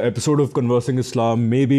episode of Conversing Islam. Maybe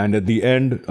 And at the end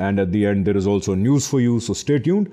And at the end there is also news for you. So stay tuned.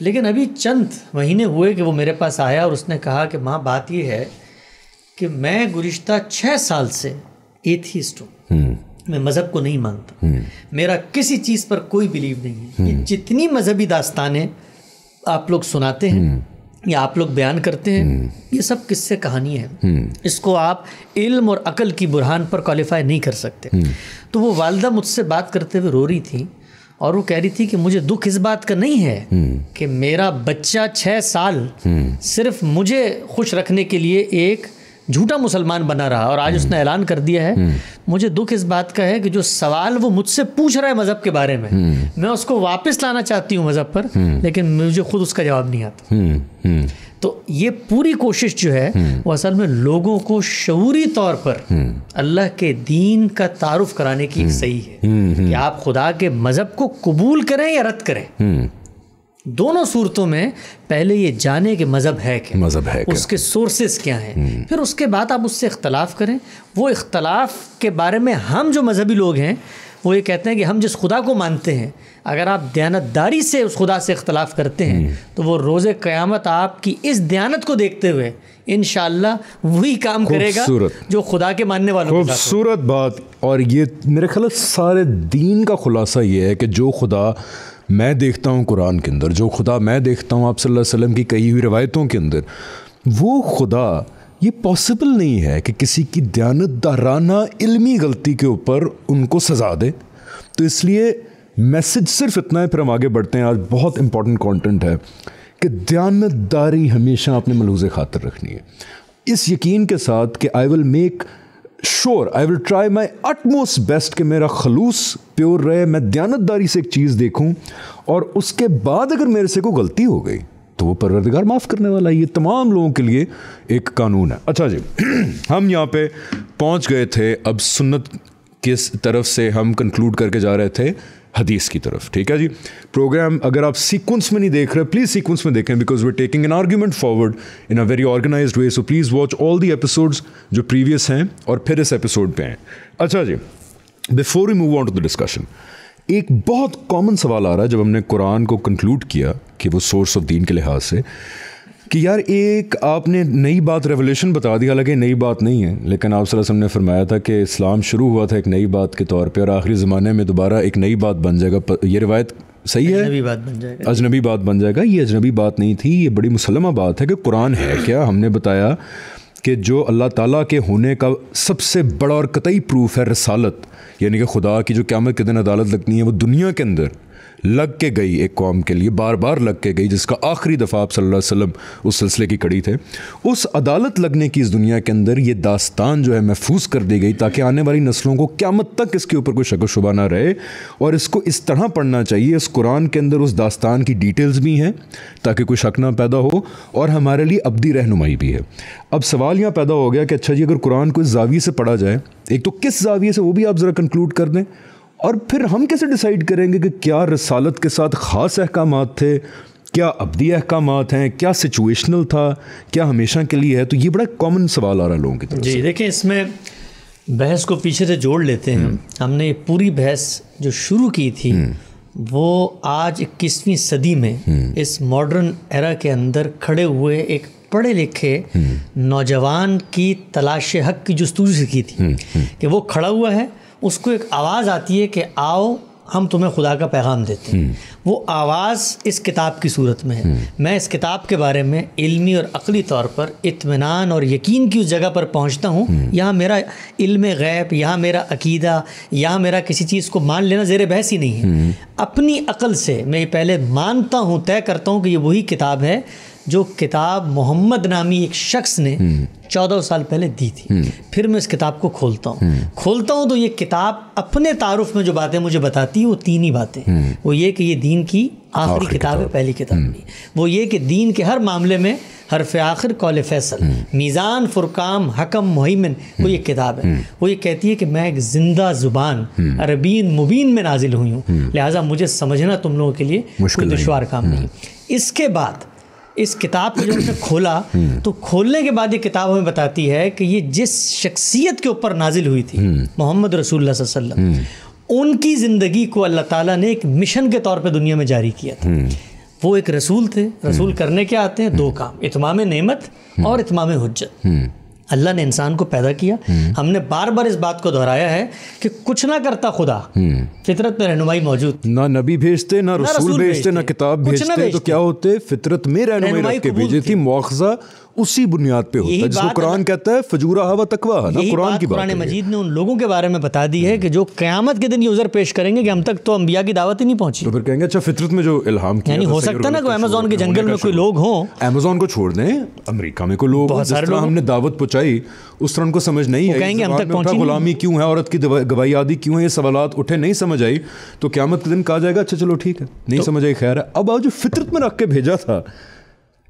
لیکن ابھی چند مہینے ہوئے کہ وہ میرے پاس آیا اور اس نے کہا کہ ماں بات یہ ہے کہ میں گزشتہ 6 سال سے ایتھیسٹ ہوں، میں مذہب کو نہیں مانتا، میرا کسی چیز پر کوئی بلیو نہیں ہے، یہ جتنی مذہبی داستانیں آپ لوگ سناتے ہیں یا آپ لوگ بیان کرتے ہیں یہ سب قصے کہانی ہے، اس کو آپ علم اور عقل کی برہان پر کوالیفائی نہیں کر سکتے۔ تو وہ والدہ مجھ سے بات کرتے ہوئے رو رہی تھی اور وہ کہہ رہی تھی کہ مجھے دکھ اس بات کا نہیں ہے کہ میرا بچہ 6 سال صرف مجھے خوش رکھنے کے لیے ایک جھوٹا مسلمان بنا رہا اور آج اس نے اعلان کر دیا ہے، مجھے دکھ اس بات کا ہے کہ جو سوال وہ مجھ سے پوچھ رہا ہے مذہب کے بارے میں اس کو واپس لانا چاہتی ہوں مذہب پر، لیکن مجھے خود اس کا جواب نہیں آتا۔ تو یہ پوری کوشش جو ہے وہ اصل میں لوگوں کو شعوری طور پر اللہ کے دین کا تعارف کرانے کی ایک صحیح ہے کہ آپ خدا کے مذہب کو قبول کریں یا رد کریں۔ دونوں صورتوں میں پہلے یہ جانے کہ مذہب ہے کیا، اس کے سورسز کیا ہیں، پھر اس کے بعد آپ اس سے اختلاف کریں۔ وہ اختلاف کے بارے میں ہم جو مذہبی لوگ ہیں وہ یہ کہتے ہیں کہ ہم جس خدا کو مانتے ہیں اگر آپ دیانتداری سے اس خدا سے اختلاف کرتے ہیں تو وہ روز قیامت آپ کی اس دیانت کو دیکھتے ہوئے انشاءاللہ وہی کام کرے گا جو خدا کے ماننے والوں کے ساتھ۔ خوبصورت بات، اور یہ میرے خیال سارے دین کا خلاصہ یہ ہے کہ جو خدا میں دیکھتا ہوں قرآن کے اندر، جو خدا میں دیکھتا ہوں آپ صلی اللہ علیہ وسلم کی کہی ہوئی روایتوں کے اندر، وہ خدا یہ پاسبل نہیں ہے کہ کسی کی دیانتدارانہ علمی غلطی کے اوپر ان کو سزا دے۔ تو اس لیے میسج صرف اتنا ہے، پھر ہم آگے بڑھتے ہیں۔ آج بہت امپورٹنٹ کانٹینٹ ہے کہ دیانتداری ہمیشہ اپنے ملحوظ خاطر رکھنی ہے، اس یقین کے ساتھ کہ آئی will make sure, I will try my utmost best کہ میرا خلوص پیور رہے، میں دیانتداری سے ایک چیز دیکھوں اور اس کے بعد اگر میرے سے کوئی غلطی ہو گئی تو وہ پروردگار معاف کرنے والا ہے۔ یہ تمام لوگوں کے لیے ایک قانون ہے۔ اچھا جی، ہم یہاں پہ پہنچ گئے تھے، اب سنت کس طرف سے ہم کنکلوڈ کر کے جا رہے تھے حدیث کی طرف، ٹھیک ہے جی۔ پروگرام اگر آپ سیکوینس میں نہیں دیکھ رہے پلیز سیکوینس میں دیکھیں، because we are taking an argument forward in a very organised way, so please watch all the episodes جو پریویس ہیں اور پھر اس ایپیسوڈ پہ ہیں۔ اچھا جی، before we move on to the discussion, ایک بہت کامن سوال آ رہا ہے جب ہم نے قرآن کو کنکلوڈ کیا کہ وہ سورس آف دین کے لحاظ سے، کہ یار ایک آپ نے نئی بات ریولیوشن بتا دی، حالانکہ نئی بات نہیں ہے، لیکن آپ صلی اللہ علیہ وسلم نے فرمایا تھا کہ اسلام شروع ہوا تھا ایک نئی بات کے طور پہ اور آخری زمانے میں دوبارہ ایک نئی بات بن جائے گا۔ یہ روایت صحیح ہے؟ اجنبی بات بن جائے گا۔ یہ اجنبی بات نہیں تھی، یہ بڑی مسلمہ بات ہے کہ قرآن ہے کیا۔ ہم نے بتایا کہ جو اللہ تعالیٰ کے ہونے کا سب سے بڑا اور قطعی پروف ہے رسالت، یعنی کہ خدا کی جو قیامت کے دن عدالت لگنی ہے وہ دنیا کے اندر لگ کے گئی، ایک قوم کے لیے بار بار لگ کے گئی، جس کا آخری دفعہ آپ صلی اللہ علیہ وسلم اس سلسلے کی کڑی تھے۔ اس عدالت لگنے کی اس دنیا کے اندر یہ داستان جو ہے محفوظ کر دی گئی تاکہ آنے والی نسلوں کو قیامت تک اس کے اوپر کوئی شک و شبہ نہ رہے، اور اس کو اس طرح پڑھنا چاہیے، اس قرآن کے اندر اس داستان کی ڈیٹیلز بھی ہیں تاکہ کوئی شک نہ پیدا ہو اور ہمارے لیے ابدی رہنمائی بھی ہے۔ اب سوال یہاں پیدا ہو گیا کہ اچھا جی اگر قرآن کو اس زاویے سے پڑھا جائے، ایک تو کس زاویے سے وہ بھی آپ ذرا کنکلوڈ کر دیں، اور پھر ہم کیسے ڈیسائیڈ کریں گے کہ کیا رسالت کے ساتھ خاص احکامات تھے، کیا ابدی احکامات ہیں، کیا سچویشنل تھا، کیا ہمیشہ کے لیے ہے۔ تو یہ بڑا کامن سوال آ رہا ہے لوگوں کی طرف سے۔ جی دیکھیں، اس میں بحث کو پیچھے سے جوڑ لیتے ہیں۔ ہم نے پوری بحث جو شروع کی تھی وہ آج 21ویں صدی میں اس ماڈرن ایرا کے اندر کھڑے ہوئے ایک پڑھے لکھے نوجوان کی تلاش حق کی جستجو سے کی تھی کہ وہ کھڑا ہوا ہے، اس کو ایک آواز آتی ہے کہ آؤ ہم تمہیں خدا کا پیغام دیتے ہیں۔ وہ آواز اس کتاب کی صورت میں ہے۔ میں اس کتاب کے بارے میں علمی اور عقلی طور پر اطمینان اور یقین کی اس جگہ پر پہنچتا ہوں، یہاں میرا علم غیب، یہاں میرا عقیدہ، یہاں میرا کسی چیز کو مان لینا زیر بحث ہی نہیں ہے۔ اپنی عقل سے میں یہ پہلے مانتا ہوں، طے کرتا ہوں کہ یہ وہی کتاب ہے جو کتاب محمد نامی ایک شخص نے 14 سال پہلے دی تھی۔ پھر میں اس کتاب کو کھولتا ہوں تو یہ کتاب اپنے تعارف میں جو باتیں مجھے بتاتی ہے وہ 3 ہی باتیں۔ وہ یہ کہ یہ دین کی آخری کتاب ہے، پہلی کتاب نہیں۔ وہ یہ کہ دین کے ہر معاملے میں حرف آخر قول فیصل، میزان، فرقان، حکم، مہیمن، وہ یہ کتاب ہے۔ وہ یہ کہتی ہے کہ میں ایک زندہ زبان عربین مبین میں نازل ہوئی ہوں، لہٰذا مجھے سمجھنا تم لوگوں کے لیے کوئی دشوار کام نہیں۔ اس کے بعد اس کتاب کو جب ہم نے کھولا تو کھولنے کے بعد یہ کتاب ہمیں بتاتی ہے کہ یہ جس شخصیت کے اوپر نازل ہوئی تھی، محمد رسول اللہ صلی اللہ علیہ وسلم، ان کی زندگی کو اللہ تعالیٰ نے ایک مشن کے طور پہ دنیا میں جاری کیا تھا۔ وہ ایک رسول تھے. رسول کرنے کیا آتے ہیں؟ 2 کام، اتمام نعمت اور اتمام حجت. اللہ نے انسان کو پیدا کیا. ہم نے بار بار اس بات کو دہرایا ہے کہ کچھ نہ کرتا خدا، فطرت میں رہنمائی موجود، نہ نبی بھیجتے، نہ رسول بھیجتے، نہ کتاب بھیجتے، تو کیا ہوتے؟ فطرت میں رہنمائی رکھ کے بھیجی تھی. مواخذہ اسی بنیاد پہ ہوتا ہے جس کو قرآن کہتا ہے فجورہا و تقواہا. نا قرآن کی بات، قرآن مجید نے ان لوگوں کے بارے میں بتا دی ہے کہ جو قیامت کے دن یہ عذر پیش کریں گے کہ ہم تک تو انبیاء کی دعوت ہی نہیں پہنچی. تو پھر کہیں گے اچھا فطرت میں جو الہام کیا، یعنی ہو سکتا نا کوئی امیزون کے جنگل میں کوئی لوگ ہوں، امیزون کو چھوڑ دیں، امریکہ میں کوئی لوگ جس طرح ہم نے دعوت پہنچائی اس طرح ان کو سمجھ نہیں آئی، کہیں گے ہم تک پہنچی غلامی کیوں ہے، عورت کی گواہی آدی کیوں ہے، یہ سوالات اٹھے، نہیں سمجھ آئی، تو قیامت کے دن کہا جائے گا اچھا چلو ٹھیک ہے نہیں سمجھ آئی خیر ہے. اب جو فطرت میں رکھ کے بھیجا تھا،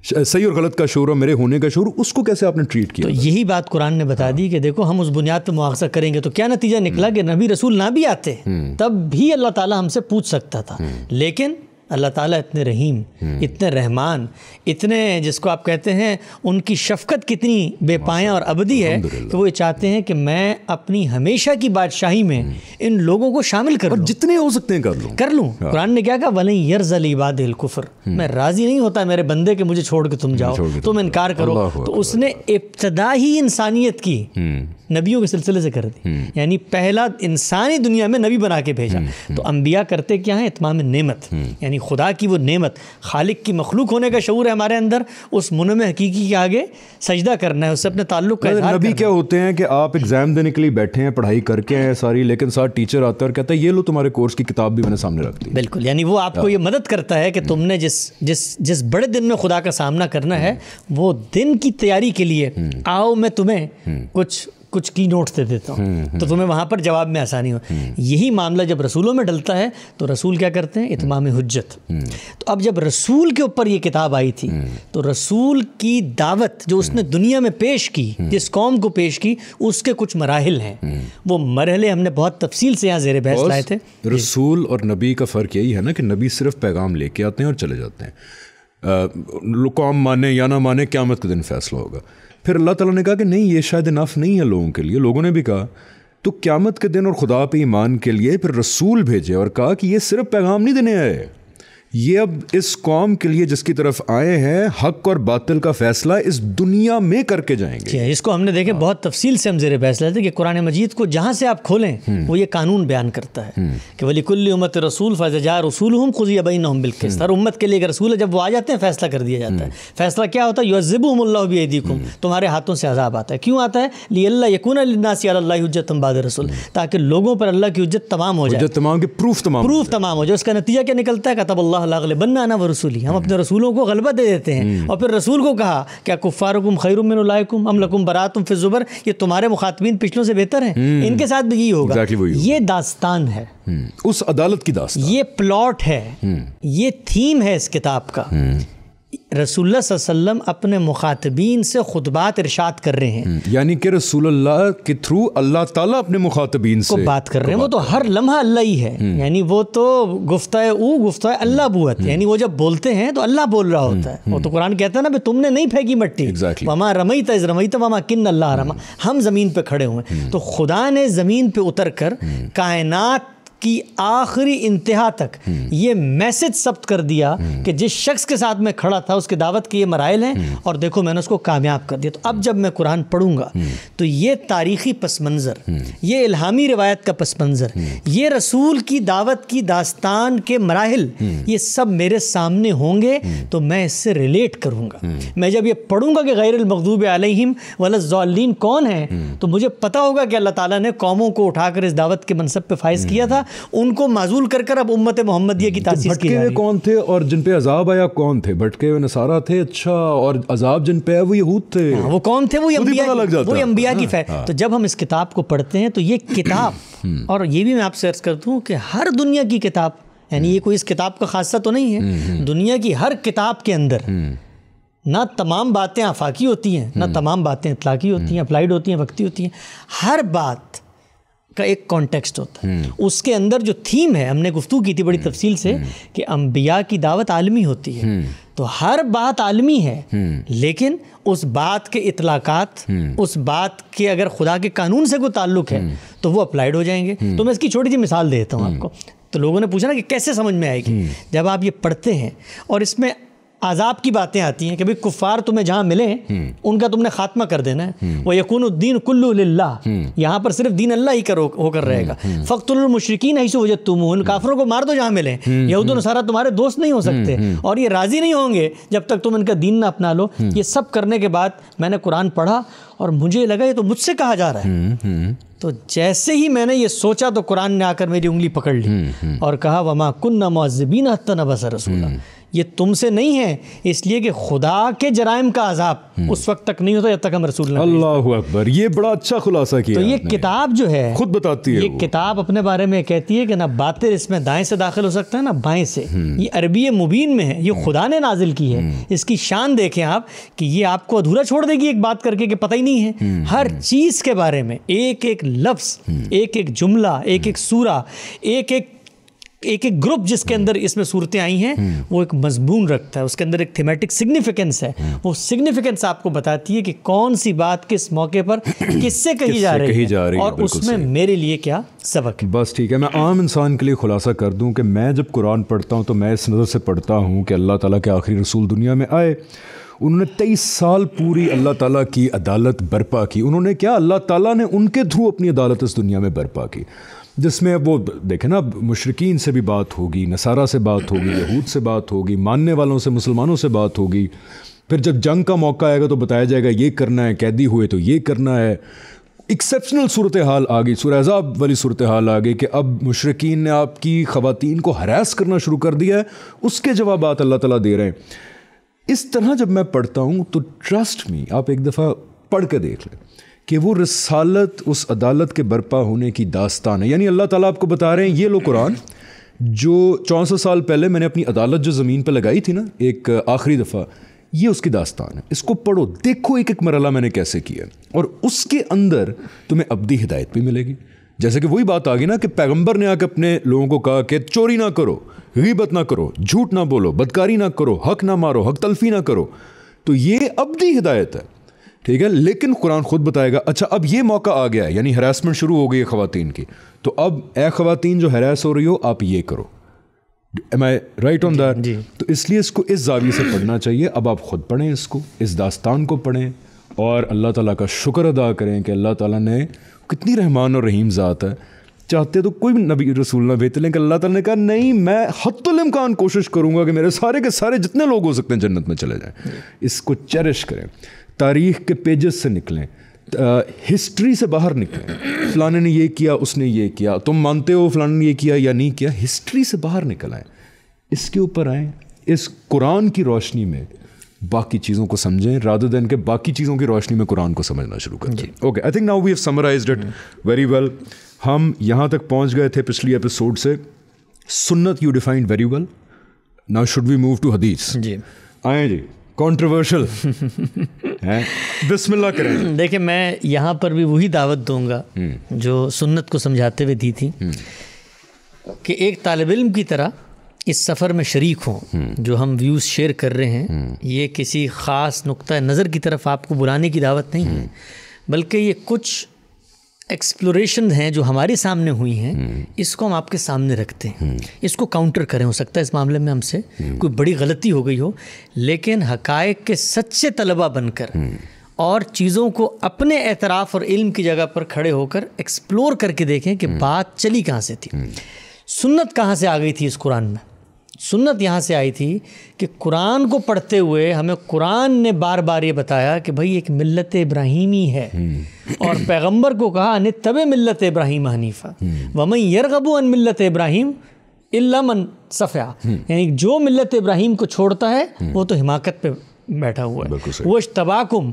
صحیح اور غلط کا شعور اور میرے ہونے کا شعور، اس کو کیسے آپ نے ٹریٹ کیا؟ تو یہی بات قرآن نے بتا دی کہ دیکھو ہم اس بنیاد پہ مواخذہ کریں گے تو کیا نتیجہ نکلا کہ نبی رسول نہ بھی آتے تب بھی اللہ تعالیٰ ہم سے پوچھ سکتا تھا. لیکن اللہ تعالیٰ اتنے رحیم، اتنے رحمان، اتنے جس کو آپ کہتے ہیں ان کی شفقت کتنی بے پایاں اور ابدی ہے کہ وہ یہ چاہتے ہیں کہ میں اپنی ہمیشہ کی بادشاہی میں ان لوگوں کو شامل کر لوں، جتنے ہو سکتے ہیں کر لوں. قرآن نے کیا کہا؟ وَلَن يَرْضَ لِعِبَادِهِ الْكُفْرَ، میں راضی نہیں ہوتا میرے بندے کہ مجھے چھوڑ کے تم جاؤ، تم انکار کرو. تو اس نے ابتدا ہی انسانیت کی نبیوں کے سلسلے سے کر دی، یعنی پہلا انسانی دنیا میں نبی بنا کے بھیجا. تو انبیاء کرتے کیا ہیں؟ اتمام نعمت، یعنی خدا کی وہ نعمت، خالق کی مخلوق ہونے کا شعور ہے ہمارے اندر، اس منعم حقیقی کے آگے سجدہ کرنا ہے، اس سے اپنے تعلق کا اظہار کرنا ہے. نبی کیا ہوتے ہیں کہ آپ ایگزام دینے کے لیے بیٹھے ہیں، پڑھائی کر کے ہیں ساری، لیکن ساتھ ٹیچر آتا ہے اور کہتا ہے یہ لو تمہارے کورس کی کتاب بھی میں نے سامنے رکھ دی. بالکل، یعنی وہ آپ کو یہ مدد کرتا ہے کہ تم نے جس بڑے دن میں خدا کا سامنا کرنا ہے، وہ دن کی تیاری کے لیے آؤ میں تمہیں کچھ کی نوٹس دے دیتا ہوں تو تمہیں وہاں پر جواب میں آسانی ہو. یہی معاملہ جب رسولوں میں ڈلتا ہے تو رسول کیا کرتے ہیں؟ اتمام حجت. تو اب جب رسول کے اوپر یہ کتاب آئی تھی تو رسول کی دعوت جو اس نے دنیا میں پیش کی، جس قوم کو پیش کی، اس کے کچھ مراحل ہیں. وہ مرحلے ہم نے بہت تفصیل سے یہاں زیر بحث لائے تھے. رسول اور نبی کا فرق یہی ہے نا کہ نبی صرف پیغام لے کے آتے ہیں اور چلے جاتے ہیں، قوم مانے یا نہ مانے قیامت کے دن فیصلہ ہوگا. پھر اللہ تعالیٰ نے کہا کہ نہیں یہ شاید انف نہیں ہے لوگوں کے لیے. لوگوں نے بھی کہا تو قیامت کے دن اور خدا پہ ایمان کے لیے پھر رسول بھیجے اور کہا کہ یہ صرف پیغام نہیں دینے آئے، یہ اب اس قوم کے لیے جس کی طرف آئے ہیں حق اور باطل کا فیصلہ اس دنیا میں کر کے جائیں گے. اس کو ہم نے دیکھے بہت تفصیل سے ہم زیر بحث لیتے کہ قرآن مجید کو جہاں سے آپ کھولیں وہ یہ قانون بیان کرتا ہے کہ وَلِكُلِّ أُمَّةٍ رَسُولٌ فَإِذَا جَاءَ رَسُولُهُمْ قُضِيَ بَيْنَهُم بِالْقِسْطِ. ہر امت کے لیے ایک رسول ہے، جب وہ آ جاتے ہیں فیصلہ کر دیا جاتا ہے. فیصلہ کیا ہوتا ہے؟ يُعَذِّبُهُمُ اللَّهُ بِأَيْدِيكُمْ، تمہارے ہاتھوں سے عذاب آتا ہے. کیوں آتا ہے؟ لِأَلَّا يَكُونَ لِلنَّاسِ عَلَى اللَّهِ حُجَّةٌ بَعْدَ الرُّسُلِ، تاکہ لوگوں پر اللہ کی حجت تمام ہو جائے، تمام کے پروف تمام ہو جائے. اس کا نتیجہ کیا نکلتا ہے؟ كَتَبَ اللَّهُ لَأَغْلِبَنَّ أَنَا وَرُسُلِي، ہم اپنے رسولوں کو غلبہ دے دیتے ہیں. اور پھر رسول کو کہا کیا کفارکم خیر من اولئکم ام لکم براۃ فی الزبر، یہ تمہارے مخاطبین پچھلوں سے بہتر ہیں، ان کے ساتھ بھی یہی ہوگا. یہ داستان ہے، اس عدالت کی داستان، یہ پلاٹ ہے، یہ تھیم ہے اس کتاب کا. رسول اللہ صلی اللہ علیہ وسلم اپنے مخاطبین سے خطبات ارشاد کر رہے ہیں، یعنی کہ رسول اللہ کے تھرو اللہ تعالیٰ اپنے مخاطبین سے بات کر رہے ہیں. وہ تو ہر لمحہ اللہ ہی ہے، یعنی وہ تو گفتہ اللہ بوت، یعنی وہ جب بولتے ہیں تو اللہ بول رہا ہوتا ہے. وہ تو قرآن کہتا ہے نا تم نے نہیں پھینکی مٹی، وما رمیت اذ رمیت وما کن اللہ رما، ہم زمین پہ کھڑے ہوئے. تو خدا نے زمین پہ اتر کر کائنات کی آخری انتہا تک یہ میسج ثبت کر دیا کہ جس شخص کے ساتھ میں کھڑا تھا اس کی دعوت کے یہ مراحل ہیں، اور دیکھو میں نے اس کو کامیاب کر دیا. تو اب جب میں قرآن پڑھوں گا تو یہ تاریخی پس منظر، یہ الہامی روایت کا پس منظر، یہ رسول کی دعوت کی داستان کے مراحل، یہ سب میرے سامنے ہوں گے تو میں اس سے ریلیٹ کروں گا. میں جب یہ پڑھوں گا کہ غیر المغضوب علیہم ولا الضالین کون ہیں، تو مجھے پتا ہوگا کہ اللہ تعالیٰ نے قوموں کو اٹھا کر اس دعوت کے منصب پہ فائز کیا تھا، ان کو معزول کر کر اب امت محمدیہ کی تاسیس کی. بھٹکے ہوئے کون تھے اور جن پہ عذاب آیا کون تھے؟ بھٹکے ہوئے نصارہ تھے، اچھا، اور عذاب جن پہ ہے وہ یہود تھے. وہ کون تھے؟ وہ انبیاء کی تو جب ہم اس کتاب کو پڑھتے ہیں تو یہ کتاب، اور یہ بھی میں آپ سے عرض کرتا ہوں کہ ہر دنیا کی کتاب، یعنی یہ کوئی اس کتاب کا خاصہ تو نہیں ہے، دنیا کی ہر کتاب کے اندر نہ تمام باتیں آفاقی ہوتی ہیں، نہ تمام باتیں اطلاقی ہوتی ہیں، اپلائیڈ ہوتی ہیں، وقتی ہوتی ہیں. ہر بات کا ایک کانٹیکسٹ ہوتا ہے. اس کے اندر جو تھیم ہے، ہم نے گفتگو کی تھی بڑی تفصیل سے کہ انبیاء کی دعوت عالمی ہوتی ہے، تو ہر بات عالمی ہے، لیکن اس بات کے اطلاقات، اس بات کے اگر خدا کے قانون سے کوئی تعلق ہے تو وہ اپلائیڈ ہو جائیں گے. تو میں اس کی چھوٹی سی مثال دیتا ہوں آپ کو. تو لوگوں نے پوچھا نا کہ کیسے سمجھ میں آئے گی. جب آپ یہ پڑھتے ہیں اور اس میں عذاب کی باتیں آتی ہیں کہ بھئی کفار تمہیں جہاں ملیں ان کا تم نے خاتمہ کر دینا ہے. وَيَكُونُ الدِّينُ كُلُّهُ لِلَّهِ، یہاں پر صرف دین اللہ ہی ہو کر رہے گا. فَاقْتُلُوا الْمُشْرِكِينَ حَيْثُ وَجَدتُّمُوهُمْ، کافروں کو مار دو جہاں ملیں. یہود و نصارہ تمہارے دوست نہیں ہو سکتے اور یہ راضی نہیں ہوں گے جب تک تم ان کا دین نہ اپنا لو. یہ سب کرنے کے بعد میں نے قرآن پڑھا اور مجھے لگا یہ تو مجھ سے کہا جا رہا ہے. تو جیسے ہی میں نے یہ سوچا تو قرآن نے آ کر میری انگلی پکڑ لی اور کہا وَمَا كُنَّا مُعَذِّبِينَ حَتَّىٰ نَبْعَثَ رَسُولًا. یہ تم سے نہیں ہے، اس لیے کہ خدا کے جرائم کا عذاب اس وقت تک نہیں ہوتا جب تک ہم رسول نہ. اللہ اکبر، یہ بڑا اچھا خلاصہ کیا. تو یہ کتاب جو ہے خود بتاتی ہے، یہ کتاب اپنے بارے میں کہتی ہے کہ نہ باطل اس میں دائیں سے داخل ہو سکتا ہے نہ بائیں سے. یہ عربی مبین میں ہے، یہ خدا نے نازل کی ہے. اس کی شان دیکھیں آپ کہ یہ آپ کو ادھورا چھوڑ دے گی ایک بات کر کے کہ پتہ ہی نہیں ہے. ہر چیز کے بارے میں ایک ایک لفظ، ایک ایک جملہ، ایک ایک سورہ، ایک ایک گروپ جس کے اندر اس میں صورتیں آئی ہیں وہ ایک مضمون رکھتا ہے. اس کے اندر ایک تھیمیٹک سگنیفیکنس ہے. وہ سگنیفیکنس آپ کو بتاتی ہے کہ کون سی بات کس موقع پر کس سے کہی جا رہی ہے اور اس میں میرے لیے کیا سبق ہے. بس ٹھیک ہے، میں عام انسان کے لیے خلاصہ کر دوں کہ میں جب قرآن پڑھتا ہوں تو میں اس نظر سے پڑھتا ہوں کہ اللہ تعالیٰ کے آخری رسول دنیا میں آئے، انہوں نے 23 سال پوری اللہ تعالیٰ کی عدالت برپا کی. انہوں نے کیا، اللہ تعالیٰ نے ان کے تھرو اپنی عدالت اس دنیا میں برپا کی، جس میں اب وہ دیکھیں نا مشرکین سے بھی بات ہوگی، نصارہ سے بات ہوگی، یہود سے بات ہوگی، ماننے والوں سے، مسلمانوں سے بات ہوگی. پھر جب جنگ کا موقع آئے گا تو بتایا جائے گا یہ کرنا ہے، قیدی ہوئے تو یہ کرنا ہے. ایکسیپشنل صورتحال آ گئی، سورہ احزاب والی صورتحال آ گئی کہ اب مشرکین نے آپ کی خواتین کو ہراس کرنا شروع کر دیا ہے. اس کے جوابات اللہ تعالیٰ دے رہے ہیں. اس طرح جب میں پڑھتا ہوں تو ٹرسٹ می، آپ ایک دفعہ پڑھ کے دیکھ لیں کہ وہ رسالت اس عدالت کے برپا ہونے کی داستان ہے. یعنی اللہ تعالیٰ آپ کو بتا رہے ہیں یہ لو قرآن جو 64 سال پہلے میں نے اپنی عدالت جو زمین پہ لگائی تھی نا ایک آخری دفعہ، یہ اس کی داستان ہے. اس کو پڑھو، دیکھو ایک ایک مرحلہ میں نے کیسے کیا، اور اس کے اندر تمہیں ابدی ہدایت بھی ملے گی. جیسے کہ وہی بات آ گئی نا کہ پیغمبر نے آ کے اپنے لوگوں کو کہا کہ چوری نہ کرو، غیبت نہ کرو، جھوٹ نہ بولو، بدکاری نہ کرو، حق نہ مارو، حق تلفی نہ کرو. تو یہ ابدی ہدایت ہے، ٹھیک ہے. لیکن قرآن خود بتائے گا اچھا اب یہ موقع آ گیا ہے، یعنی ہراسمنٹ شروع ہو گئی ہے خواتین کی، تو اب اے خواتین جو ہراس ہو رہی ہو آپ یہ کرو. Am I right on that؟ تو اس لیے اس کو اس زاویے سے پڑھنا چاہیے. اب آپ خود پڑھیں، اس کو، اس داستان کو پڑھیں اور اللہ تعالیٰ کا شکر ادا کریں کہ اللہ تعالیٰ نے کتنی رحمان اور رحیم ذات ہے. چاہتے تو کوئی بھی نبی رسول نہ بھیجتے، لیکن اللہ تعالیٰ نے کہا نہیں، میں حتی الامکان کوشش کروں گا کہ میرے سارے کے سارے جتنے لوگ ہو سکتے ہیں جنت میں چلے جائیں. اس کو چیرش کریں، تاریخ کے پیجز سے نکلیں، ہسٹری سے باہر نکلیں. فلانے نے یہ کیا، اس نے یہ کیا، تم مانتے ہو فلانے نے یہ کیا یا نہیں کیا، ہسٹری سے باہر نکل آئیں، اس کے اوپر آئیں، اس قرآن کی روشنی میں باقی چیزوں کو سمجھیں rather than کہ باقی چیزوں کی روشنی میں قرآن کو سمجھنا شروع کریں. Okay, I think now we have summarized it very well. ہم یہاں تک پہنچ گئے تھے پچھلی ایپیسوڈ سے. سنت you defined very well. Now should we move to حدیث. جی آئیں جی، کنٹروورشل بسم اللہ کریں. دیکھیں میں یہاں پر بھی وہی دعوت دوں گا جو سنت کو سمجھاتے ہوئے دی تھی کہ ایک طالب علم کی طرح اس سفر میں شریک ہوں. جو ہم ویوز شیئر کر رہے ہیں یہ کسی خاص نقطہ نظر کی طرف آپ کو بلانے کی دعوت نہیں ہے، بلکہ یہ کچھ ایکسپلوریشن ہیں جو ہمارے سامنے ہوئی ہیں، اس کو ہم آپ کے سامنے رکھتے ہیں. اس کو کاؤنٹر کریں. ہو سکتا ہے اس معاملے میں ہم سے کوئی بڑی غلطی ہو گئی ہو، لیکن حقائق کے سچے طلبہ بن کر اور چیزوں کو اپنے اعتراف اور علم کی جگہ پر کھڑے ہو کر ایکسپلور کر کے دیکھیں کہ بات چلی کہاں سے تھی. سنت کہاں سے آ گئی تھی اس قرآن میں؟ سنت یہاں سے آئی تھی کہ قرآن کو پڑھتے ہوئے ہمیں قرآن نے بار بار یہ بتایا کہ بھائی ایک ملت ابراہیمی ہے، اور پیغمبر کو کہا انتبع ملت ابراہیم حنیفہ ومن یرغب عن ملت ابراہیم الا من صفا. یعنی جو ملت ابراہیم کو چھوڑتا ہے وہ تو حماقت پہ بیٹھا ہوا ہے. وہ اجتباکم،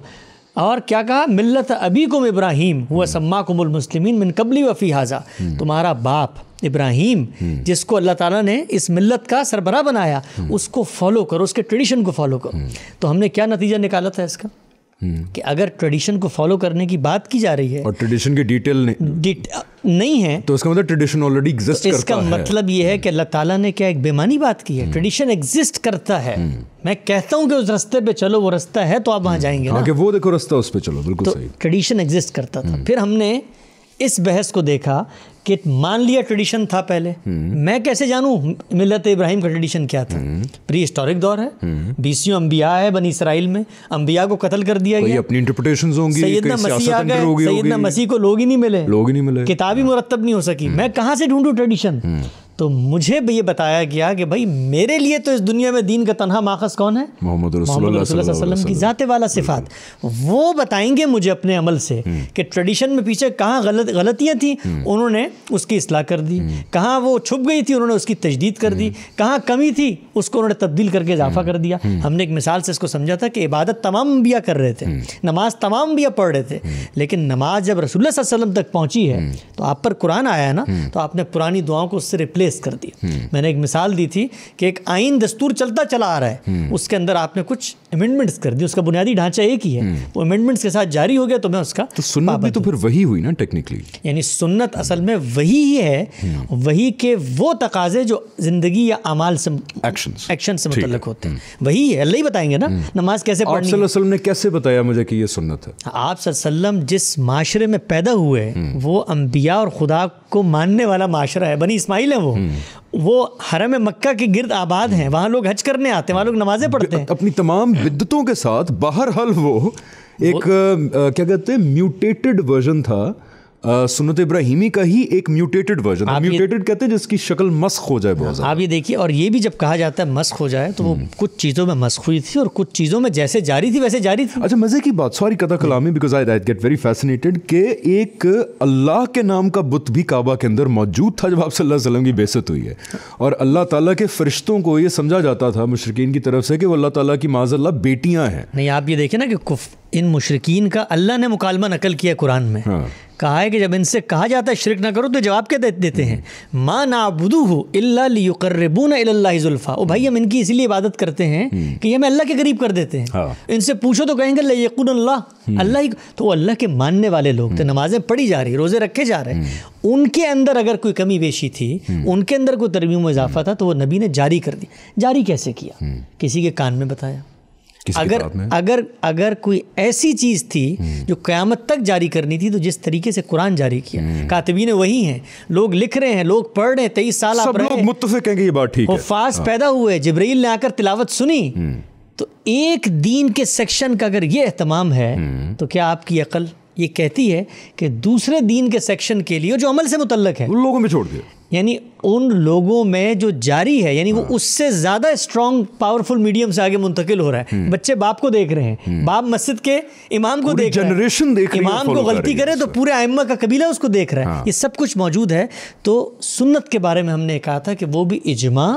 اور کیا کہا، ملت ابیکم ابراہیم ہوا سماکم المسلمین من قبل وفی ھذا. تمہارا باپ ابراہیم جس کو اللہ تعالیٰ نے اس ملت کا سربراہ بنایا، اس کو فالو کرو، اس کے ٹریڈیشن کو فالو کرو. تو ہم نے کیا نتیجہ نکالا تھا اس کا؟ کہ اگر ٹریڈیشن کو فالو کرنے کی بات کی جا رہی ہے اور ٹریڈیشن کی ڈیٹیل نہیں ہے تو اس کا مطلب ٹریڈیشن آلریڈی ایگزسٹ کرتا ہے. اس کا مطلب یہ ہے کہ اللہ تعالیٰ نے کیا ایک بےمانی بات کی ہے. ٹریڈیشن ایگزسٹ کرتا ہے, میں کہتا ہوں کہ اس راستے پہ چلو, وہ رستہ ہے تو آپ وہاں جائیں گے نا, کہ وہ دیکھو رستہ اس پہ چلو. بالکل صحیح. ٹریڈیشن ایگزسٹ کرتا تھا. پھر ہم نے اس بحث کو دیکھا کہ مان لیا ٹریڈیشن تھا پہلے, میں کیسے جانوں ملت ابراہیم کا ٹریڈیشن کیا تھا؟ پری ہسٹورک دور ہے, 20 انبیاء ہے بنی اسرائیل میں, انبیاء کو قتل کر دیا گیا, اپنی انٹرپریٹیشنز ہوں گی, سیدنا مسیح آ گئے, سیدنا مسیح کو لوگ ہی نہیں ملے, کتاب ہی مرتب نہیں ہو سکی, میں کہاں سے ڈھونڈوں ٹریڈیشن؟ تو مجھے یہ بتایا گیا کہ بھائی میرے لیے تو اس دنیا میں دین کا تنہا ماخذ کون ہے؟ محمد رسول اللہ صلی اللہ علیہ وسلم کی ذات والا صفات. وہ بتائیں گے مجھے اپنے عمل سے کہ ٹریڈیشن میں پیچھے کہاں غلطیاں تھیں, انہوں نے اس کی اصلاح کر دی, کہاں وہ چھپ گئی تھی انہوں نے اس کی تجدید کر دی, کہاں کمی تھی اس کو انہوں نے تبدیل کر کے اضافہ کر دیا. ہم نے ایک مثال سے اس کو سمجھا تھا کہ عبادت تمام انبیاء کر رہے تھے, نماز تمام انبیاء پڑھ رہے تھے, لیکن نماز جب رسول اللہ صلی اللہ علیہ وسلم تک پہنچی ہے تو آپ پر قرآن آیا ہے نا, تو آپ نے پرانی دعاؤں کو اس سے ریپلیس کر دیا. میں نے ایک مثال دی تھی کہ ایک آئین دستور چلتا چلا آ رہا ہے, اس کے اندر آپ نے کچھ امینڈمنٹس کر دی, اس کا بنیادی ڈھانچہ ایک ہی ہے, وہ امینڈمنٹس کے ساتھ جاری ہو گیا تو میں اس کا. تو سنت بھی تو پھر وہی ہوئی نا ٹیکنیکلی, یعنی سنت اصل میں وہی ہی ہے, وہی کے وہ تقاضے جو زندگی یا اعمال سے ایکشن سے متعلق ہوتے ہیں وہی ہے. اللہ ہی بتائیں گے نا نماز کیسے پڑھنی ہے. آپ صلی اللہ علیہ وسلم نے کیسے بتایا مجھے کہ یہ سنت ہے؟ آپ صلی اللہ علیہ وسلم جس معاشرے میں پیدا ہوئے وہ انبیاء اور خدا کو ماننے والا معاشرہ ہے, بنی اسماعیل ہیں, وہ حرم مکہ کے گرد آباد ہیں, وہاں لوگ حج کرنے آتے ہیں, وہاں لوگ نمازیں پڑھتے ہیں اپنی تمام بدعتوں کے ساتھ. بہرحال وہ ایک کیا کہتے ہیں میوٹیٹڈ ورژن تھا سنت ابراہیمی کا ہی, ایک میوٹیٹڈ ورژن. میوٹیٹڈ کہتے ہیں جس کی شکل مسخ ہو جائے بہت زیادہ. آپ یہ دیکھیے, اور یہ بھی جب کہا جاتا ہے مسخ ہو جائے تو وہ کچھ چیزوں میں مسخ ہوئی تھی اور کچھ چیزوں میں جیسے جاری تھی ویسے جاری تھی. اچھا مزے کی بات, سوری قطع کلامی, because I get very fascinated, کہ ایک اللہ کے نام کا بت بھی کعبہ کے اندر موجود تھا جب آپ صلی اللہ علیہ وسلم کی بعثت ہوئی ہے, اور اللہ تعالیٰ کے فرشتوں کو یہ سمجھا جاتا تھا مشرکین کی طرف سے کہ وہ اللہ تعالیٰ کی معاذ اللہ بیٹیاں ہیں. نہیں, آپ یہ دیکھیں نا کہ ان مشرکین کا اللہ نے مکالمہ نقل کیا قرآن میں, کہا ہے کہ جب ان سے کہا جاتا ہے شرک نہ کرو تو جواب کیا دیتے ہیں؟ ما نعبدوہ الا لیقربونا الی اللہ زلفا. او بھائی ہم ان کی اسی لیے عبادت کرتے ہیں کہ یہ ہمیں اللہ کے قریب کر دیتے ہیں. ان سے پوچھو تو کہیں گے لیقون اللہ ہی, تو وہ اللہ کے ماننے والے لوگ تھے, نمازیں پڑھی جا رہی, روزے رکھے جا رہے ہیں. ان کے اندر اگر کوئی کمی بیشی تھی, ان کے اندر کوئی ترمیم و اضافہ تھا تو وہ نبی نے جاری کر دی. جاری کیسے کیا؟ کسی کے کان میں بتایا. اگر کوئی ایسی چیز تھی جو قیامت تک جاری کرنی تھی تو جس طریقے سے قرآن جاری کیا, کاتبین وہی ہیں, لوگ لکھ رہے ہیں, لوگ پڑھ رہے ہیں, 23 سال آپ رہے, سب لوگ متفق ہیں کہ یہ بات ٹھیک ہے, حفاظ پیدا ہوئے, جبرائیل نے آ کر تلاوت سنی. تو ایک دین کے سیکشن کا اگر یہ اہتمام ہے تو کیا آپ کی عقل یہ کہتی ہے کہ دوسرے دین کے سیکشن کے لیے جو عمل سے متعلق ہے ان لوگوں میں چھوڑ دیا, یعنی ان لوگوں میں جو جاری ہے, یعنی وہ اس سے زیادہ اسٹرانگ پاورفل میڈیم سے آگے منتقل ہو رہا ہے. بچے باپ کو دیکھ رہے ہیں, باپ مسجد کے امام کو دیکھ رہا ہے, امام کو غلطی کرے تو پورے ائمہ کا قبیلہ اس کو دیکھ رہا ہے. یہ سب کچھ موجود ہے. تو سنت کے بارے میں ہم نے کہا تھا کہ وہ بھی اجماع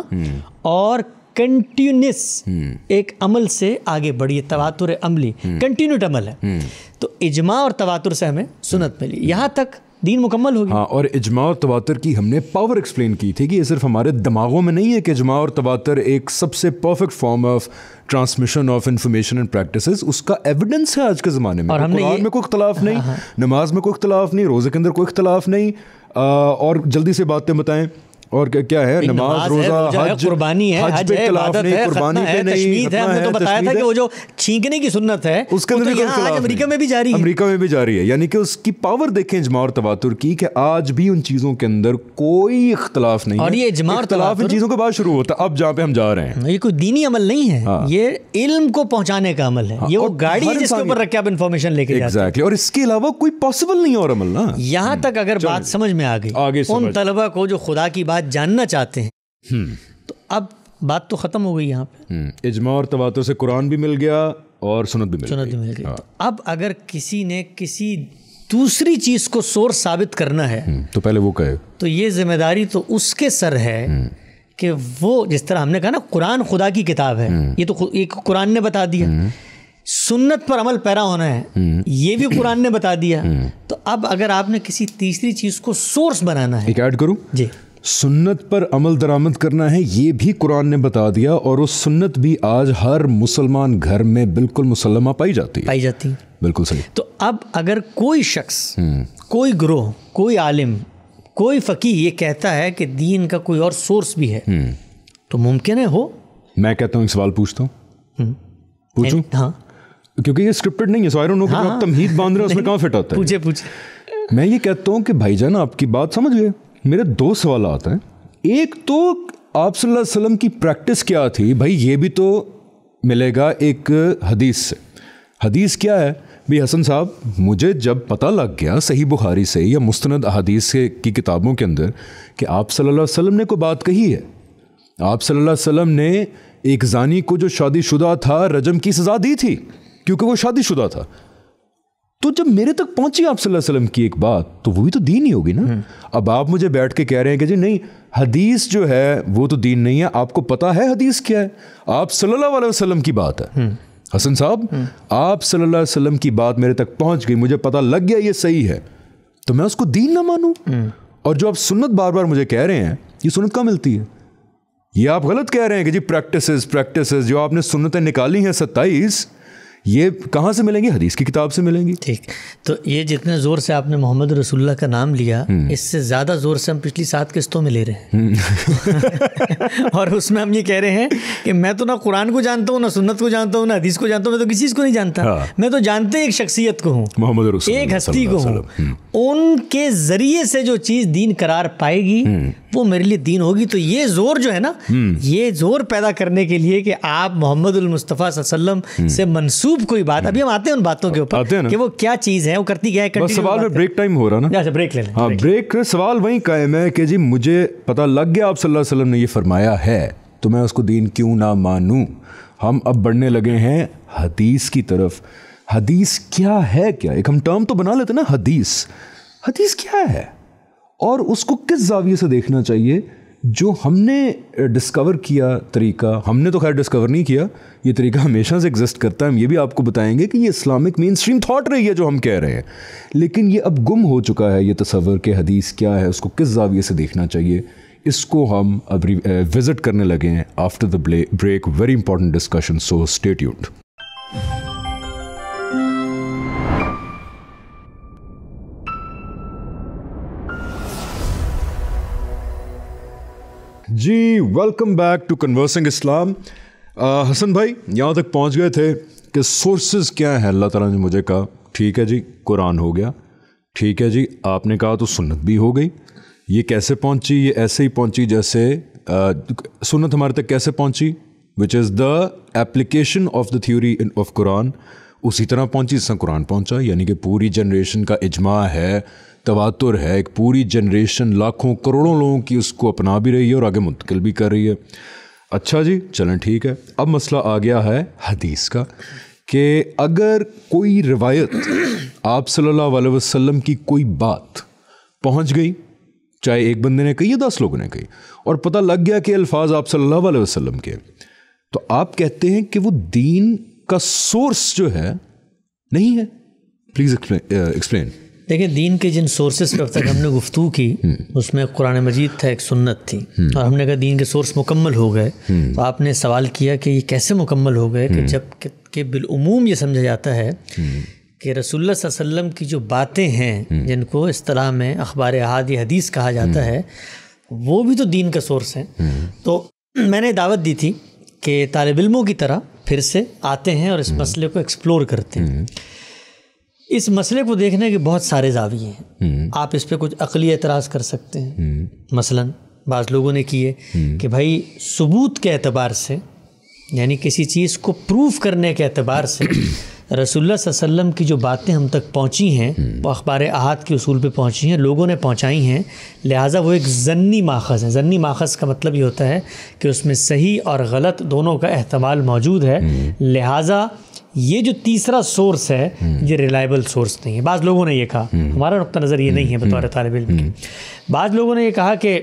اور کنٹینیوس ایک عمل سے آگے بڑھی, تواتر عملی, کنٹینیوٹ عمل ہے. تو اجماع اور تواتر سے ہمیں سنت ملی, یہاں تک دین مکمل ہوگی. ہاں, اور اجماع اور تواتر کی ہم نے پاور ایکسپلین کی تھی کہ یہ صرف ہمارے دماغوں میں نہیں ہے کہ اجماع اور تواتر ایک سب سے perfect form of transmission of information and practices. اس کا ایویڈنس ہے آج کے زمانے میں. قرآن میں کوئی اختلاف نہیں, نماز میں کوئی اختلاف نہیں, روزے کے اندر کوئی اختلاف نہیں. اور جلدی سے باتیں بتائیں, اور کیا ہے, نماز, روزہ, حج, قربانی ہے, حج ہے, عبادت ہے, ختنہ ہے, تشمیت ہے. ہم نے تو بتایا تھا کہ وہ جو چھینکنے کی سنت ہے اس کے اندر آج امریکہ میں بھی جاری ہے, امریکہ میں بھی جاری ہے. یعنی کہ اس کی پاور دیکھیں اجماع اور تواتر کی, کہ آج بھی ان چیزوں کے اندر کوئی اختلاف نہیں ہے. اور یہ اجماع اور اختلاف ان چیزوں کے بعد شروع ہوتا ہے اب جہاں پہ ہم جا رہے ہیں. یہ کوئی دینی عمل نہیں ہے, یہ علم کو پہنچانے کا عمل ہے. یہ وہ گاڑی ہے جس کے اوپر رکھ کے آپ انفارمیشن لے کے جاتے ہیں. اور اس کے علاوہ کوئی پاسبل نہیں اور عمل نا. یہاں تک اگر بات سمجھ میں آ گئی ان طلبہ کو جو خدا کی بات جاننا چاہتے ہیں, تو اب بات تو ختم ہو گئی یہاں پہ. اجماع اور تواتر سے قرآن بھی مل گیا اور سنت بھی مل گئی. تو اب اگر کسی نے کسی دوسری چیز کو سورس ثابت کرنا ہے تو پہلے وہ کہے, تو یہ ذمہ داری تو اس کے سر ہے کہ وہ, جس طرح ہم نے کہا نا قرآن خدا کی کتاب ہے, یہ تو قرآن نے بتا دیا. سنت پر عمل پیرا ہونا ہے, یہ بھی قرآن نے بتا دیا. تو اب اگر آپ نے کسی تیسری چیز کو سورس بنانا ہے, ایک ایڈ کروں, جی, سنت پر عمل درآمد کرنا ہے، یہ بھی قرآن نے بتا دیا، اور اس سنت بھی آج ہر مسلمان گھر میں بالکل مسلمہ پائی جاتی ہے. بالکل صحیح. تو اب اگر کوئی شخص، کوئی گروہ، کوئی عالم، کوئی فقیہ یہ کہتا ہے کہ دین کا کوئی اور سورس بھی ہے تو ممکن ہے ہو. میں کہتا ہوں ایک سوال پوچھتا ہوں، پوچھوں؟ ہاں، کیونکہ یہ اسکرپٹڈ نہیں ہے، سو آئی ڈونٹ نو کہ آپ تمہید باندھ رہے ہیں اس میں کہاں فٹ آتا ہے. پوچھے. میں یہ کہتا ہوں کہ بھائی جان آپ کی بات سمجھ گئے. میرے 2 سوالات ہیں. ایک تو آپ صلی اللہ علیہ وسلم کی پریکٹس کیا تھی؟ بھائی یہ بھی تو ملے گا ایک حدیث سے. حدیث کیا ہے بھی حسن صاحب؟ مجھے جب پتہ لگ گیا صحیح بخاری سے یا مستند احادیث کی کتابوں کے اندر کہ آپ صلی اللہ علیہ وسلم نے کوئی بات کہی ہے، آپ صلی اللہ علیہ وسلم نے ایک زانی کو جو شادی شدہ تھا رجم کی سزا دی تھی کیونکہ وہ شادی شدہ تھا، تو جب میرے تک پہنچی آپ صلی اللہ علیہ وسلم کی ایک بات تو وہ بھی تو دین ہی ہوگی نا. اب آپ مجھے بیٹھ کے کہہ رہے ہیں کہ جی نہیں حدیث جو ہے وہ تو دین نہیں ہے. آپ کو پتا ہے حدیث کیا ہے؟ آپ صلی اللہ علیہ وسلم کی بات ہے. حسن صاحب آپ صلی اللہ علیہ وسلم کی بات میرے تک پہنچ گئی، مجھے پتا لگ گیا یہ صحیح ہے، تو میں اس کو دین نہ مانوں؟ اور جو آپ سنت بار بار مجھے کہہ رہے ہیں یہ سنت کہاں ملتی ہے؟ یہ آپ غلط کہہ رہے ہیں کہ جی پریکٹسز جو آپ نے سنتیں نکالی ہیں 27 یہ کہاں سے ملیں گی؟ حدیث کی کتاب سے ملیں گی. ٹھیک. تو یہ جتنے زور سے آپ نے محمد رسول اللہ کا نام لیا اس سے زیادہ زور سے ہم پچھلی 7 قسطوں میں لے رہے ہیں اور اس میں ہم یہ کہہ رہے ہیں کہ میں تو نہ قرآن کو جانتا ہوں، نہ سنت کو جانتا ہوں، نہ حدیث کو جانتا ہوں، میں تو کسی چیز کو نہیں جانتا. میں تو جانتے ایک شخصیت کو ہوں، محمد رسول ایک ہستی کو ہوں. ان کے ذریعے سے جو چیز دین قرار پائے گی وہ میرے لیے دین ہوگی. تو یہ زور جو ہے نا، یہ زور پیدا کرنے کے لیے کہ آپ محمد المصطفیٰ صلی اللہ علیہ وسلم سے منسوب کوئی بات، ابھی ہم آتے ہیں ان باتوں کے اوپر کہ وہ کیا چیز ہے، وہ کرتی کیا ہے. بس سوال میں بریک ٹائم ہو رہا نا، بریک لے لیں. ہاں بریک. سوال وہیں قائم ہے کہ جی مجھے پتہ لگ گیا آپ صلی اللہ علیہ وسلم نے یہ فرمایا ہے تو میں اس کو دین کیوں نہ مانوں. ہم اب بڑھنے لگے ہیں حدیث کی طرف. حدیث کیا ہے؟ کیا ایک ہم ٹرم تو بنا لیتے نا، حدیث کیا ہے اور اس کو کس زاویے سے دیکھنا چاہیے. جو ہم نے ڈسکور کیا طریقہ، ہم نے تو خیر ڈسکور نہیں کیا، یہ طریقہ ہمیشہ سے ایگزسٹ کرتا ہے. ہم یہ بھی آپ کو بتائیں گے کہ یہ اسلامک مین اسٹریم تھاٹ رہی ہے جو ہم کہہ رہے ہیں، لیکن یہ اب گم ہو چکا ہے یہ تصور کہ حدیث کیا ہے، اس کو کس زاویے سے دیکھنا چاہیے. اس کو ہم اب وزٹ کرنے لگے ہیں after the break. Very important discussion, so stay tuned. جی welcome back to conversing Islam. Hasan بھائی یہاں تک پہنچ گئے تھے کہ سورسز کیا ہیں. اللہ تعالیٰ نے مجھے کہا ٹھیک ہے جی قرآن ہو گیا، ٹھیک ہے جی آپ نے کہا تو سنت بھی ہو گئی. یہ کیسے پہنچی؟ یہ ایسے ہی پہنچی جیسے سنت ہمارے تک کیسے پہنچی، which is the application of the theory of Quran, اسی طرح پہنچی جس طرح قرآن پہنچا. یعنی کہ پوری جنریشن کا اجماع ہے، تواتر ہے، ایک پوری جنریشن لاکھوں کروڑوں لوگوں کی اس کو اپنا بھی رہی ہے اور آگے منتقل بھی کر رہی ہے. اچھا جی چلیں ٹھیک ہے. اب مسئلہ آ گیا ہے حدیث کا کہ اگر کوئی روایت آپ صلی اللہ علیہ وسلم کی کوئی بات پہنچ گئی، چاہے ایک بندے نے کہی یا 10 لوگوں نے کہی، اور پتہ لگ گیا کہ الفاظ آپ صلی اللہ علیہ وسلم کے، تو آپ کہتے ہیں کہ وہ دین کا سورس جو ہے نہیں ہے. Please explain. دیکھیں دین کے جن سورسز پہ اب تک ہم نے گفتگو کی اس میں قرآن مجید تھا، ایک سنت تھی، اور ہم نے کہا دین کے سورس مکمل ہو گئے. تو آپ نے سوال کیا کہ یہ کیسے مکمل ہو گئے، کہ جب کہ بالعموم یہ سمجھا جاتا ہے کہ رسول اللہ صلی اللہ علیہ وسلم کی جو باتیں ہیں جن کو اصطلاح میں اخبار احاد یا حدیث کہا جاتا ہے وہ بھی تو دین کا سورس ہیں. تو میں نے دعوت دی تھی کہ طالب علموں کی طرح پھر سے آتے ہیں اور اس مسئلے کو ایکسپلور کرتے ہیں. اس مسئلے کو دیکھنے کے بہت سارے زاویے ہیں. آپ اس پہ کچھ عقلی اعتراض کر سکتے ہیں. مثلاً بعض لوگوں نے کیے کہ بھائی ثبوت کے اعتبار سے، یعنی کسی چیز کو پروف کرنے کے اعتبار سے رسول اللہ صلی اللہ علیہ وسلم کی جو باتیں ہم تک پہنچی ہیں وہ اخبار احاد کے اصول پہ پہنچی ہیں، لوگوں نے پہنچائی ہیں، لہٰذا وہ ایک ضنی ماخذ ہیں. ضنی ماخذ کا مطلب یہ ہوتا ہے کہ اس میں صحیح اور غلط دونوں کا احتمال موجود ہے، لہٰذا یہ جو تیسرا سورس ہے یہ ریلائبل سورس نہیں ہے. بعض لوگوں نے یہ کہا، ہمارا نقطہ نظر یہ نہیں ہے بطور طالب علم کے. بعض لوگوں نے یہ کہا کہ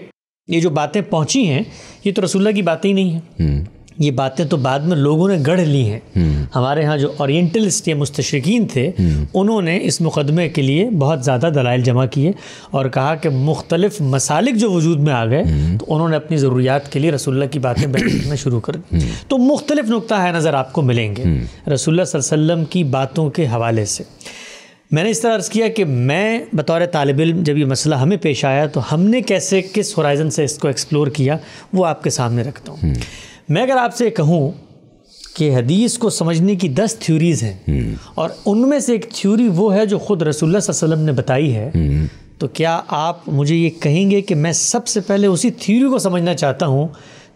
یہ جو باتیں پہنچی ہیں یہ تو رسول اللہ کی باتیں ہی نہیں ہیں، یہ باتیں تو بعد میں لوگوں نے گڑھ لی ہیں. ہمارے ہاں جو اورینٹلسٹ یا مستشرقین تھے انہوں نے اس مقدمے کے لیے بہت زیادہ دلائل جمع کیے اور کہا کہ مختلف مسالک جو وجود میں آ گئے تو انہوں نے اپنی ضروریات کے لیے رسول اللہ کی باتیں بیان کرنا شروع کر دی. تو مختلف نقطہ ہے نظر آپ کو ملیں گے رسول اللہ صلی اللہ علیہ وسلم کی باتوں کے حوالے سے. میں نے اس طرح عرض کیا کہ میں بطور طالب علم جب یہ مسئلہ ہمیں پیش آیا تو ہم نے کیسے کس ہورائزن سے اس کو ایکسپلور کیا وہ آپ کے سامنے رکھتا ہوں. میں اگر آپ سے کہوں کہ حدیث کو سمجھنے کی 10 تھیوریز ہیں اور ان میں سے ایک تھیوری وہ ہے جو خود رسول اللہ صلی اللہ علیہ وسلم نے بتائی ہے تو کیا آپ مجھے یہ کہیں گے کہ میں سب سے پہلے اسی تھیوری کو سمجھنا چاہتا ہوں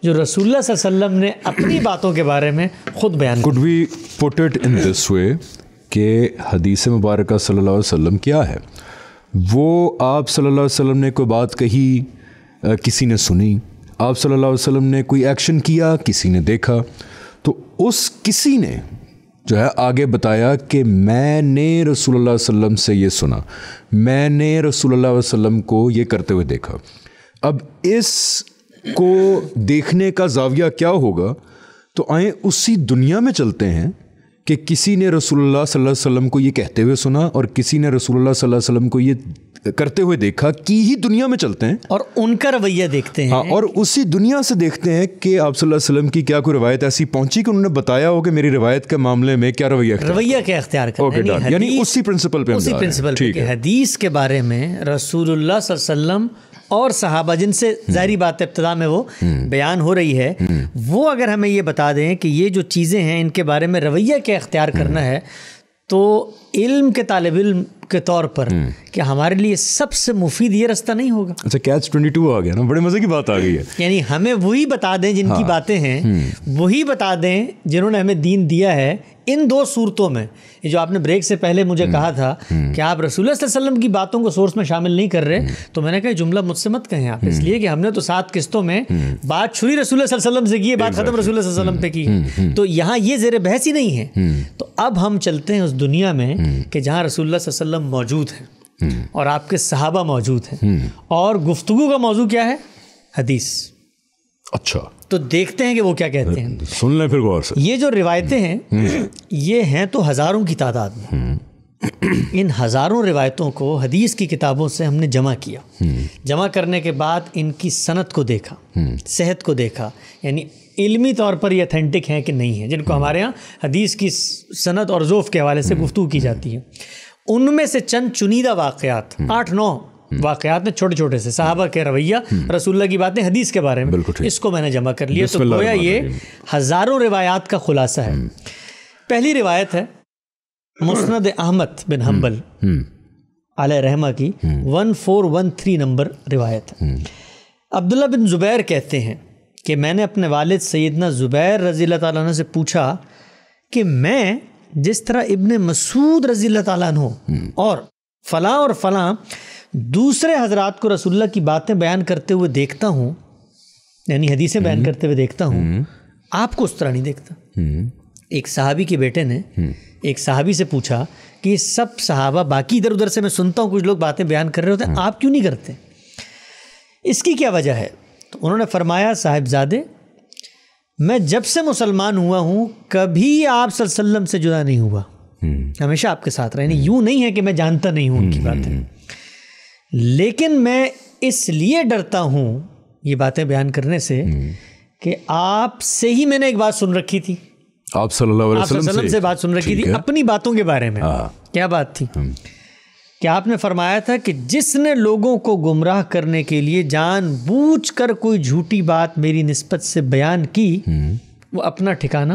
جو رسول اللہ صلی اللہ علیہ وسلم نے اپنی باتوں کے بارے میں خود بیان Could we put it in this way کہ حدیث مبارکہ صلی اللہ علیہ وسلم کیا ہے؟ وہ آپ صلی اللہ علیہ وسلم نے کوئی بات کہی، کسی نے سنی، آپ صلی اللہ علیہ وسلم نے کوئی ایکشن کیا، کسی نے دیکھا، تو اس کسی نے جو ہے آگے بتایا کہ میں نے رسول اللہ علیہ وسلم سے یہ سنا، میں نے رسول اللہ علیہ وسلم کو یہ کرتے ہوئے دیکھا. اب اس کو دیکھنے کا زاویہ کیا ہوگا؟ تو آئیں اسی دنیا میں چلتے ہیں کہ کسی نے رسول اللہ صلی اللہ علیہ وسلم کو یہ کہتے ہوئے سنا اور کسی نے رسول اللہ صلی اللہ علیہ وسلم کو یہ کرتے ہوئے دیکھا کی ہی دنیا میں چلتے ہیں اور ان کا رویہ دیکھتے ہیں. اور اسی دنیا سے دیکھتے ہیں کہ آپ صلی اللہ علیہ وسلم کی کیا کوئی روایت ایسی پہنچی کہ انہوں نے بتایا ہو کہ میری روایت کے معاملے میں کیا رویہ کیا اختیار کرنا ہے. یعنی اسی پرنسپل پہ کہ حدیث کے بارے میں رسول اللہ صلی اللہ علیہ وسلم اور صحابہ جن سے ظاہری بات ابتدا میں وہ بیان ہو رہی ہے وہ اگر ہمیں یہ بتا دیں کہ یہ جو چیزیں ہیں ان کے بارے میں رویہ کیا اختیار کرنا ہے تو علم کے طالب علم کے طور پر کہ ہمارے لیے سب سے مفید یہ رستہ نہیں ہوگا. اچھا کیچ 22 آ گیا نا، بڑے مزے کی بات آ گئی ہے. یعنی ہمیں وہی بتا دیں جن کی باتیں ہیں، وہی بتا دیں جنہوں نے ہمیں دین دیا ہے ان 2 صورتوں میں. یہ جو آپ نے بریک سے پہلے مجھے کہا تھا کہ آپ رسول اللہ صلی اللہ علیہ وسلم کی باتوں کو سورس میں شامل نہیں کر رہے تو میں نے کہا جملہ مجھ سے مت کہیں آپ، اس لیے کہ ہم نے تو 7 قسطوں میں بات چھری رسول اللہ صلی اللہ علیہ وسلم سے کی ہے، بات ختم رسول اللہ صلی اللہ علیہ وسلم پہ کی ہے، تو یہاں یہ زیر بحث ہی نہیں ہے. تو اب ہم چلتے ہیں اس دنیا میں کہ جہاں رسول اللہ صلی اللہ علیہ وسلم موجود ہیں اور آپ کے صحابہ موجود ہیں اور گفتگو کا موضوع کیا ہے؟ حدیث. اچھا تو دیکھتے ہیں کہ وہ کیا کہتے ہیں. سن لیں پھر غور سے. یہ جو روایتیں ہیں یہ ہیں تو ہزاروں کی تعداد میں. ان ہزاروں روایتوں کو حدیث کی کتابوں سے ہم نے جمع کیا. جمع کرنے کے بعد ان کی سند کو دیکھا، صحت کو دیکھا، یعنی علمی طور پر یہ اتھینٹک ہیں کہ نہیں ہیں، جن کو ہمارے ہاں حدیث کی سند اور ذوف کے حوالے سے گفتگو کی جاتی ہے. ان میں سے چند چنیدہ واقعات 8-9 واقعات میں چھوٹے چھوٹے سے صحابہ کے رویہ، رسول اللہ کی باتیں حدیث کے بارے میں، اس کو میں نے جمع کر لیا. تو گویا یہ ہزاروں روایات کا خلاصہ ہے. پہلی روایت ہے مسند احمد بن حنبل علیہ رحمہ کی 1413 نمبر روایت ہے. عبداللہ بن زبیر کہتے ہیں کہ میں نے اپنے والد سیدنا زبیر رضی اللہ تعالیٰ عنہ سے پوچھا کہ میں جس طرح ابن مسعود رضی اللہ تعالیٰ عنہ اور فلاں دوسرے حضرات کو رسول اللہ کی باتیں بیان کرتے ہوئے دیکھتا ہوں، یعنی حدیثیں بیان کرتے ہوئے دیکھتا ہوں، آپ کو اس طرح نہیں دیکھتا. ایک صحابی کے بیٹے نے ایک صحابی سے پوچھا کہ یہ سب صحابہ باقی ادھر ادھر سے میں سنتا ہوں کچھ لوگ باتیں بیان کر رہے ہوتے ہیں، آپ کیوں نہیں کرتے؟ اس کی کیا وجہ ہے؟ تو انہوں نے فرمایا صاحبزادے میں جب سے مسلمان ہوا ہوں کبھی آپ صلی اللہ علیہ وسلم سے جدا نہیں ہوا، ہمیشہ آپ کے ساتھ رہے. یعنی یوں نہیں ہے کہ میں جانتا نہیں ہوں ان کی باتیں، لیکن میں اس لیے ڈرتا ہوں یہ باتیں بیان کرنے سے کہ آپ سے ہی میں نے ایک بات سن رکھی تھی، آپ صلی اللہ علیہ وسلم سے بات سن رکھی تھی اپنی باتوں کے بارے میں. کیا بات تھی؟ کہ آپ نے فرمایا تھا کہ جس نے لوگوں کو گمراہ کرنے کے لیے جان بوجھ کر کوئی جھوٹی بات میری نسبت سے بیان کی وہ اپنا ٹھکانہ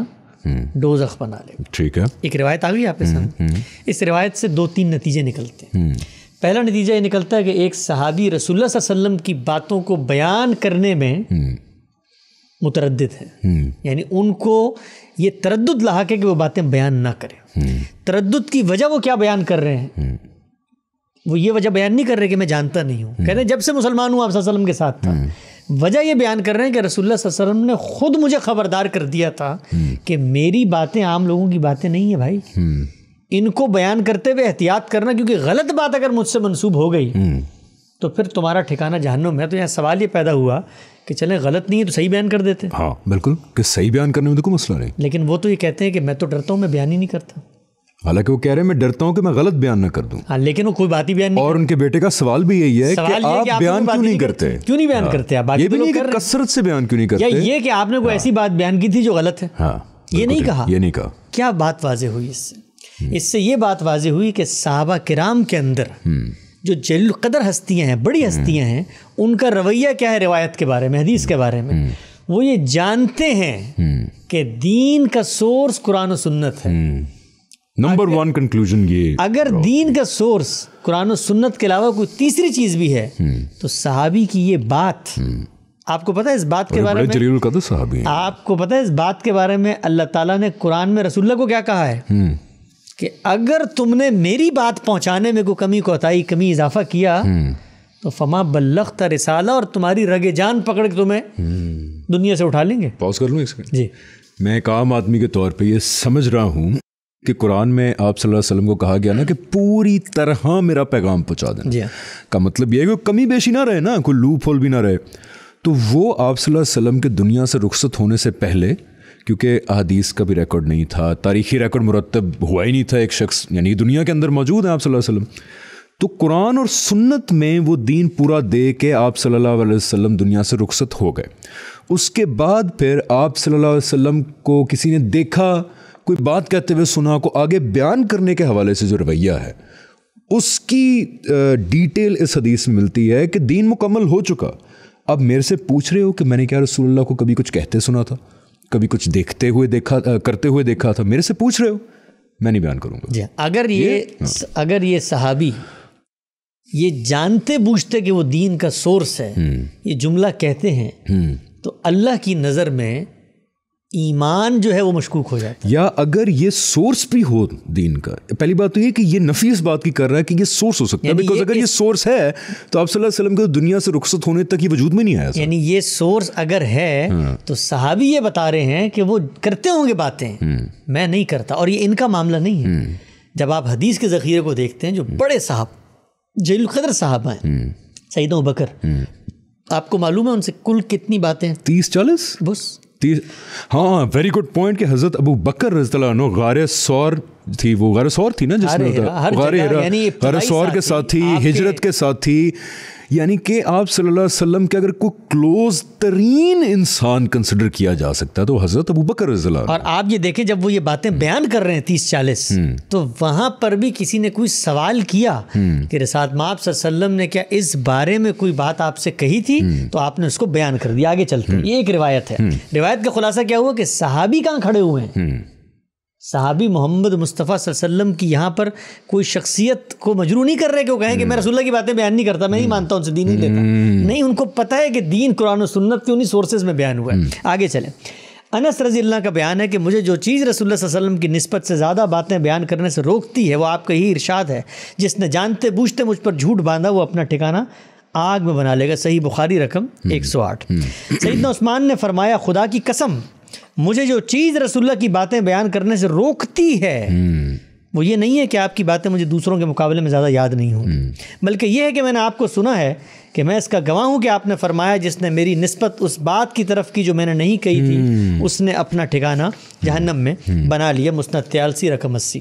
دوزخ بنا لے. ٹھیک ہے. ایک روایت آ گئی آپ کے سامنے. اس روایت سے 2-3 نتیجے نکلتے ہیں. پہلا نتیجہ یہ نکلتا ہے کہ ایک صحابی رسول اللہ صلی اللہ علیہ وسلم کی باتوں کو بیان کرنے میں متردد ہے، یعنی ان کو یہ تردد لاحق ہے کہ وہ باتیں بیان نہ کریں. تردد کی وجہ وہ کیا بیان کر رہے ہیں؟ وہ یہ وجہ بیان نہیں کر رہے کہ میں جانتا نہیں ہوں، کہتے ہیں جب سے مسلمان ہوں آپ صلی اللہ علیہ وسلم کے ساتھ تھا. وجہ یہ بیان کر رہے ہیں کہ رسول اللہ صلی اللہ علیہ وسلم نے خود مجھے خبردار کر دیا تھا کہ میری باتیں عام لوگوں کی باتیں نہیں ہیں بھائی، ان کو بیان کرتے ہوئے احتیاط کرنا، کیونکہ غلط بات اگر مجھ سے منسوب ہو گئی تو پھر تمہارا ٹھکانہ جہنم ہے. تو یہاں سوال یہ پیدا ہوا کہ چلیں غلط نہیں ہے تو صحیح بیان کر دیتے. ہاں بالکل, کہ صحیح بیان کرنے میں تو کوئی مسئلہ نہیں. لیکن وہ تو یہ کہتے ہیں کہ میں تو ڈرتا ہوں, میں بیان ہی نہیں کرتا. حالانکہ وہ کہہ رہے ہیں میں ڈرتا ہوں کہ میں غلط بیان نہ کر دوں. ہاں لیکن وہ کوئی بات ہی بیان نہیں. اور ان کے بیٹے کا سوال بھی یہی ہے کہ آپ بیان کیوں نہیں کرتے, کیوں نہیں بیان کرتے آپ؟ یہ بھی نہیں کہ کثرت سے بیان کیوں نہیں کرتے, یا یہ کہ آپ نے کوئی ایسی بات بیان کی تھی جو غلط ہے. ہاں یہ نہیں کہا. یہ نہیں کہا. کیا بات واضح ہوئی اس سے یہ بات واضح ہوئی کہ صحابہ کرام کے اندر جو جلیل القدر ہستیاں ہیں, بڑی ہستیاں ہیں, ان کا رویہ کیا ہے روایت کے بارے میں, حدیث کے بارے میں؟ وہ یہ جانتے ہیں کہ دین کا سورس قرآن و سنت ہے. نمبر 1 کنکلوژن یہ, اگر دین کا سورس قرآن و سنت کے علاوہ کوئی تیسری چیز بھی ہے تو صحابی کی یہ بات, آپ کو پتہ ہے اس بات کے بارے میں, جلیل القدر صحابی ہیں, آپ کو پتہ ہے اس بات کے بارے میں اللہ تعالیٰ نے قرآن میں رسول اللہ کو کیا کہا ہے کہ اگر تم نے میری بات پہنچانے میں کوئی کمی کوتاہی, کمی اضافہ کیا تو فما بلغت رسالہ, اور تمہاری رگ جان پکڑ کے تمہیں دنیا سے اٹھا لیں گے. پاؤز کر لوں اس میں. جی, میں ایک عام آدمی کے طور پہ یہ سمجھ رہا ہوں کہ قرآن میں آپ صلی اللہ علیہ وسلم کو کہا گیا نا کہ پوری طرح میرا پیغام پہنچا دینا. جی کا مطلب یہ ہے کہ کمی بیشی نہ رہے نا, کوئی لوپ ہول بھی نہ رہے. تو وہ آپ صلی اللہ علیہ وسلم کے دنیا سے رخصت ہونے سے پہلے, کیونکہ احادیث کا بھی ریکارڈ نہیں تھا, تاریخی ریکارڈ مرتب ہوا ہی نہیں تھا, ایک شخص یعنی دنیا کے اندر موجود ہے آپ صلی اللہ علیہ وسلم, تو قرآن اور سنت میں وہ دین پورا دے کے آپ صلی اللہ علیہ وسلم دنیا سے رخصت ہو گئے. اس کے بعد پھر آپ صلی اللہ علیہ وسلم کو کسی نے دیکھا, کوئی بات کہتے ہوئے سنا, کو آگے بیان کرنے کے حوالے سے جو رویہ ہے اس کی ڈیٹیل اس حدیث میں ملتی ہے کہ دین مکمل ہو چکا. اب میرے سے پوچھ رہے ہو کہ میں نے کیا رسول اللہ کو کبھی کچھ کہتے سنا تھا, کبھی کچھ دیکھتے ہوئے دیکھا, کرتے ہوئے دیکھا تھا؟ میرے سے پوچھ رہے ہو, میں نہیں بیان کروں گا. جی, اگر یہ صحابی یہ جانتے بوجھتے کہ وہ دین کا سورس ہے, یہ جملہ کہتے ہیں, تو اللہ کی نظر میں ایمان جو ہے وہ مشکوک ہو جاتا ہے. یا اگر یہ سورس بھی ہو دین کا, پہلی بات تو یہ کہ یہ نفی اس بات کی کر رہا ہے کہ یہ سورس ہو سکتا ہے, بیکاز اگر یہ سورس ہے تو آپ صلی اللہ علیہ وسلم کو دنیا سے رخصت ہونے تک یہ وجود میں نہیں آیا. یعنی یہ سورس اگر ہے تو صحابی یہ بتا رہے ہیں کہ وہ کرتے ہوں گے باتیں, میں نہیں کرتا. اور یہ ان کا معاملہ نہیں ہے. جب آپ حدیث کے ذخیرے کو دیکھتے ہیں, جو بڑے صاحب جلیل القدر صحابہ ہیں, سیدنا ابوبکر, آپ کو معلوم ہے ان سے کل کتنی باتیں ہیں؟ 30-40 بس. ہاں, ویری گڈ پوائنٹ کہ حضرت ابو بکر رضی اللہ عنہ غار ثور تھی, وہ غار ثور تھی نا جس میں غار ہرا, غار ثور کے ساتھ تھی, ہجرت کے ساتھ تھی. یعنی کہ آپ صلی اللہ علیہ وسلم کے اگر کوئی کلوز ترین انسان کنسیڈر کیا جا سکتا ہے تو حضرت ابو بکر رضی اللہ عنہ. اور آپ یہ دیکھیں جب وہ یہ باتیں بیان کر رہے ہیں 30-40, تو وہاں پر بھی کسی نے کوئی سوال کیا کہ رسالت مآب صلی اللہ علیہ وسلم نے کیا اس بارے میں کوئی بات آپ سے کہی تھی, تو آپ نے اس کو بیان کر دیا. آگے چلتے ہیں, یہ ایک روایت ہے. روایت کا خلاصہ کیا ہوا کہ صحابی کہاں کھڑے ہوئے ہیں, صحابی محمد مصطفیٰ صلی اللہ علیہ وسلم کی یہاں پر کوئی شخصیت کو مجروح نہیں کر رہے کہ وہ کہیں کہ میں رسول اللہ کی باتیں بیان نہیں کرتا, میں نہیں مانتا ان سے, دین نہیں لیتا. نہیں, ان کو پتہ ہے کہ دین قرآن و سنت کے انہی سورسز میں بیان ہوا ہے. آگے چلیں. انس رضی اللہ کا بیان ہے کہ مجھے جو چیز رسول اللہ صلی اللہ علیہ وسلم کی نسبت سے زیادہ باتیں بیان کرنے سے روکتی ہے وہ آپ کا یہی ارشاد ہے, جس نے جانتے بوجھتے مجھ پر جھوٹ باندھا وہ اپنا ٹھکانہ آگ میں بنا لے گا. صحیح بخاری رقم 108. سیدنا عثمان نے فرمایا خدا کی قسم مجھے جو چیز رسول اللہ کی باتیں بیان کرنے سے روکتی ہے وہ یہ نہیں ہے کہ آپ کی باتیں مجھے دوسروں کے مقابلے میں زیادہ یاد نہیں ہوں, بلکہ یہ ہے کہ میں نے آپ کو سنا ہے کہ میں اس کا گواہ ہوں کہ آپ نے فرمایا جس نے میری نسبت اس بات کی طرف کی جو میں نے نہیں کہی تھی اس نے اپنا ٹھکانہ جہنم میں بنا لیا. مسند طیالسی رقم 80.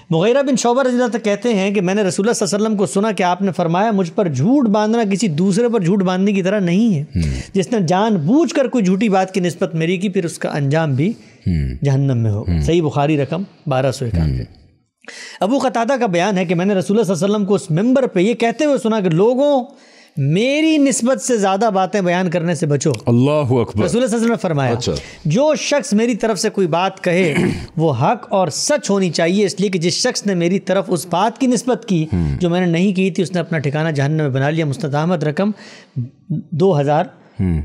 مغیرہ بن شعبہ رضی اللہ عنہ کہتے ہیں کہ میں نے رسول اللہ صلی اللہ علیہ وسلم کو سنا کہ آپ نے فرمایا مجھ پر جھوٹ باندھنا کسی دوسرے پر جھوٹ باندھنے کی طرح نہیں ہے. جس نے جان بوجھ کر کوئی جھوٹی بات کی نسبت میری کی پھر اس کا انجام بھی جہنم میں ہوگا. صحیح بخاری رقم 1291. ابو قتادہ کا بیان ہے کہ میں نے رسول اللہ صلی اللہ علیہ وسلم کو اس ممبر پہ یہ کہتے ہوئے سنا کہ لوگوں میری نسبت سے زیادہ باتیں بیان کرنے سے بچو. اللہ اکبر. رسول اللہ صلی اللہ علیہ وسلم نے فرمایا جو شخص میری طرف سے کوئی بات کہے وہ حق اور سچ ہونی چاہیے, اس لیے کہ جس شخص نے میری طرف اس بات کی نسبت کی جو میں نے نہیں کی تھی اس نے اپنا ٹھکانہ جہنم میں بنا لیا. مسند احمد رقم 2000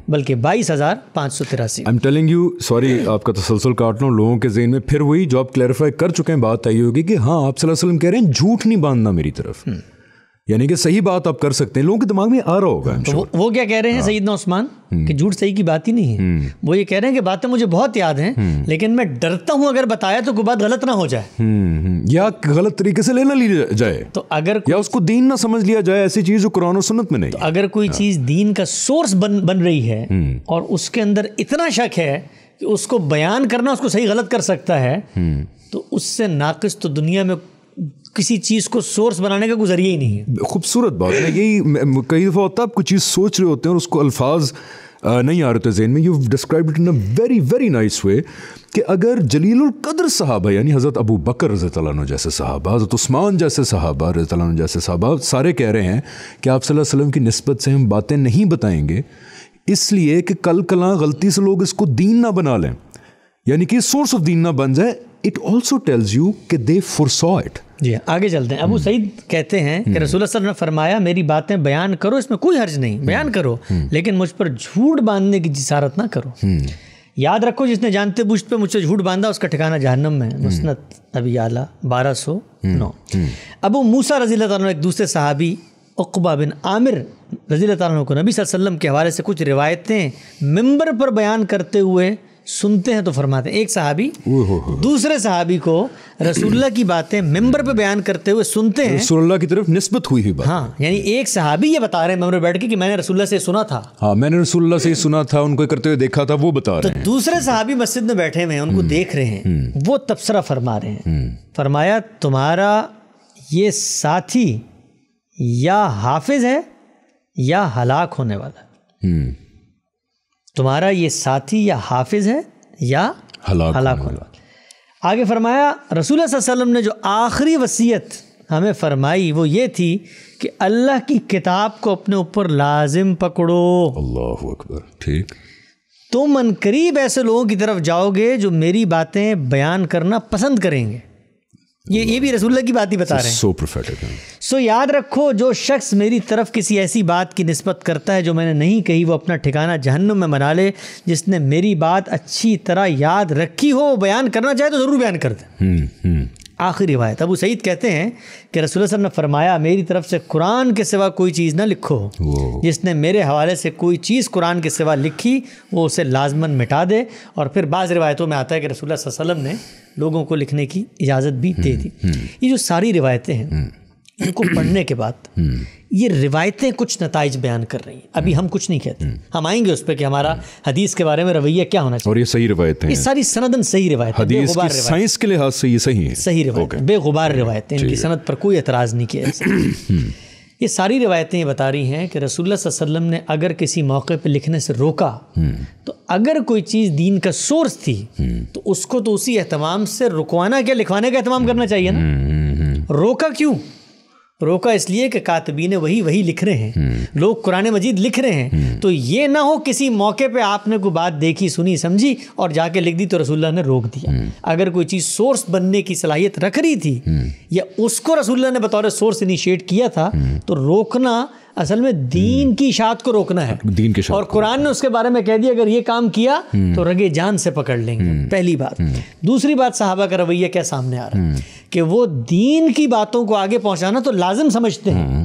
بلکہ 22,583. I'm telling you, sorry آپ کا تسلسل کاٹ رہا ہوں, لوگوں کے ذہن میں پھر وہی جو آپ کلیریفائی کر چکے ہیں بات آئی ہوگی کہ ہاں آپ صلی اللہ علیہ وسلم کہہ رہے ہیں جھوٹ نہیں باندھنا میری طرف. یعنی کہ صحیح بات آپ کر سکتے ہیں, لوگوں کے دماغ میں آ رہا ہوگا. تو وہ کیا کہہ رہے ہیں سیدنا عثمان کہ جھوٹ صحیح کی بات ہی نہیں ہے. وہ یہ کہہ رہے ہیں کہ باتیں مجھے بہت یاد ہیں لیکن میں ڈرتا ہوں اگر بتایا تو کوئی بات غلط نہ ہو جائے یا غلط طریقے سے لینا لی جائے, تو اگر یا اس کو دین نہ سمجھ لیا جائے, ایسی چیز جو قرآن و سنت میں نہیں. تو اگر کوئی چیز دین کا سورس بن رہی ہے اور اس کے اندر اتنا شک ہے کہ اس کو بیان کرنا اس کو صحیح غلط کر سکتا ہے, تو اس سے ناقص تو دنیا میں کسی چیز کو سورس بنانے کا کوئی ذریعہ ہی نہیں ہے. خوبصورت بات ہے یہی. کئی دفعہ ہوتا ہے آپ کوئی چیز سوچ رہے ہوتے ہیں اور اس کو الفاظ نہیں آ رہے تھے ذہن میں. You described it in a very very nice way کہ اگر جلیل القدر صحابہ یعنی حضرت ابو بکر رضی اللہ عنہ جیسے صحابہ, حضرت عثمان جیسے صحابہ رضی اللہ عنہ جیسے صحابہ سارے کہہ رہے ہیں کہ آپ صلی اللہ علیہ وسلم کی نسبت سے ہم باتیں نہیں بتائیں گے اس لیے کہ کل کلاں غلطی سے لوگ اس کو دین نہ بنا لیں, یعنی کہ سورس آف دین نہ بن جائے. اٹ آلسو ٹیلز یو کہ دے فورسا اٹ. جی آگے چلتے ہیں. ابو سعید کہتے ہیں کہ رسول اللہ صلی اللہ علیہ وسلم نے فرمایا میری باتیں بیان کرو, اس میں کوئی حرج نہیں, بیان کرو, لیکن مجھ پر جھوٹ باندھنے کی جسارت نہ کرو. یاد رکھو جس نے جانتے بوجھتے مجھ سے جھوٹ باندھا اس کا ٹھکانہ جہنم میں. مسند ابی اعلیٰ 1209. ابو موسیٰ رضی اللہ عنہ ایک دوسرے صحابی عقبہ بن عامر رضی اللہ عنہ کو نبی صلی اللہ علیہ وسلم کے حوالے سے کچھ روایتیں ممبر پر بیان کرتے ہوئے سنتے ہیں تو فرماتے ہیں. ایک صحابی دوسرے صحابی کو رسول اللہ کی باتیں ممبر پہ بیان کرتے ہوئے سنتے ہیں, رسول اللہ کی طرف نسبت ہوئی بات. ہاں یعنی ایک صحابی یہ بتا رہے ہیں ممبر پہ بیٹھ کے کہ میں نے رسول اللہ سے سنا تھا, ہاں میں نے رسول اللہ سے سنا تھا, ان کو کرتے ہوئے دیکھا تھا, وہ بتا رہے ہیں. تو دوسرے صحابی مسجد میں بیٹھے ہوئے ہیں, ان کو دیکھ رہے ہیں, وہ تبصرہ فرما رہے ہیں. فرمایا تمہارا یہ ساتھی یا حافظ ہے یا ہلاک ہونے والا ہے. تمہارا یہ ساتھی یا حافظ ہے یا ہلاک ہونے والا. آگے فرمایا رسول اللہ صلی اللہ علیہ وسلم نے جو آخری وصیت ہمیں فرمائی وہ یہ تھی کہ اللہ کی کتاب کو اپنے اوپر لازم پکڑو. اللہ اکبر. ٹھیک. تم عنقریب ایسے لوگوں کی طرف جاؤ گے جو میری باتیں بیان کرنا پسند کریں گے. یہ بھی رسول اللہ کی بات ہی بتا رہے ہیں. سو پروفیٹک. سو یاد رکھو جو شخص میری طرف کسی ایسی بات کی نسبت کرتا ہے جو میں نے نہیں کہی وہ اپنا ٹھکانہ جہنم میں بنا لے. جس نے میری بات اچھی طرح یاد رکھی ہو وہ بیان کرنا چاہے تو ضرور بیان کر دیں. آخری روایت. ابو سعید کہتے ہیں کہ رسول اللہ صلی اللہ علیہ وسلم نے فرمایا میری طرف سے قرآن کے سوا کوئی چیز نہ لکھو. جس نے میرے حوالے سے کوئی چیز قرآن کے سوا لکھی وہ اسے لازماً مٹا دے. اور پھر بعض روایتوں میں آتا ہے کہ رسول اللہ صلی اللہ علیہ وسلم نے لوگوں کو لکھنے کی اجازت بھی دے دی. یہ جو ساری روایتیں ہیں ان کو پڑھنے کے بعد یہ روایتیں کچھ نتائج بیان کر رہی ہیں. ابھی ہم کچھ نہیں کہتے, ہم آئیں گے اس پہ کہ ہمارا حدیث کے بارے میں رویہ کیا ہونا چاہیے. اور یہ صحیح روایتیں ہیں, یہ ساری سندن صحیح روایتیں, حدیث کی سائنس کے لحاظ سے یہ صحیح ہیں, صحیح روایتیں, بے غبار روایتیں, ان کی سند پر کوئی اعتراض نہیں کیا. یہ ساری روایتیں یہ بتا رہی ہیں کہ رسول اللہ صلی اللہ علیہ وسلم نے اگر کسی موقع پہ لکھنے سے روکا تو اگر کوئی چیز دین کا سورس تھی تو اس کو تو اسی اہتمام سے رکوانا کیا لکھوانے کا اہتمام کرنا چاہیے نا. روکا کیوں؟ روکا اس لیے کہ کاتبین وہی لکھ رہے ہیں, لوگ قرآن مجید لکھ رہے ہیں, تو یہ نہ ہو کسی موقع پہ آپ نے کوئی بات دیکھی سنی سمجھی اور جا کے لکھ دی تو رسول اللہ نے روک دیا. اگر کوئی چیز سورس بننے کی صلاحیت رکھ رہی تھی یا اس کو رسول اللہ نے بطور سورس انیشیٹ کیا تھا تو روکنا اصل میں دین کی اشاعت کو روکنا ہے. دین کی اور قرآن نے اس کے بارے میں کہہ دیا اگر یہ کام کیا تو رگے جان سے پکڑ لیں گے. پہلی بات. دوسری بات صحابہ کا رویہ کیا سامنے آ رہا ہے کہ وہ دین کی باتوں کو آگے پہنچانا تو لازم سمجھتے ہیں,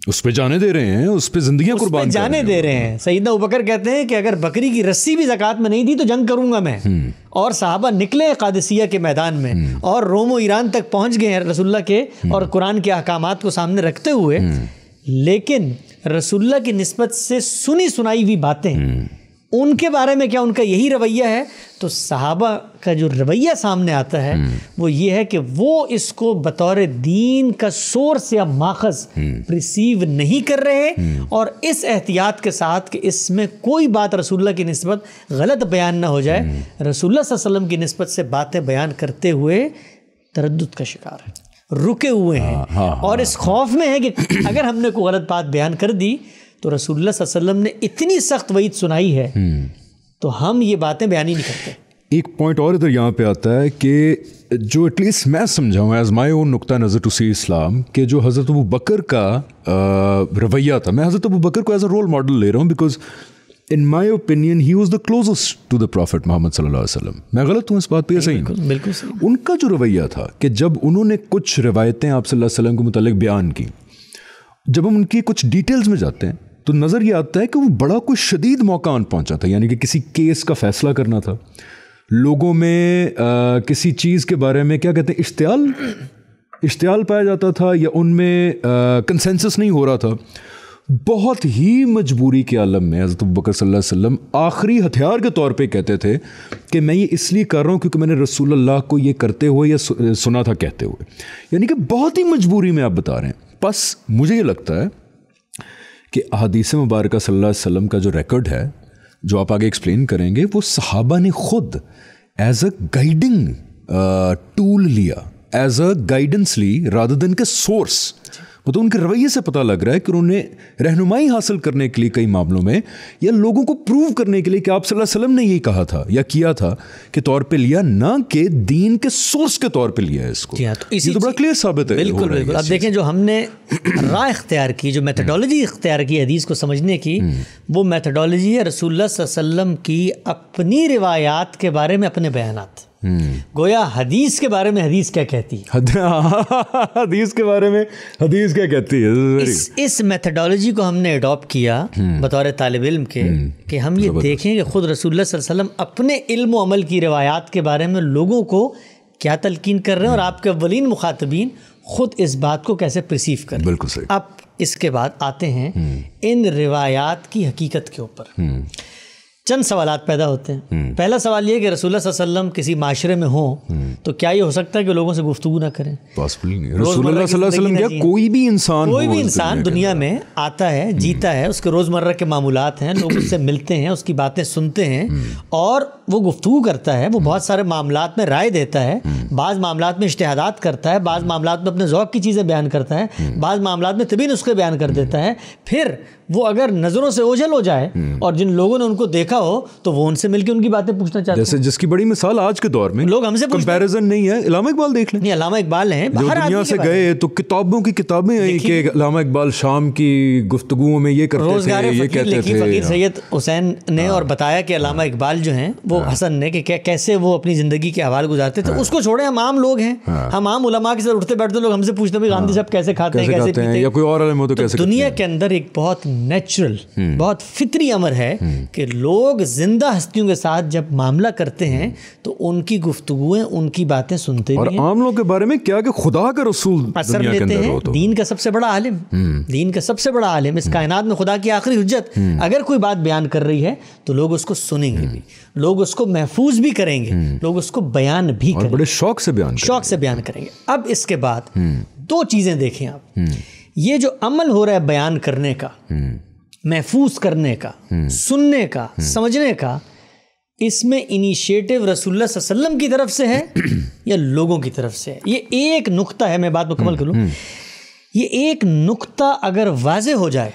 اس پہ جانے دے رہے ہیں, اس پہ زندگیاں قربان جانے دے رہے ہیں. سیدنا ابوبکر کہتے ہیں کہ اگر بکری کی رسی بھی زکوٰۃ میں نہیں دی تو جنگ کروں گا میں. اور صحابہ نکلے قادسیہ کے میدان میں اور روم و ایران تک پہنچ گئے ہیں رسول اللہ کے اور قرآن کے احکامات کو سامنے رکھتے ہوئے. لیکن رسول اللہ کی نسبت سے سنی سنائی ہوئی باتیں ان کے بارے میں کیا ان کا یہی رویہ ہے؟ تو صحابہ کا جو رویہ سامنے آتا ہے وہ یہ ہے کہ وہ اس کو بطور دین کا سورس یا ماخذ ریسیو نہیں کر رہے اور اس احتیاط کے ساتھ کہ اس میں کوئی بات رسول اللہ کی نسبت غلط بیان نہ ہو جائے. رسول اللہ صلی اللہ علیہ وسلم کی نسبت سے باتیں بیان کرتے ہوئے تردد کا شکار ہے, رکے ہوئے ہیں اور اس خوف میں ہے کہ اگر ہم نے کوئی غلط بات بیان کر دی تو رسول اللہ صلی اللہ علیہ وسلم نے اتنی سخت وعید سنائی ہے تو ہم یہ باتیں بیان ہی نہیں کرتے. ایک پوائنٹ اور ادھر یہاں پہ آتا ہے کہ جو ایٹ لیسٹ میں سمجھا ہوں ایز مائی اون نقطہ نظر ٹو سی اسلام کہ جو حضرت ابو بکر کا رویہ تھا, میں حضرت ابو بکر کو ایز اے رول ماڈل لے رہا ہوں because in my opinion he was the closest to the prophet محمد صلی اللہ علیہ وسلم. میں غلط ہوں اس بات پہ؟ صحیح ہوں. بالکل صحیح. ان کا جو رویہ تھا کہ جب انہوں نے کچھ روایتیں آپ صلی اللہ علیہ وسلم کے متعلق بیان کی جب ہم ان کی کچھ ڈیٹیلز میں جاتے ہیں تو نظر یہ آتا ہے کہ وہ بڑا کوئی شدید موقع آن پہنچا تھا، یعنی کہ کسی کیس کا فیصلہ کرنا تھا، لوگوں میں کسی چیز کے بارے میں کیا کہتے ہیں اشتعال پایا جاتا تھا، یا ان میں کنسنسس نہیں ہو رہا تھا. بہت ہی مجبوری کے عالم میں حضرت ابوبکر صلی اللہ علیہ وسلم آخری ہتھیار کے طور پہ کہتے تھے کہ میں یہ اس لیے کر رہا ہوں کیونکہ میں نے رسول اللہ کو یہ کرتے ہوئے یا سنا تھا کہتے ہوئے، یعنی کہ بہت ہی مجبوری میں آپ بتا رہے ہیں. بس مجھے یہ لگتا ہے کہ احادیث مبارکہ صلی اللہ علیہ وسلم کا جو ریکارڈ ہے، جو آپ آگے ایکسپلین کریں گے، وہ صحابہ نے خود ایز اے گائیڈنگ ٹول لیا، ایز اے گائیڈنس لی رادر دین کے سورس. وہ تو ان کے رویے سے پتہ لگ رہا ہے کہ انہوں نے رہنمائی حاصل کرنے کے لیے کئی معاملوں میں، یا لوگوں کو پروو کرنے کے لیے کہ آپ صلی اللہ علیہ وسلم نے یہی کہا تھا یا کیا تھا کے طور پہ لیا، نہ کہ دین کے سورس کے طور پہ لیا ہے اس کو. یہ تو بڑا کلیئر ثابت ہے. بالکل بالکل. اب دیکھیں جو ہم نے راہ اختیار کی، جو میتھڈالوجی اختیار کی حدیث کو سمجھنے کی، وہ میتھڈالوجی ہے رسول اللہ صلی اللہ علیہ وسلم کی اپنی روایات کے بارے میں اپنے بیانات. گویا حدیث کے بارے میں حدیث کیا کہتی ہے، حدیث کے بارے میں حدیث کیا کہتی ہے. اس میتھڈالوجی کو ہم نے اڈاپٹ کیا بطور طالب علم کے، کہ ہم یہ دیکھیں کہ خود رسول اللہ صلی اللہ علیہ وسلم اپنے علم و عمل کی روایات کے بارے میں لوگوں کو کیا تلقین کر رہے ہیں، اور آپ کے اولین مخاطبین خود اس بات کو کیسے پرسیو کریں. بالکل صحیح. اب اس کے بعد آتے ہیں ان روایات کی حقیقت کے اوپر. چند سوالات پیدا ہوتے ہیں. پہلا سوال یہ کہ رسول اللہ صلی اللہ علیہ وسلم کسی معاشرے میں ہوں تو کیا یہ ہو سکتا ہے کہ لوگوں سے گفتگو نہ کریں؟ پاسبل نہیں. رسول اللہ صلی اللہ علیہ وسلم کیا کوئی بھی انسان دنیا میں آتا ہے، جیتا ہے، اس کے روزمرہ کے معمولات ہیں، لوگ اس سے ملتے ہیں، اس کی باتیں سنتے ہیں، اور وہ گفتگو کرتا ہے، وہ بہت سارے معاملات میں رائے دیتا ہے، بعض معاملات میں اجتہادات کرتا ہے، بعض معاملات میں اپنے ذوق کی چیزیں بیان کرتا ہے، بعض معاملات میں طبی نسخے بیان کر دیتا ہے. پھر وہ اگر نظروں سے اوجھل ہو جائے اور جن لوگوں نے ان کو دیکھا ہو تو وہ ان سے مل کے ان کی باتیں پوچھنا چاہتے ہیں. جیسے جس کی بڑی مثال آج کے دور میں لوگ ہم سے کمپیریزن نہیں ہے، علامہ اقبال دیکھ لیں. نہیں، علامہ اقبال ہیں، جو دنیا سے گئے تو کتابوں کی کتابیں آئیں کہ علامہ اقبال شام کی گفتگوؤں میں یہ کرتے تھے، یہ کہتے تھے. فقیر سید حسین نے اور بتایا کہ علامہ اقبال جو ہیں وہ حسن نے کہ کیسے وہ اپنی زندگی کے احوال گزارتے تھے. اس کو چھوڑیں، ہم عام لوگ ہیں، ہم عام علماء کے ساتھ اٹھتے بیٹھتے لوگ ہم سے پوچھتے ہیں گاندھی صاحب کیسے کھاتے ہیں، کیسے پیتے ہیں، یا کوئی اور علم ہو تو کیسے. دنیا کے اندر ایک بہت نیچرل، بہت فطری امر ہے کہ لوگ زندہ ہستیوں کے ساتھ جب معاملہ کرتے ہیں تو ان کی گفتگویں، ان کی باتیں سنتے اور بھی ہیں، عام لوگوں کے بارے میں کیا کہ خدا کا رسول اثر دنیا کے لیتے اندر ہیں. ہو تو دین کا سب سے بڑا عالم، دین کا سب سے بڑا عالم، اس کائنات میں خدا کی آخری حجت اگر کوئی بات بیان کر رہی ہے تو لوگ اس کو سنیں گے بھی، لوگ اس کو محفوظ بھی کریں گے، لوگ اس کو بیان بھی کریں گے، بڑے شوق سے بیان کریں گے. اب اس کے بعد دو چیزیں دیکھیں آپ. یہ جو عمل ہو رہا ہے بیان کرنے کا، محفوظ کرنے کا، سننے کا، سمجھنے کا، اس میں انیشیٹو رسول اللہ صلی اللہ علیہ وسلم کی طرف سے ہے یا لوگوں کی طرف سے ہے؟ یہ ایک نقطہ ہے، میں بات مکمل کروں. یہ ایک نقطہ اگر واضح ہو جائے،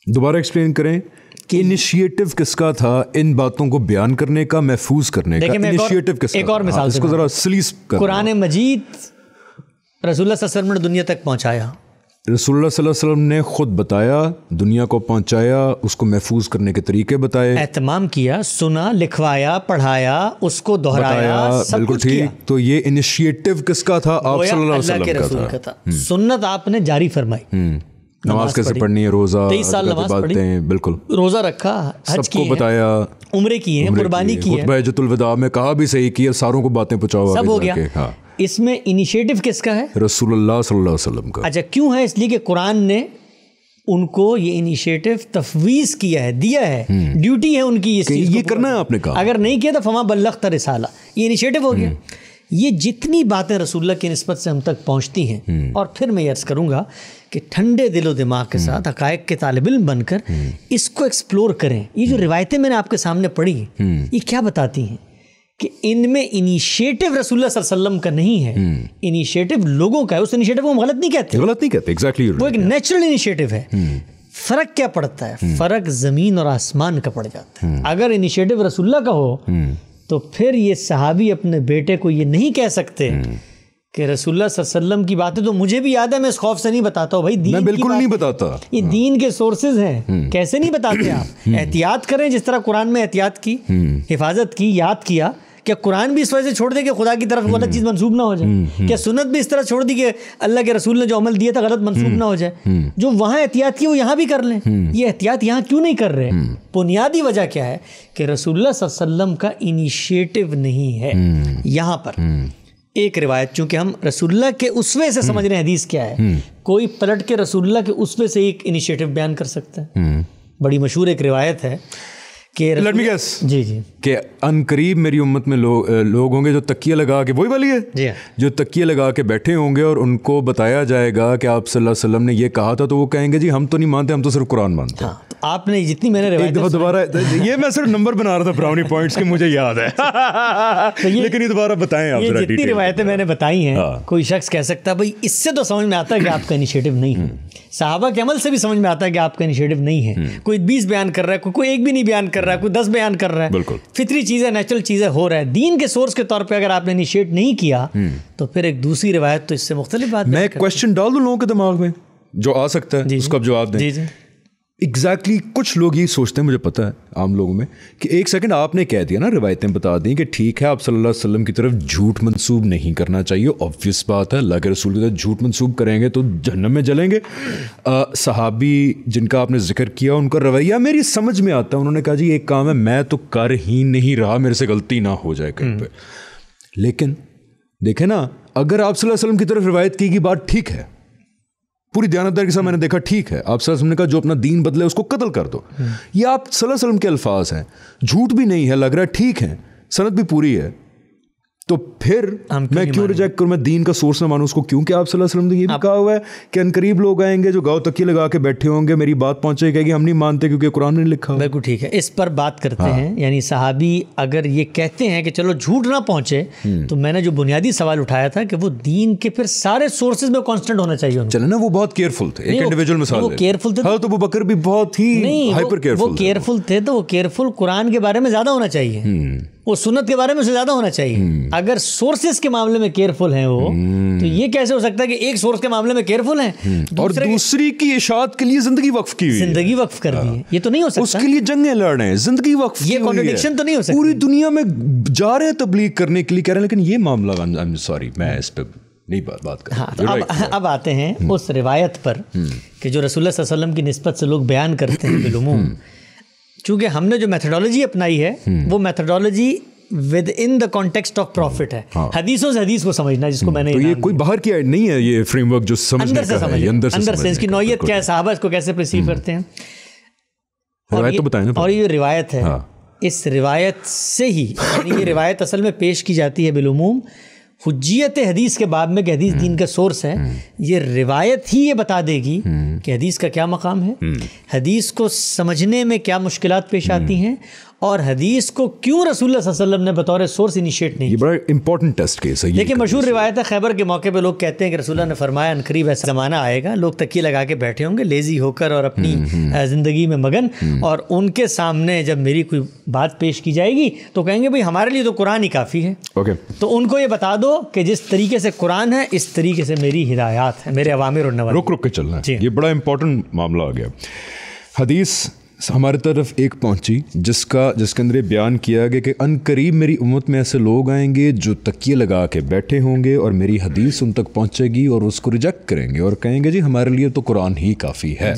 دوبارہ ایکسپلین کریں کہ انیشیٹو کس کا تھا ان باتوں کو بیان کرنے کا، محفوظ کرنے کا. انیشیٹو کس کا؟ ایک اور مثال اس کو ذرا سلیس کریں. قرآن مجید رسول اللہ صلی اللہ علیہ وسلم نے دنیا تک پہنچایا، رسول اللہ صلی اللہ علیہ وسلم نے خود بتایا، دنیا کو پہنچایا، اس کو محفوظ کرنے کے طریقے بتائے، اہتمام کیا، سنا، لکھوایا، پڑھایا، اس کو دہرایا، سب بالکل کچھ کیا. ٹھیک. تو یہ انیشیٹو کس کا تھا؟ آپ صلی اللہ علیہ وسلم کا تھا. سنت آپ نے جاری فرمائی، نماز کیسے پڑھنی ہے، روزہ 23 سال نماز پڑھی، بالکل روزہ رکھا، حج سب کو بتایا، عمرے کی ہیں، قربانی کی ہے، خطبہ حجۃ الوداع میں کہا بھی صحیح کیا، ساروں کو باتیں پہنچاؤ، سب ہو گیا. اس میں انیشیٹو کس کا ہے؟ رسول اللہ صلی اللہ علیہ وسلم کا. اچھا، کیوں ہے؟ اس لیے کہ قرآن نے ان کو یہ انیشیٹو تفویض کیا ہے، دیا ہے، ڈیوٹی ہے ان کی، یہ کرنا ہے آپ نے کہا، اگر نہیں کیا تو فما بلغت رسالہ، یہ انیشیٹو ہو گیا. یہ جتنی باتیں رسول اللہ کی نسبت سے ہم تک پہنچتی ہیں، اور پھر میں یہ عرض کروں گا کہ ٹھنڈے دل و دماغ کے ساتھ حقائق کے طالب علم بن کر اس کو ایکسپلور کریں. یہ جو روایتیں میں نے آپ کے سامنے پڑھی یہ کیا بتاتی ہیں کہ ان میں انیشیٹو رسول اللہ صلی اللہ علیہ وسلم کا نہیں ہے، انیشیٹو لوگوں کا ہے. اس انیشیٹو کو ہم غلط نہیں کہتے، ایگزیکٹلی وہ ایک نیچرل انیشیٹو ہے. فرق کیا پڑتا ہے؟ فرق زمین اور آسمان کا پڑ جاتا ہے. اگر انیشیٹو رسول اللہ کا ہو تو پھر یہ صحابی اپنے بیٹے کو یہ نہیں کہہ سکتے کہ رسول اللہ صلی اللہ علیہ وسلم کی باتیں تو مجھے بھی یاد ہے، میں اس خوف سے نہیں بتاتا ہوں. بھائی دین، میں بالکل نہیں بتاتا، یہ دین کے سورسز ہیں، کیسے نہیں بتاتے آپ؟ احتیاط کریں، جس طرح قرآن میں احتیاط کی، حفاظت کی، یاد کیا کیا قرآن بھی اس وجہ سے چھوڑ دے کہ خدا کی طرف غلط چیز منسوب نہ ہو جائے؟ کیا سنت بھی اس طرح چھوڑ دی کہ اللہ کے رسول نے جو عمل دیا تھا غلط منسوب نہ ہو جائے؟ جو وہاں احتیاط کی وہ یہاں بھی کر لیں. یہ احتیاط یہاں کیوں نہیں کر رہے؟ بنیادی وجہ کیا ہے کہ رسول اللہ صلی اللہ علیہ وسلم کا انیشیٹو نہیں ہے یہاں پر. ایک روایت، چونکہ ہم رسول اللہ کے اسوے سے سمجھ رہے ہیں حدیث کیا ہے، کوئی پلٹ کے رسول اللہ کے اسوے سے ایک انیشیٹو بیان کر سکتا ہے. بڑی مشہور ایک روایت ہے کہ لیٹ می گیس، جی جی، کہ ان قریب میری امت میں لوگ ہوں گے جو تکیہ لگا کے، وہی والی ہے جی، جو تکیہ لگا کے بیٹھے ہوں گے اور ان کو بتایا جائے گا کہ آپ صلی اللہ علیہ وسلم نے یہ کہا تھا، تو وہ کہیں گے جی ہم تو نہیں مانتے، ہم تو صرف قرآن مانتے ہیں. تو آپ نے جتنی میں نے روایت، ایک دفعہ دوبارہ، یہ میں صرف نمبر بنا رہا تھا براؤنی پوائنٹس کے، مجھے یاد ہے، لیکن یہ دوبارہ بتائیں آپ. یہ جتنی روایتیں میں نے بتائی ہیں، کوئی شخص کہہ سکتا ہے بھائی اس سے تو سمجھ میں آتا ہے کہ آپ کا انیشیٹو نہیں ہے. صحابہ کے عمل سے بھی سمجھ میں آتا ہے کہ آپ کا انیشیٹو نہیں ہے. کوئی 20 بیان کر رہا ہے، کوئی ایک بھی نہیں بیان کر رہا ہے، کوئی 10 بیان کر رہا ہے. بالکل فطری چیزیں، نیچرل چیزیں ہو رہا ہے. دین کے سورس کے طور پہ اگر آپ نے انیشیٹ نہیں کیا تو پھر ایک دوسری روایت تو اس سے مختلف بات. میں ایک کوشچن ڈال دوں لوگوں کے دماغ میں جو آ سکتا ہے، اس کا جواب دیں. جی جی، ایگزیکٹلی کچھ لوگ یہ سوچتے ہیں، مجھے پتا ہے عام لوگوں میں، کہ ایک سیکنڈ آپ نے کہہ دیا نا، روایتیں بتا دیں کہ ٹھیک ہے آپ صلی اللہ علیہ وسلم کی طرف جھوٹ منسوب نہیں کرنا چاہیے. آبویس بات ہے، اللہ کے رسول کی طرف جھوٹ منسوب کریں گے تو جہنم میں جلیں گے. صحابی جن کا آپ نے ذکر کیا، ان کا رویہ میری سمجھ میں آتا ہے. انہوں نے کہا جی ایک کام ہے میں تو کر ہی نہیں رہا، میرے سے غلطی نہ ہو جائے کہیں پہ. لیکن دیکھیں نا، اگر آپ صلی اللہ علیہ وسلم کی طرف روایت کی گئی بات ٹھیک ہے، پوری دیانتداری کے ساتھ میں نے دیکھا ٹھیک ہے، آپ صلی اللہ علیہ وسلم نے کہا جو اپنا دین بدلے اس کو قتل کر دو، یہ آپ صلی اللہ علیہ وسلم کے الفاظ ہیں، جھوٹ بھی نہیں ہے، لگ رہا ہے ٹھیک ہے، سند بھی پوری ہے، تو پھر میں کیوں ریجیکٹ کروں؟ میں دین کا سورس نہ مانوں اس کو، کیونکہ آپ صلی اللہ علیہ وسلم نے یہ بھی کہا ہوا ہے کہ ان قریب لوگ آئیں گے جو گاؤں تکیے لگا کے بیٹھے ہوں گے، میری بات پہنچے گی، ہم نہیں مانتے کیونکہ قرآن نے لکھا. بالکل ٹھیک ہے، اس پر بات کرتے ہیں. یعنی صحابی اگر یہ کہتے ہیں کہ چلو جھوٹ نہ پہنچے، تو میں نے جو بنیادی سوال اٹھایا تھا کہ وہ دین کے پھر سارے سورسز میں کانسٹنٹ ہونا چاہیے. چلے نا، وہ بہت کیئرفل تھے. ایک انڈیویجول مثال وہ کیئرفل تھے، حضرت ابوبکر بھی بہت ہی ہائپر کیئرفل. وہ کیئرفل تھے تو وہ کیئرفل قرآن کے بارے میں زیادہ ہونا چاہیے، وہ سنت کے بارے میں سے زیادہ ہونا چاہیے. اگر سورسز کے معاملے میں کیئرفل ہیں وہ، تو یہ کیسے ہو سکتا ہے کہ ایک سورس کے معاملے میں کیئرفل ہیں اور دوسری کی اشاعت کے لیے زندگی وقف کی ہوئی، زندگی وقف کر دی ہے؟ یہ تو نہیں ہو سکتا. اس کے لیے جنگیں لڑ رہے ہیں، زندگی وقف. یہ کانٹرڈکشن تو نہیں ہو سکتا. پوری دنیا میں جا رہے ہیں تبلیغ کرنے کے لیے، کہہ رہے ہیں، لیکن یہ معاملہ سوری میں اس پہ نہیں بات کر. ہاں، اب آتے ہیں اس روایت پر کہ جو رسول اللہ صلی اللہ علیہ وسلم کی نسبت سے لوگ بیان کرتے ہیں بالعموم. چونکہ ہم نے جو میتھڈالوجی اپنائی ہے وہ methodology with in the context of prophet ہے. حدیثوں سے حدیث کو سمجھنا، جس کو میں نے، تو یہ کوئی باہر کی نہیں ہے، یہ فریم ورک جو سمجھنے کا ہے، اندر سے اس کی نوعیت کیا ہے، صحابہ اس کو کیسے پرسیو کرتے ہیں. روایت تو بتائیں نا. اور یہ روایت ہے، اس روایت سے ہی، یعنی یہ روایت اصل میں پیش کی جاتی ہے بالعموم حجیت حدیث کے باب میں کہ حدیث دین کا سورس ہے. یہ روایت ہی یہ بتا دے گی کہ حدیث کا کیا مقام ہے، حدیث کو سمجھنے میں کیا مشکلات پیش آتی ہیں، اور حدیث کو کیوں رسول اللہ صلی اللہ علیہ وسلم نے بطور سورس انیشیٹ نہیں. یہ بڑا امپورٹنٹ ٹیسٹ کیس ہے. لیکن مشہور روایت ہے، خیبر کے موقع پہ لوگ کہتے ہیں کہ رسول اللہ نے فرمایا ان قریب ایسا زمانہ آئے گا، لوگ تکیے لگا کے بیٹھے ہوں گے لیزی ہو کر اور اپنی زندگی میں مگن، اور ان کے سامنے جب میری کوئی بات پیش کی جائے گی تو کہیں گے بھائی ہمارے لیے تو قرآن ہی کافی ہے. تو ان کو یہ بتا دو کہ جس طریقے سے قرآن ہے اس طریقے سے میری ہدایات ہیں، میرے اوامر اور نواہی. رک کے چلنا ہے. یہ بڑا امپورٹنٹ معاملہ آ گیا. حدیث ہمارے طرف ایک پہنچی جس کے اندر بیان کیا گیا کہ ان قریب میری امت میں ایسے لوگ آئیں گے جو تکیے لگا کے بیٹھے ہوں گے اور میری حدیث ان تک پہنچے گی اور اس کو ریجیکٹ کریں گے اور کہیں گے جی ہمارے لیے تو قرآن ہی کافی ہے.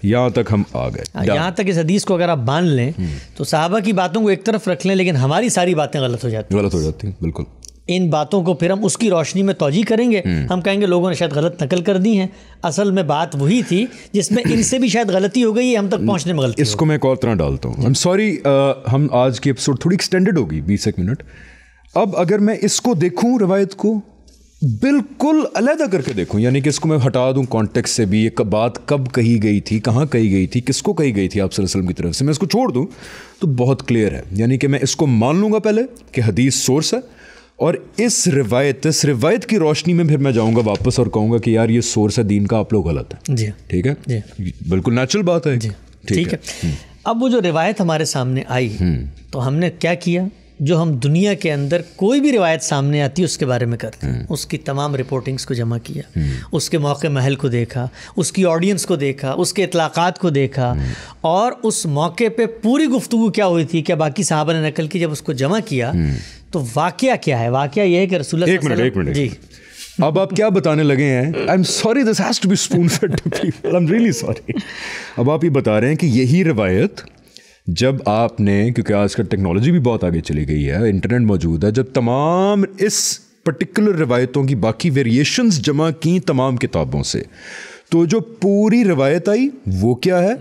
یہاں تک ہم آ گئے. یہاں تک اس حدیث کو اگر آپ باندھ لیں تو صحابہ کی باتوں کو ایک طرف رکھ لیں، لیکن ہماری ساری باتیں غلط ہو جاتی ہیں. بالکل. ان باتوں کو پھر ہم اس کی روشنی میں توجیہ کریں گے. ہم کہیں گے لوگوں نے شاید غلط نقل کر دی ہیں، اصل میں بات وہی تھی جس میں ان سے بھی شاید غلطی ہو گئی ہے، ہم تک پہنچنے میں غلطی. اس کو میں ایک اور طرح ڈالتا ہوں. سوری، ہم آج کی ایپیسوڈ تھوڑی ایکسٹینڈڈ ہوگی 20 منٹ. اب اگر میں اس کو دیکھوں، روایت کو بالکل علیحدہ کر کے دیکھوں، یعنی کہ اس کو میں ہٹا دوں کانٹیکسٹ سے بھی، یہ بات کب کہی گئی تھی، کہاں کہی گئی تھی، کس کو کہی گئی تھی آپ صلی اللہ علیہ وسلم کی طرف سے، میں اس کو چھوڑ دوں تو بہت کلیئر ہے. یعنی کہ میں اس کو مان لوں گا پہلے کہ حدیث سورس ہے، اور اس روایت کی روشنی میں پھر میں جاؤں گا واپس اور کہوں گا کہ یار یہ سورس ہے دین کا، آپ لوگ غلط ہیں. جی ٹھیک ہے، بالکل نیچرل بات ہے. ٹھیک ہے. اب وہ جو روایت ہمارے سامنے آئی تو ہم نے کیا کیا، جو ہم دنیا کے اندر کوئی بھی روایت سامنے آتی ہے اس کے بارے میں کرتے ہیں. اس کی تمام رپورٹنگز کو جمع کیا, اس کے موقع محل کو دیکھا, اس کی آڈینس کو دیکھا, اس کے اطلاقات کو دیکھا, اور اس موقع پہ پوری گفتگو کیا ہوئی تھی, کیا باقی صحابہ نے نقل کی. جب اس کو جمع کیا تو واقعہ کیا ہے؟ واقعہ یہ ہے کہ رسول اللہ صلی اللہ علیہ وسلم جی اب آپ کیا بتانے لگے ہیں؟ I'm sorry, this has to be spoon-fed to people. I'm really sorry. اب آپ یہ بتا رہے ہیں کہ یہی روایت جب آپ نے, کیونکہ آج کل ٹیکنالوجی بھی بہت آگے چلی گئی ہے, انٹرنیٹ موجود ہے, جب تمام اس پرٹیکولر روایتوں کی باقی ویریشنز جمع کی تمام کتابوں سے, تو جو پوری روایت آئی وہ کیا ہے,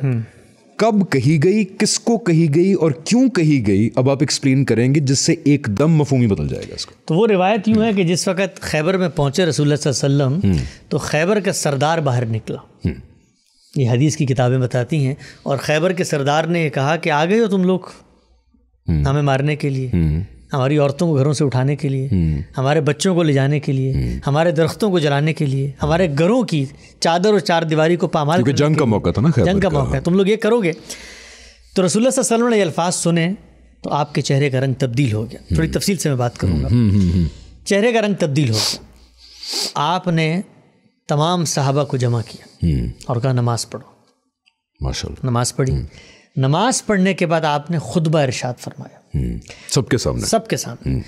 کب کہی گئی, کس کو کہی گئی اور کیوں کہی گئی, اب آپ ایکسپلین کریں گے جس سے ایک دم مفہوم ہی بدل جائے گا اس کا. تو وہ روایت یوں ہے کہ جس وقت خیبر میں پہنچے رسول اللہ صلی اللہ علیہ وسلم تو خیبر کا سردار باہر نکلا. یہ حدیث کی کتابیں بتاتی ہیں. اور خیبر کے سردار نے یہ کہا کہ آ گئے ہو تم لوگ ہمیں مارنے کے لیے, ہماری عورتوں کو گھروں سے اٹھانے کے لیے, ہمارے بچوں کو لے جانے کے لیے, ہمارے درختوں کو جلانے کے لیے, ہمارے گھروں کی چادر اور چار دیواری کو پامال کیونکہ جنگ کا موقع تھا نا, جنگ کا موقع ہے, تم لوگ یہ کرو گے. تو رسول اللہ صلی اللہ علیہ وسلم نے یہ الفاظ سنے تو آپ کے چہرے کا رنگ تبدیل ہو گیا. تھوڑی تفصیل سے میں بات کروں گا. چہرے کا رنگ تبدیل ہو گیا. آپ نے تمام صحابہ کو جمع کیا اور کہا نماز پڑھو. ماشاءاللہ نماز پڑھی. نماز پڑھنے کے بعد آپ نے خطبہ ارشاد فرمایا سب کے سامنے. سب کے سامنے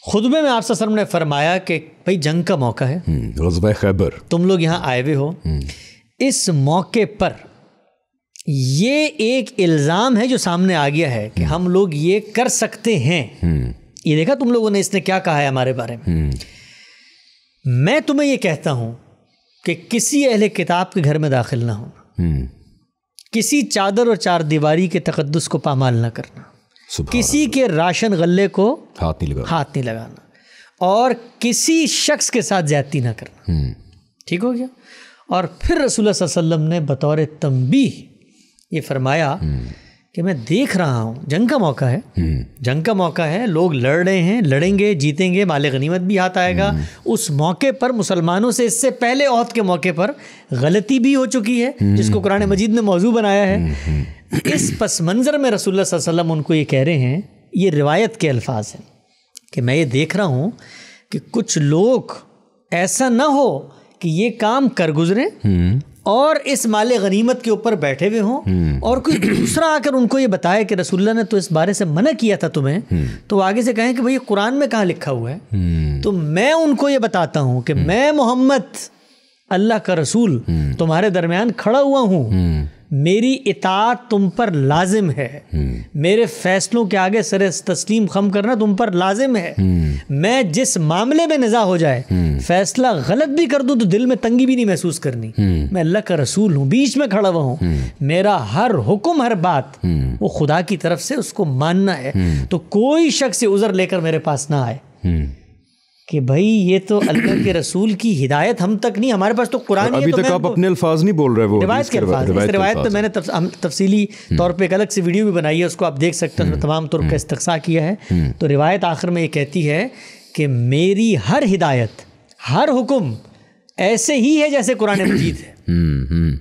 خطبے میں آپ صلی اللہ علیہ وسلم نے فرمایا کہ بھائی جنگ کا موقع ہے, غزوہ خیبر, تم لوگ یہاں آئے ہوئے ہو. اس موقع پر یہ ایک الزام ہے جو سامنے آ گیا ہے کہ ہم لوگ یہ کر سکتے ہیں. یہ دیکھا تم لوگوں نے اس نے کیا کہا ہے ہمارے بارے میں. میں تمہیں یہ کہتا ہوں کہ کسی اہل کتاب کے گھر میں داخل نہ ہونا, کسی چادر اور چار دیواری کے تقدس کو پامال نہ کرنا, کسی کے راشن غلے کو ہاتھ نہیں لگانا, اور کسی شخص کے ساتھ زیادتی نہ کرنا. ٹھیک ہو گیا. اور پھر رسول اللہ صلی اللہ علیہ وسلم نے بطور تنبیہ یہ فرمایا کہ میں دیکھ رہا ہوں جنگ کا موقع ہے, جنگ کا موقع ہے, لوگ لڑ رہے ہیں, لڑیں گے, جیتیں گے, مال غنیمت بھی ہاتھ آئے گا. اس موقع پر مسلمانوں سے اس سے پہلے عہد کے موقع پر غلطی بھی ہو چکی ہے جس کو قرآن مجید نے موضوع بنایا ہے. اس پس منظر میں رسول اللہ صلی اللہ علیہ وسلم ان کو یہ کہہ رہے ہیں, یہ روایت کے الفاظ ہیں کہ میں یہ دیکھ رہا ہوں کہ کچھ لوگ ایسا نہ ہو کہ یہ کام کر گزریں اور اس مال غنیمت کے اوپر بیٹھے ہوئے ہوں, اور کوئی دوسرا آ کر ان کو یہ بتائے کہ رسول اللہ نے تو اس بارے سے منع کیا تھا تمہیں, تو آگے سے کہیں کہ بھئی قرآن میں کہاں لکھا ہوا ہے. تو میں ان کو یہ بتاتا ہوں کہ میں محمد اللہ کا رسول تمہارے درمیان کھڑا ہوا ہوں, میری اطاعت تم پر لازم ہے, میرے فیصلوں کے آگے سر تسلیم خم کرنا تم پر لازم ہے. میں جس معاملے میں نزاع ہو جائے, فیصلہ غلط بھی کر دوں تو دل میں تنگی بھی نہیں محسوس کرنی. میں اللہ کا رسول ہوں, بیچ میں کھڑا ہوا ہوں, میرا ہر حکم ہر بات وہ خدا کی طرف سے, اس کو ماننا ہے. تو کوئی شخص عذر لے کر میرے پاس نہ آئے کہ بھائی یہ تو اللہ کے رسول کی ہدایت ہم تک نہیں, ہمارے پاس تو قرآن ہی ہے. ابھی تک آپ اپنے الفاظ نہیں بول رہے, وہ روایت کے الفاظ. اس روایت پہ میں نے تفصیلی طور پہ ایک الگ سے ویڈیو بھی بنائی ہے, اس کو آپ دیکھ سکتے ہیں, تمام طور کا استقصاء کیا ہے. تو روایت آخر میں یہ کہتی ہے کہ میری ہر ہدایت, ہر حکم ایسے ہی ہے جیسے قرآن مجید ہے.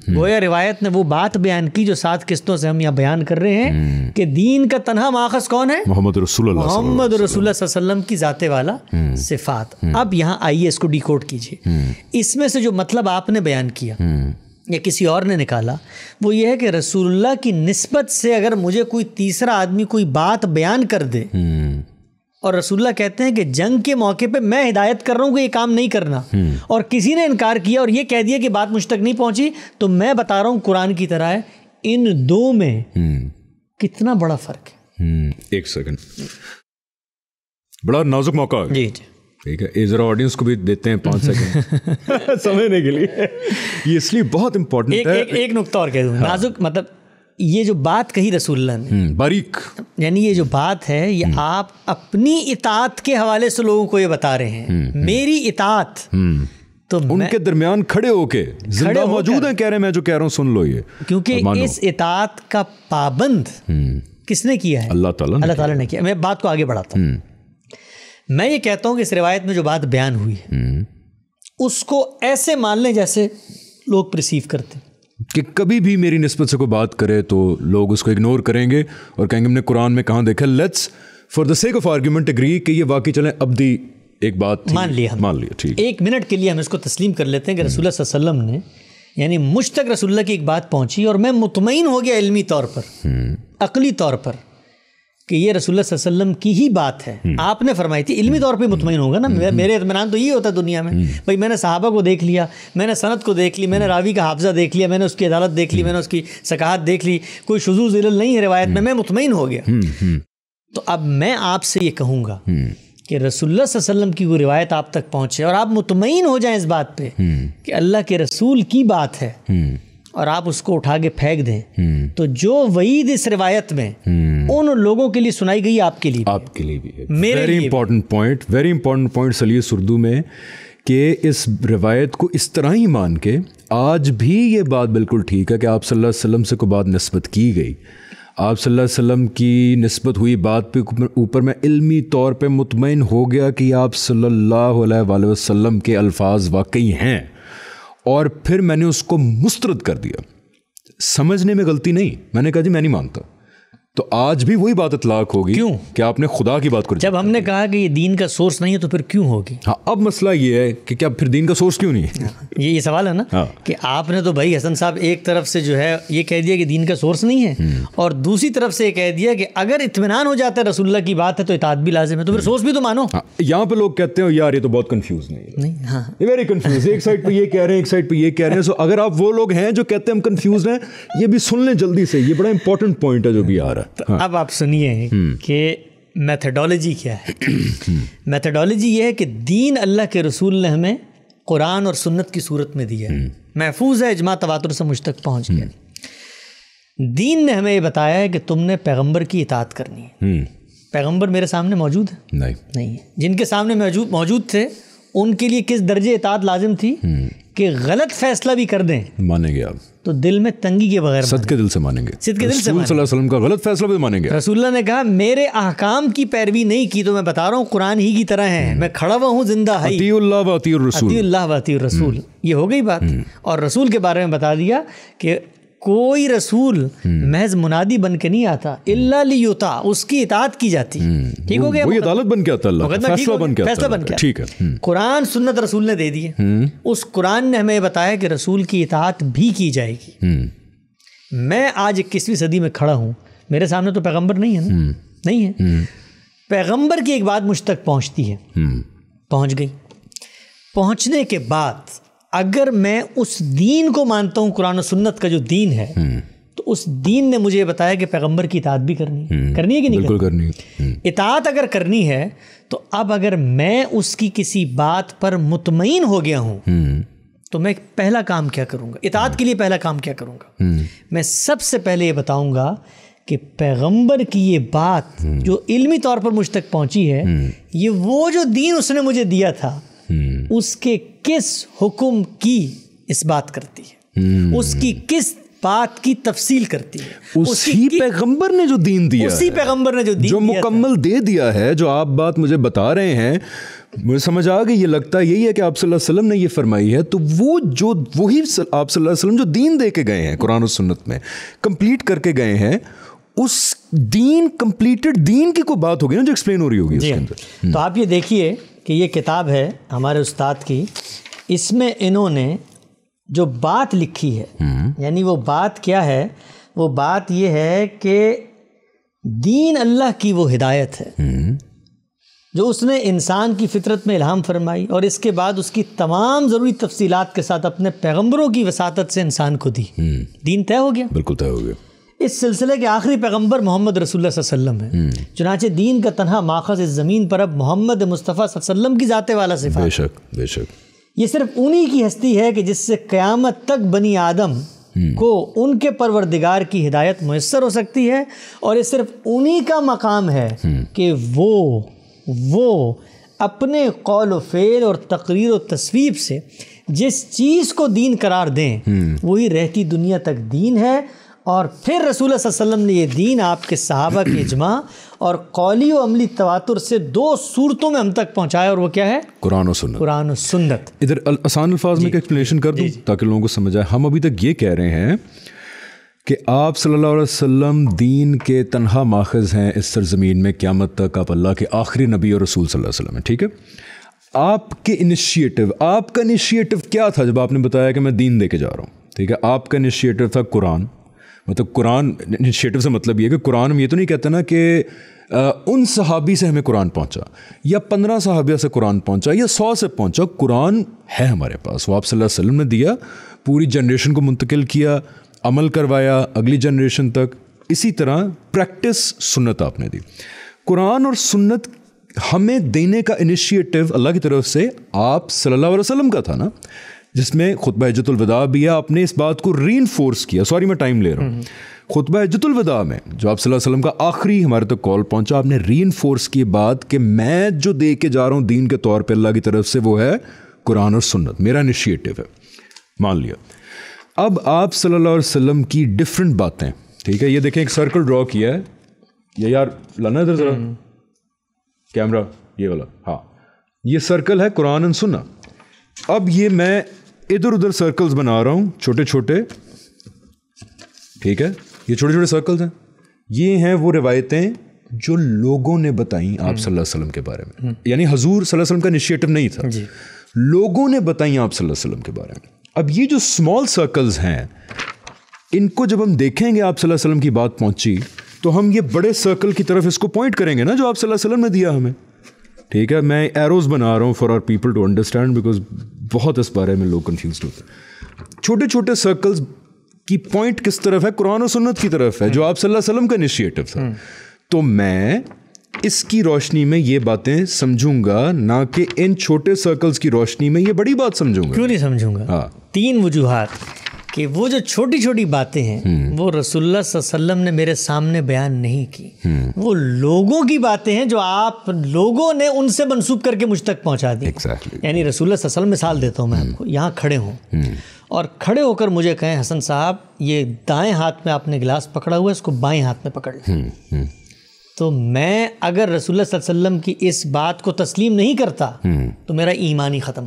گویا روایت نے وہ بات بیان کی جو 7 قسطوں سے ہم یہاں بیان کر رہے ہیں کہ دین کا تنہا ماخذ کون ہے؟ محمد رسول اللہ صلی اللہ علیہ وسلم کی ذات والا صفات. اب یہاں آئیے اس کو ڈیکوڈ کیجیے. اس میں سے جو مطلب آپ نے بیان کیا یا کسی اور نے نکالا وہ یہ ہے کہ رسول اللہ کی نسبت سے اگر مجھے کوئی تیسرا آدمی کوئی بات بیان کر دے, اور رسول اللہ کہتے ہیں کہ جنگ کے موقع پہ میں ہدایت کر رہا ہوں کہ یہ کام نہیں کرنا, اور کسی نے انکار کیا اور یہ کہہ دیا کہ بات مجھ تک نہیں پہنچی, تو میں بتا رہا ہوں قرآن کی طرح ہے. ان دو میں کتنا بڑا فرق ہے. ایک سیکنڈ, بڑا نازک موقع ہے. جی ٹھیک ہے, یہ ذرا آڈینس کو بھی دیتے ہیں 5 سیکنڈ سمجھنے کے لیے. یہ اس لیے بہت امپورٹنٹ ہے. ایک نقطہ اور کہہ دوں, نازک مطلب یہ جو بات کہی رسول اللہ نے باریک, یعنی یہ جو بات ہے یہ آپ اپنی اطاعت کے حوالے سے لوگوں کو یہ بتا رہے ہیں, میری اطاعت. تو ان کے درمیان کھڑے ہو کے زندہ موجود ہیں, کہہ رہے ہیں میں جو کہہ رہا ہوں سن لو یہ, کیونکہ اس اطاعت کا پابند کس نے کیا ہے؟ اللہ تعالیٰ نے کیا. میں بات کو آگے بڑھاتا ہوں. میں یہ کہتا ہوں کہ اس روایت میں جو بات بیان ہوئی ہے اس کو ایسے مان لیں جیسے لوگ پرسیو کرتے ہیں کہ کبھی بھی میری نسبت سے کوئی بات کرے تو لوگ اس کو اگنور کریں گے اور کہیں گے ہم نے قرآن میں کہاں دیکھا, let's for the sake of argument agree کہ یہ واقعی چلیں ابدی ایک بات مان لیا ٹھیک. ایک منٹ کے لیے ہم اس کو تسلیم کر لیتے ہیں کہ رسول اللہ صلی اللہ علیہ وسلم نے یعنی مجھ تک رسول اللہ کی ایک بات پہنچی اور میں مطمئن ہو گیا علمی طور پر عقلی طور پر کہ یہ رسول اللہ صلی اللہ علیہ وسلم کی ہی بات ہے. آپ نے فرمائی تھی, علمی طور پہ مطمئن ہوگا نا. میرے اطمینان تو یہ ہوتا ہے دنیا میں, بھائی میں نے صحابہ کو دیکھ لیا, میں نے سند کو دیکھ لی, میں نے راوی کا حافظہ دیکھ لیا, میں نے اس کی عدالت دیکھ لی, میں نے اس کی ثقافت دیکھ لی, کوئی شذوذ علل نہیں ہے روایت میں مطمئن ہو گیا. تو اب میں آپ سے یہ کہوں گا کہ رسول اللہ صلی اللہ علیہ وسلم کی وہ روایت آپ تک پہنچے اور آپ مطمئن ہو جائیں اس بات پہ کہ اللہ کے رسول کی بات ہے اور آپ اس کو اٹھا کے پھینک دیں, تو جو وعید اس روایت میں ان لوگوں کے لیے سنائی گئی آپ کے لیے بھی ہے. ویری امپورٹنٹ پوائنٹ سلیس اردو میں کہ اس روایت کو اس طرح ہی مان کے آج بھی یہ بات بالکل ٹھیک ہے کہ آپ صلی اللہ علیہ وسلم سے کوئی بات نسبت کی گئی, آپ صلی اللہ علیہ وسلم کی نسبت ہوئی بات پہ اوپر میں علمی طور پہ مطمئن ہو گیا کہ آپ صلی اللہ علیہ وآلہ وسلم کے الفاظ واقعی ہیں, اور پھر میں نے اس کو مسترد کر دیا. سمجھنے میں غلطی نہیں, میں نے کہا جی میں نہیں مانتا, تو آج بھی وہی بات اطلاق ہوگی. کیوں کہ آپ نے خدا کی بات کر, جب ہم نے کہا کہ یہ دین کا سورس نہیں ہے تو پھر کیوں ہوگی. ہاں, اب مسئلہ یہ ہے کہ کیا پھر دین کا سورس کیوں نہیں ہے, یہ سوال ہے نا کہ آپ نے تو بھائی حسن صاحب ایک طرف سے جو ہے یہ کہہ دیا کہ دین کا سورس نہیں ہے, اور دوسری طرف سے یہ کہہ دیا کہ اگر اطمینان ہو جاتا ہے رسول اللہ کی بات ہے تو اطاعت بھی لازم ہے, تو پھر سورس بھی تو مانو. یہاں پہ لوگ کہتے ہیں یار یہ تو بہت کنفیوز نہیں, یہ ویری کنفیوز, ایک سائڈ پہ یہ کہہ رہے ہیں ایک سائڈ پہ یہ کہہ رہے ہیں. سو اگر آپ وہ لوگ ہیں جو کہتے ہیں ہم کنفیوز ہیں, یہ بھی سن لیں جلدی سے, یہ بڑا امپورٹنٹ پوائنٹ ہے جو بھی آ رہا ہے. اب آپ سنیے کہ میتھڈالوجی کیا ہے. میتھڈالوجی یہ ہے کہ دین اللہ کے رسول نے ہمیں قرآن اور سنت کی صورت میں دیا ہے, محفوظ ہے, اجماع تواتر سے مجھ تک پہنچ گیا. دین نے ہمیں یہ بتایا ہے کہ تم نے پیغمبر کی اطاعت کرنی ہے. پیغمبر میرے سامنے موجود ہے نہیں ہے, جن کے سامنے موجود تھے ان کے لیے کس درجے اطاعت لازم تھی کہ غلط فیصلہ بھی کر دیں مانیں گے آپ تو دل میں تنگی کے بغیر صدق کے دل سے مانیں گے, صدق کے دل سے. رسول صلی اللہ علیہ وسلم کا غلط فیصلہ بھی مانیں گے. رسول اللہ نے کہا میرے احکام کی پیروی نہیں کی تو میں بتا رہا ہوں قرآن ہی کی طرح ہے, میں کھڑا ہوا ہوں زندہ ہے. اطیعوا اللہ و اطیعوا الرسول, اطیعوا اللہ و اطیعوا الرسول, یہ ہو گئی بات. اور رسول کے بارے میں بتا دیا کہ کوئی رسول محض منادی بن کے نہیں آتا, الا لیطاع, اس کی اطاعت کی جاتی. ٹھیک ہو گیا, وہی عدالت بن کے آتا, اللہ فیصلہ بن کے آتا. ٹھیک ہے, قرآن سنت رسول نے دے دی ہے, اس قرآن نے ہمیں بتایا کہ رسول کی اطاعت بھی کی جائے گی. میں آج 21ویں صدی میں کھڑا ہوں, میرے سامنے تو پیغمبر نہیں ہے نا, نہیں ہے. پیغمبر کی ایک بات مجھ تک پہنچتی ہے, پہنچ گئی. پہنچنے کے بعد اگر میں اس دین کو مانتا ہوں, قرآن و سنت کا جو دین ہے, تو اس دین نے مجھے بتایا کہ پیغمبر کی اطاعت بھی کرنی ہے کہ نہیں, بالکل کرنی ہے. اطاعت اگر کرنی ہے تو اب اگر میں اس کی کسی بات پر مطمئن ہو گیا ہوں تو میں پہلا کام کیا کروں گا, اطاعت کے لیے پہلا کام کیا کروں گا, میں سب سے پہلے یہ بتاؤں گا کہ پیغمبر کی یہ بات جو علمی طور پر مجھ تک پہنچی ہے, یہ وہ جو دین اس نے مجھے دیا تھا اس کے کس حکم کی اس بات کرتی ہے, اس کی کس بات کی تفصیل کرتی ہے. اسی پیغمبر نے جو دین دیا, اسی پیغمبر نے جو دین جو مکمل دے دیا ہے, جو آپ بات مجھے بتا رہے ہیں, مجھے سمجھ آ گئی. یہ لگتا یہی ہے کہ آپ صلی اللہ علیہ وسلم نے یہ فرمائی ہے, تو وہ جو وہی آپ صلی اللہ علیہ وسلم جو دین دے کے گئے ہیں قرآن و سنت میں, کمپلیٹ کر کے گئے ہیں, اس دین کمپلیٹڈ دین کی کوئی بات ہوگی نا جو ایکسپلین ہو رہی ہوگی اس کے اندر. تو آپ یہ دیکھیے کہ یہ کتاب ہے ہمارے استاد کی, اس میں انہوں نے جو بات لکھی ہے, یعنی وہ بات کیا ہے, وہ بات یہ ہے کہ دین اللہ کی وہ ہدایت ہے جو اس نے انسان کی فطرت میں الہام فرمائی, اور اس کے بعد اس کی تمام ضروری تفصیلات کے ساتھ اپنے پیغمبروں کی وساطت سے انسان کو دی. دین طے ہو گیا, بالکل طے ہو گیا. اس سلسلے کے آخری پیغمبر محمد رسول اللہ صلی اللہ علیہ وسلم ہے. چنانچہ دین کا تنہا ماخذ اس زمین پر اب محمد مصطفیٰ صلی اللہ علیہ وسلم کی ذات والا صفات. بے شک, بے شک. یہ صرف انہی کی ہستی ہے کہ جس سے قیامت تک بنی آدم کو ان کے پروردگار کی ہدایت میسر ہو سکتی ہے, اور یہ صرف انہی کا مقام ہے کہ وہ اپنے قول و فعل اور تقریر و تصویب سے جس چیز کو دین قرار دیں وہی رہتی دنیا تک دین ہے. اور پھر رسول اللہ صلی اللہ علیہ وسلم نے یہ دین آپ کے صحابہ کے اجماع اور قولی و عملی تواتر سے 2 صورتوں میں ہم تک پہنچایا, اور وہ کیا ہے؟ قرآن و سنت. قرآن و سنت. ادھر آسان الفاظ میں ایک ایکسپلینیشن کر دوں تاکہ لوگوں کو سمجھ آئے. ہم ابھی تک یہ کہہ رہے ہیں کہ آپ صلی اللہ علیہ وسلم دین کے تنہا ماخذ ہیں اس سرزمین میں، قیامت تک آپ اللہ کے آخری نبی اور رسول صلی اللہ علیہ وسلم ہیں، ٹھیک ہے. آپ کا انیشیٹو کیا تھا جب آپ نے بتایا کہ میں دین دے کے جا رہا ہوں؟ ٹھیک ہے، آپ کا انیشیٹو تھا قرآن. مطلب قرآن انیشیٹو سے مطلب یہ ہے کہ قرآن ہم یہ تو نہیں کہتے نا کہ ان صحابی سے ہمیں قرآن پہنچا یا 15 صحابیہ سے قرآن پہنچا یا 100 سے پہنچا. قرآن ہے ہمارے پاس، وہ آپ صلی اللہ علیہ وسلم نے دیا، پوری جنریشن کو منتقل کیا، عمل کروایا اگلی جنریشن تک. اسی طرح پریکٹس سنت آپ نے دی. قرآن اور سنت ہمیں دینے کا انیشیٹو اللہ کی طرف سے آپ صلی اللہ علیہ وسلم کا تھا نا، جس میں خطبہ حجۃ الوداع بھی ہے. آپ نے اس بات کو ری انفورس کیا. سوری میں ٹائم لے رہا ہوں. خطبہ حجۃ الوداع میں جو آپ صلی اللہ علیہ وسلم کا آخری ہمارے تک کال پہنچا، آپ نے ری انفورس کی بات کہ میں جو دے کے جا رہا ہوں دین کے طور پہ اللہ کی طرف سے وہ ہے قرآن اور سنت، میرا انیشیٹو ہے. مان لیا. اب آپ صلی اللہ علیہ وسلم کی ڈفرینٹ باتیں، ٹھیک ہے. یہ دیکھیں ایک سرکل ڈرا کیا ہے، یہ یار لانا ادھر ذرا کیمرہ، یہ والا، ہاں یہ سرکل ہے قرآن اور سنت. اب یہ میں ادھر ادھر سرکلز بنا رہا ہوں چھوٹے چھوٹے، ٹھیک ہے. یہ چھوٹے چھوٹے سرکلز ہیں، یہ ہیں وہ روایتیں جو لوگوں نے بتائیں آپ صلی اللہ علیہ وسلم کے بارے میں. یعنی حضور صلی اللہ علیہ وسلم کا انیشیٹو نہیں تھا، لوگوں نے بتائیں آپ صلی اللہ علیہ وسلم کے بارے میں. اب یہ جو اسمال سرکلز ہیں، ان کو جب ہم دیکھیں گے آپ صلی اللہ علیہ وسلم کی بات پہنچی تو ہم یہ بڑے سرکل کی طرف اس کو پوائنٹ کریں گے نا جو آپ صلی اللہ علیہ وسلم نے دیا ہمیں. ٹھیک ہے، میں ایروز بنا رہا ہوں for our people to understand, because بہت اس بارے میں لوگ کنفیوزڈ ہوتے ہیں. چھوٹے چھوٹے سرکلز کی پوائنٹ کس طرف ہے؟ قرآن و سنت کی طرف ہے، جو آپ صلی اللہ علیہ وسلم کا انیشیٹو تھا. تو میں اس کی روشنی میں یہ باتیں سمجھوں گا، نہ کہ ان چھوٹے سرکلز کی روشنی میں یہ بڑی بات سمجھوں گا. کیوں نہیں سمجھوں گا؟ ہاں، 3 وجوہات کہ وہ جو چھوٹی چھوٹی باتیں ہیں وہ رسول اللہ صلی اللہ علیہ وسلم نے میرے سامنے بیان نہیں کی. وہ لوگوں کی باتیں ہیں جو آپ لوگوں نے ان سے منسوب کر کے مجھ تک پہنچا دی. یعنی رسول اللہ صلی اللہ علیہ وسلم، مثال دیتا ہوں میں آپ کو، یہاں کھڑے ہوں اور کھڑے ہو کر مجھے کہیں حسن صاحب یہ دائیں ہاتھ میں آپ نے گلاس پکڑا ہوا ہے، اس کو بائیں ہاتھ میں پکڑ لیں. تو میں اگر رسول اللہ صلی اللہ علیہ وسلم کی اس بات کو تسلیم نہیں کرتا تو میرا ایمان ہی ختم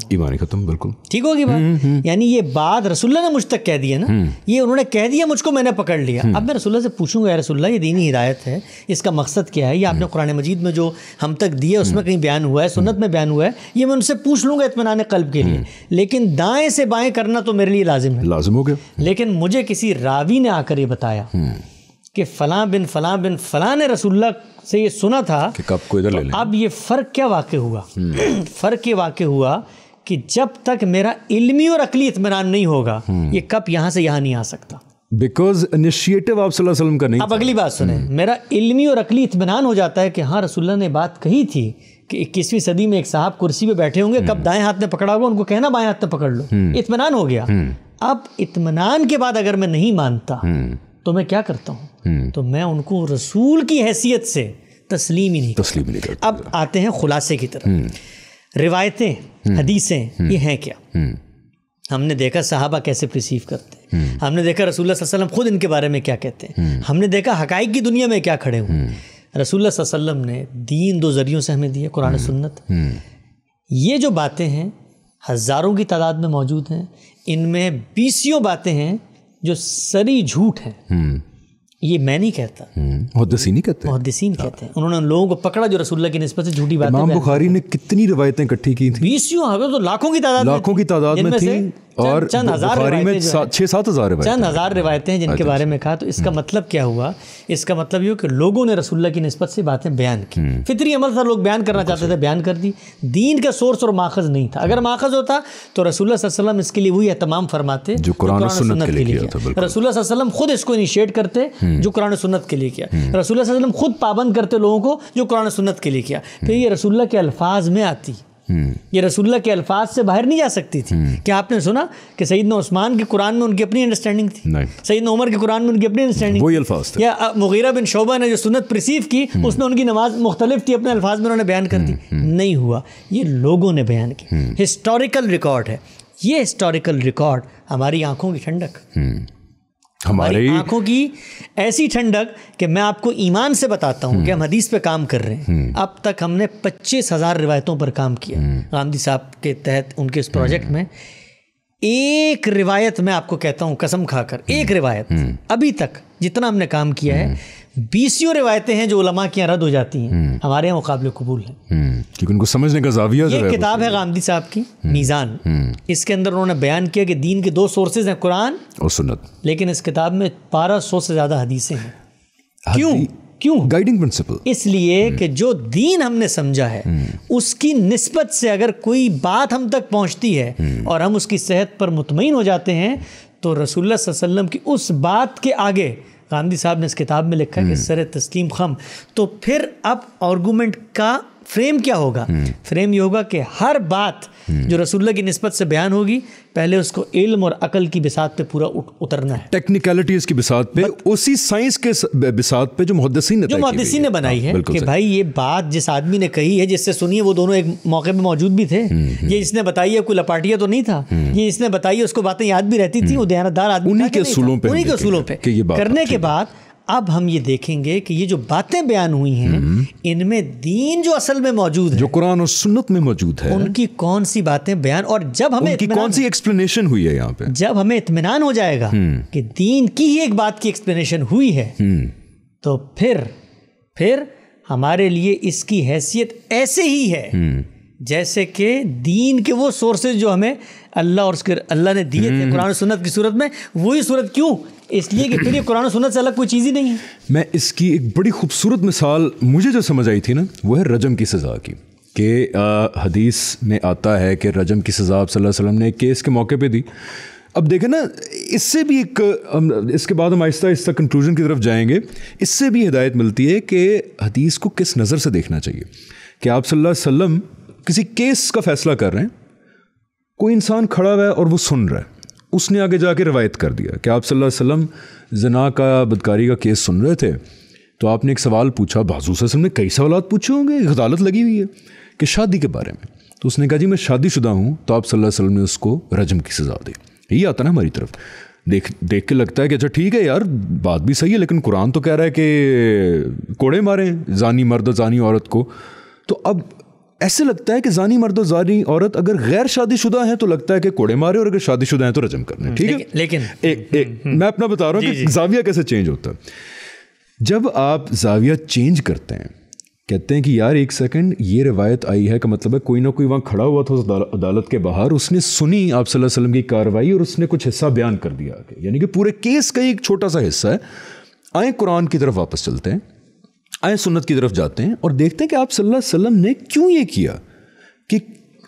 بالکل ٹھیک ہوگی بات. یعنی یہ بات رسول اللہ نے مجھ تک کہہ دی ہے نا، یہ انہوں نے کہہ دیا، مجھ کو میں نے پکڑ لیا. اب میں رسول اللہ سے پوچھوں گا یا رسول اللہ یہ دینی ہدایت ہے، اس کا مقصد کیا ہے؟ یہ آپ نے قرآن مجید میں جو ہم تک دی ہے اس میں کہیں بیان ہوا ہے، سنت میں بیان ہوا ہے، یہ میں ان سے پوچھ لوں گا اطمینان قلب کے لیے. لیکن دائیں سے بائیں کرنا تو میرے لیے لازم ہو گیا. لیکن مجھے کسی راوی نے آ کر یہ بتایا کہ فلاں بن فلاں نے رسول اللہ سے یہ سنا تھا کہ کپ کو ادھر لے لیں. اب یہ فرق کیا واقع ہوا؟ فرق یہ واقع ہوا کہ جب تک میرا علمی اور عقلی اطمینان نہیں ہوگا یہ کپ یہاں سے یہاں نہیں آ سکتا، بیکاز انیشیٹو آپ صلی اللہ علیہ وسلم کا نہیں. اب اگلی بات سنیں، میرا علمی اور عقلی اطمینان ہو جاتا ہے کہ ہاں رسول اللہ نے بات کہی تھی کہ 21ویں صدی میں ایک صاحب کرسی پہ بیٹھے ہوں گے، کب دائیں ہاتھ میں پکڑا ہوگا، ان کو کہنا بائیں ہاتھ میں پکڑ لو. اطمینان ہو گیا. اب اطمینان کے بعد اگر میں نہیں مانتا تو میں کیا کرتا ہوں؟ تو میں ان کو رسول کی حیثیت سے تسلیم ہی نہیں کرتا. اب آتے ہیں خلاصے کی طرف. روایتیں، حدیثیں یہ ہیں کیا؟ ہم نے دیکھا صحابہ کیسے پرسیو کرتے ہیں، ہم نے دیکھا رسول اللہ صلی اللہ علیہ وسلم خود ان کے بارے میں کیا کہتے ہیں، ہم نے دیکھا حقائق کی دنیا میں کیا کھڑے ہوئے. رسول اللہ صلی اللہ علیہ وسلم نے دین 2 ذریعوں سے ہمیں دیے، قرآن و سنت. یہ جو باتیں ہیں ہزاروں کی تعداد میں موجود ہیں، ان میں 20 باتیں ہیں جو سری جھوٹ ہیں. یہ میں نہیں کہتا، محدثین کہتے ہیں. انہوں نے ان لوگوں کو پکڑا جو رسول اللہ کی نسبت سے جھوٹی باتیں. امام بخاری نے کتنی روایتیں اکٹھی کی تھیں؟ 20 تو لاکھوں کی تعداد میں تھیں، اور چند ہزار میں 6-7 ہزار روایتیں، چند ہزار روایتیں ہیں جن کے بارے میں کہا. تو اس کا مطلب کیا ہوا؟ اس کا مطلب یہ کہ لوگوں نے رسول اللہ کی نسبت سے باتیں بیان کی. فطری عمل تھا، لوگ بیان کرنا چاہتے تھے، بیان کر دی. دین کا سورس اور ماخذ نہیں تھا. اگر ماخذ ہوتا تو رسول اللہ صلی اللہ علیہ وسلم اس کے لیے وہی اہتمام فرماتے جو قرآن و سنت کے لیے کیا. رسول اللہ صلی اللہ علیہ وسلم خود اس کو انیشیٹ کرتے جو قرآن و سنت کے لیے کیا. رسول اللہ صلی اللہ علیہ وسلم خود پابند کرتے لوگوں کو جو قرآن و سنت کے لیے کیا. پھر یہ رسول اللہ کے الفاظ میں آتی، یہ رسول اللہ کے الفاظ سے باہر نہیں جا سکتی تھی. کیا آپ نے سنا کہ سیدنا عثمان کے قرآن میں ان کی اپنی انڈرسٹینڈنگ تھی؟ سیدنا عمر کے قرآن میں ان کی اپنی انڈرسٹینڈنگ، وہی الفاظ تھے. یا مغیرہ بن شعبہ نے جو سنت پرسیو کی اس میں ان کی نماز مختلف تھی، اپنے الفاظ میں انہوں نے بیان کر دی. نہیں ہوا، یہ لوگوں نے بیان کی. ہسٹوریکل ریکارڈ ہے. یہ ہسٹوریکل ریکارڈ ہماری آنکھوں کی ٹھنڈک، ہماری آنکھوں کی ایسی ٹھنڈک کہ میں آپ کو ایمان سے بتاتا ہوں کہ ہم حدیث پہ کام کر رہے ہیں. اب تک ہم نے 25,000 روایتوں پر کام کیا غامدی صاحب کے تحت ان کے اس پروجیکٹ میں. ایک روایت میں آپ کو کہتا ہوں قسم کھا کر، ایک روایت ابھی تک جتنا ہم نے کام کیا ہے 20 روایتیں ہیں جو علماء کی رد ہو جاتی ہیں، ہمارے یہاں مقابل قبول ہیں، کیونکہ ان کو سمجھنے کا زاویہ جو ہے. یہ کتاب ہے غامدی صاحب کی میزان، اس کے اندر انہوں نے بیان کیا کہ دین کے 2 سورسز ہیں، قرآن اور سنت، لیکن اس کتاب میں 1200 سے زیادہ حدیثیں ہیں. کیوں؟ Guiding principle. اس لیے کہ جو دین ہم نے سمجھا ہے اس کی نسبت سے اگر کوئی بات ہم تک پہنچتی ہے اور ہم اس کی صحت پر مطمئن ہو جاتے ہیں تو رسول اللہ صلی اللہ علیہ وسلم کی اس بات کے آگے، غامدی صاحب نے اس کتاب میں لکھا کہ سر تسلیم خم، تو پھر اب آرگومنٹ کا فریم کیا ہوگا؟ فریم یہ ہوگا کہ ہر بات جو رسول اللہ کی نسبت سے بیان ہوگی پہلے اس کو علم اور عقل کی بساط پہ پورا اترنا ہے، ٹیکنیکلٹیز کی بساط پہ، اسی سائنس کے بساط پہ جو محدثین نے بنائی ہے کہ بھائی یہ بات جس آدمی نے کہی ہے، جس سے سنی ہے، وہ دونوں ایک موقع پہ موجود بھی تھے، یہ اس نے بتائی ہے کوئی لپاٹیا تو نہیں تھا، یہ اس نے بتائی ہے اس کو باتیں یاد بھی رہتی تھیں، وہ دیانتدار آدمی، انہی کے اصولوں پہ کرنے کے بعد اب ہم یہ دیکھیں گے کہ یہ جو باتیں بیان ہوئی ہیں ان میں دین جو اصل میں موجود ہے، جو قرآن اور سنت میں موجود ہے، ان کی کون سی باتیں بیان، اور جب ہمیں کون سی ایکسپلینیشن ہوئی ہے یہاں پہ، جب ہمیں اطمینان ہو جائے گا کہ دین کی ہی ایک بات کی ایکسپلینیشن ہوئی ہے تو پھر ہمارے لیے اس کی حیثیت ایسے ہی ہے جیسے کہ دین کے وہ سورسز جو ہمیں اللہ نے دیے تھے قرآن و سنت کی صورت میں، وہی صورت. کیوں؟ اس لیے کہ پھر یہ قرآن و سنت سے الگ کوئی چیز ہی نہیں ہے. میں اس کی ایک بڑی خوبصورت مثال مجھے جو سمجھ آئی تھی نا، وہ ہے رجم کی سزا کی، کہ حدیث میں آتا ہے کہ رجم کی سزا آپ صلی اللہ علیہ وسلم نے ایک کیس کے موقع پہ دی. اب دیکھیں نا، اس سے بھی ایک، اس کے بعد ہم آہستہ آہستہ کنکلوژن کی طرف جائیں گے، اس سے بھی ہدایت ملتی ہے کہ حدیث کو کس نظر سے دیکھنا چاہیے. کہ آپ صلی اللہ علیہ وسلم کسی کیس کا فیصلہ کر رہے ہیں، کوئی انسان کھڑا ہوا ہے اور وہ سن رہا ہے، اس نے آگے جا کے روایت کر دیا کہ آپ صلی اللہ علیہ وسلم زنا کا، بدکاری کا کیس سن رہے تھے، تو آپ نے ایک سوال پوچھا. حضور صلی اللہ علیہ وسلم نے کئی سوالات پوچھے ہوں گے، عدالت لگی ہوئی ہے کہ شادی کے بارے میں، تو اس نے کہا جی میں شادی شدہ ہوں، تو آپ صلی اللہ علیہ وسلم نے اس کو رجم کی سزا دی. یہی آتا نا ہماری طرف، دیکھ کے لگتا ہے کہ اچھا ٹھیک ہے یار، بات بھی صحیح ہے، لیکن قرآن تو کہہ رہا ہے کہ کوڑے ماریں زانی مرد و زانی عورت کو. تو اب ایسے لگتا ہے کہ زانی مرد و زانی عورت اگر غیر شادی شدہ ہیں تو لگتا ہے کہ کوڑے مارے، اور اگر شادی شدہ ہیں تو رجم کرنا. ٹھیک ہے، لیکن میں اپنا بتا رہا ہوں کہ زاویہ کیسے چینج ہوتا ہے. جب آپ زاویہ چینج کرتے ہیں، کہتے ہیں کہ یار ایک سیکنڈ، یہ روایت آئی ہے کہ مطلب ہے کوئی نہ کوئی وہاں کھڑا ہوا تھا عدالت کے باہر، اس نے سنی آپ صلی اللہ علیہ وسلم کی کارروائی اور اس نے کچھ حصہ بیان کر دیا، یعنی کہ پورے کیس کا ایک چھوٹا سا حصہ ہے. آئیں قرآن کی طرف واپس چلتے ہیں، آئیں سنت کی طرف جاتے ہیں اور دیکھتے ہیں کہ آپ صلی اللہ علیہ وسلم نے کیوں یہ کیا کہ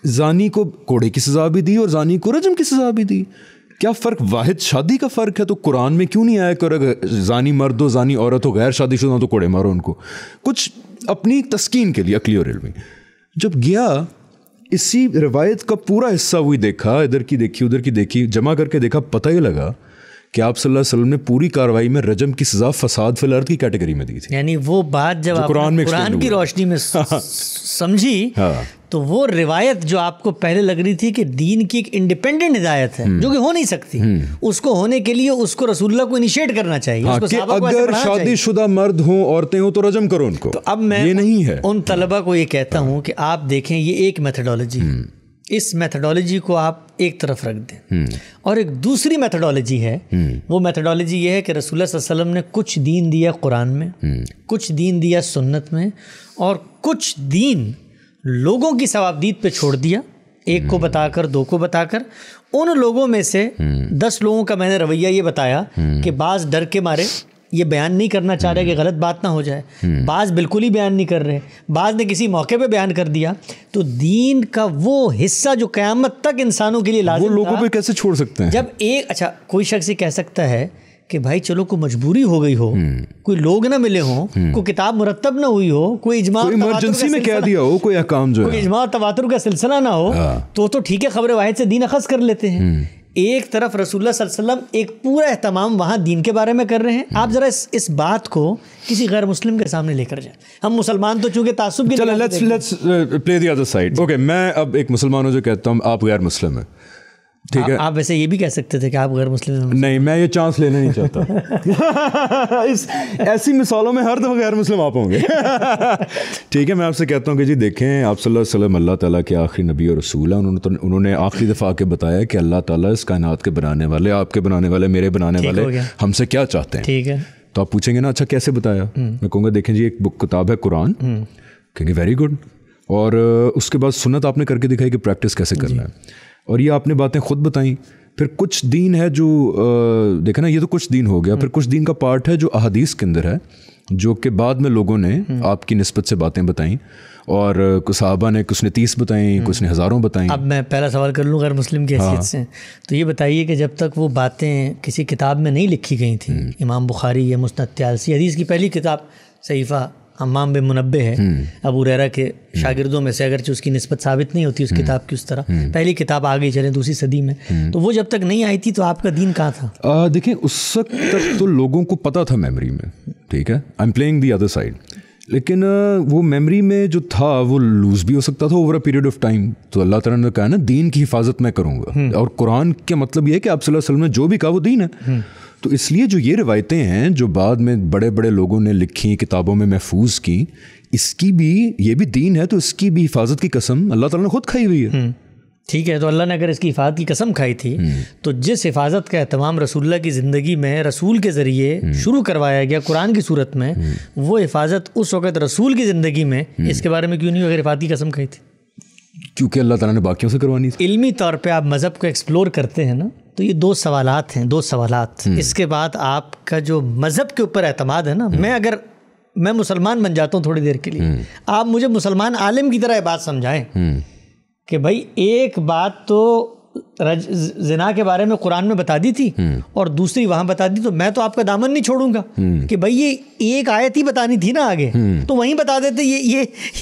زانی کو کوڑے کی سزا بھی دی اور زانی کو رجم کی سزا بھی دی. کیا فرق واحد شادی کا فرق ہے؟ تو قرآن میں کیوں نہیں آیا کہ اگر زانی مرد ہو زانی عورت ہو غیر شادی شدہ ہو تو کوڑے مارو ان کو؟ کچھ اپنی تسکین کے لیے عقلی اور علمی. جب گیا اسی روایت کا پورا حصہ وہی دیکھا، ادھر کی دیکھی ادھر کی دیکھی، جمع کر کے دیکھا، پتہ ہی لگا کہ آپ صلی اللہ علیہ وسلم نے پوری کارروائی میں رجم کی سزا فساد فی الارض کی کیٹیگری میں دی تھی. یعنی وہ بات جب آپ قرآن کی روشنی میں سمجھی تو وہ روایت جو آپ کو پہلے لگ رہی تھی کہ دین کی ایک انڈیپینڈنٹ ہدایت ہے جو کہ ہو نہیں سکتی، اس کو ہونے کے لیے اس کو رسول اللہ کو انیشیٹ کرنا چاہیے کہ اگر شادی شدہ مرد ہوں عورتیں ہوں تو رجم کرو ان کو. تو اب میں یہ نہیں ہے. ان طلبہ کو یہ کہتا ہوں کہ آپ دیکھیں یہ ایک میتھڈالوجی، اس میتھڈالوجی کو آپ ایک طرف رکھ دیں، اور ایک دوسری میتھڈالوجی ہے. وہ میتھڈالوجی یہ ہے کہ رسول اللہ صلی اللہ علیہ وسلم نے کچھ دین دیا قرآن میں، کچھ دین دیا سنت میں، اور کچھ دین لوگوں کی ثوابدید پہ چھوڑ دیا، ایک کو بتا کر، دو کو بتا کر. ان لوگوں میں سے 10 لوگوں کا میں نے رویہ یہ بتایا کہ بعض ڈر کے مارے یہ بیان نہیں کرنا چاہ رہے کہ غلط بات نہ ہو جائے، بعض بالکل ہی بیان نہیں کر رہے، بعض نے کسی موقع پہ بیان کر دیا. تو دین کا وہ حصہ جو قیامت تک انسانوں کے لیے لازم وہ لوگوں پہ کیسے چھوڑ سکتے ہیں؟ جب ایک اچھا کوئی شخص یہ کہہ سکتا ہے کہ بھائی چلو کوئی مجبوری ہو گئی ہو، کوئی لوگ نہ ملے ہوں، کوئی کتاب مرتب نہ ہوئی ہو، کوئی اجماع ایمرجنسی میں کہہ دیا ہو، کوئی احکام جو ہے، کوئی اجماع تواتر کا سلسلہ نہ ہو، تو ٹھیک ہے، خبر واحد سے دین اخذ کر لیتے ہیں. ایک طرف رسول اللہ صلی اللہ علیہ وسلم ایک پورا اہتمام وہاں دین کے بارے میں کر رہے ہیں. آپ ذرا اس بات کو کسی غیر مسلم کے سامنے لے کر جائیں. ہم مسلمان تو چونکہ تعصب کی چلو let's play the other side. Okay, میں اب ایک مسلمان ہوں جو کہتا ہوں آپ غیر مسلم ہیں، ٹھیک ہے. آپ ویسے یہ بھی کہہ سکتے تھے کہ آپ غیر مسلم. نہیں, میں یہ چانس لینا نہیں چاہتا. ایسی مثالوں میں ہر دفعہ غیر مسلم آپ ہوں گے. ٹھیک ہے, میں آپ سے کہتا ہوں کہ جی دیکھیں, آپ صلی اللہ علیہ وسلم اللہ تعالیٰ کے آخری نبی اور رسول ہیں. انہوں نے آخری دفعہ آ کے بتایا کہ اللہ تعالیٰ اس کائنات کے بنانے والے, آپ کے بنانے والے, میرے بنانے والے ہم سے کیا چاہتے ہیں. ٹھیک ہے, تو آپ پوچھیں گے نا اچھا کیسے بتایا, میں کہوں گا دیکھیں جی ایک کتاب ہے قرآن, کہیں گے ویری گڈ, اور اس کے بعد سنت آپ نے کر کے دکھائی کہ پریکٹس کیسے کرنا ہے, اور یہ آپ نے باتیں خود بتائیں. پھر کچھ دین ہے جو دیکھیں نا, یہ تو کچھ دین ہو گیا. پھر کچھ دین کا پارٹ ہے جو احادیث کے اندر ہے, جو کہ بعد میں لوگوں نے آپ کی نسبت سے باتیں بتائیں, اور کچھ صحابہ نے, کچھ نے 30 بتائیں, کچھ نے ہزاروں بتائیں. اب میں پہلا سوال کر لوں غیر مسلم کی حیثیت سے, تو یہ بتائیے کہ جب تک وہ باتیں کسی کتاب میں نہیں لکھی گئی تھیں, امام بخاری یا مسند طیالسی, حدیث کی پہلی کتاب صحیفہ حمام بن منبہ ہے, ابو ہریرہ کے شاگردوں میں سے, اگرچہ اس کی نسبت ثابت نہیں ہوتی اس کتاب کی اس طرح, پہلی کتاب آگے چلیں دوسری صدی میں, تو وہ جب تک نہیں آئی تھی تو آپ کا دین کہاں تھا؟ دیکھیں اس وقت تک تو لوگوں کو پتہ تھا میموری میں, ٹھیک ہے, I am playing the other side, لیکن وہ میموری میں جو تھا وہ لوز بھی ہو سکتا تھا over a period of time. تو اللہ تعالیٰ نے کہا نا دین کی حفاظت میں کروں گا, اور قرآن کا مطلب یہ ہے کہ آپ صلی اللہ علیہ وسلم نے جو بھی کہا وہ دین ہے. تو اس لیے جو یہ روایتیں ہیں جو بعد میں بڑے بڑے لوگوں نے لکھی, کتابوں میں محفوظ کی, اس کی بھی یہ بھی دین ہے, تو اس کی بھی حفاظت کی قسم اللہ تعالیٰ نے خود کھائی ہوئی ہے. ٹھیک ہے, تو اللہ نے اگر اس کی حفاظت کی قسم کھائی تھی, تو جس حفاظت کا اہتمام رسول اللہ کی زندگی میں رسول کے ذریعے شروع کروایا گیا قرآن کی صورت میں, وہ حفاظت اس وقت رسول کی زندگی میں اس کے بارے میں کیوں نہیں اگر حفاظت کی قسم کھائی تھی؟ کیونکہ اللہ تعالیٰ نے باقیوں سے کروانی تھی. علمی طور پہ آپ مذہب کو ایکسپلور کرتے ہیں نا, تو یہ 2 سوالات ہیں, 2 سوالات. اس کے بعد آپ کا جو مذہب کے اوپر اعتماد ہے نا, میں مسلمان بن جاتا ہوں تھوڑی دیر کے لیے, آپ مجھے مسلمان عالم کی طرح یہ بات سمجھائیں کہ بھائی ایک بات تو زنا کے بارے میں قرآن میں بتا دی تھی اور دوسری وہاں بتا دی, تو میں تو آپ کا دامن نہیں چھوڑوں گا کہ بھائی یہ ایک آیت ہی بتانی تھی نا آگے, تو وہیں بتا دیتے.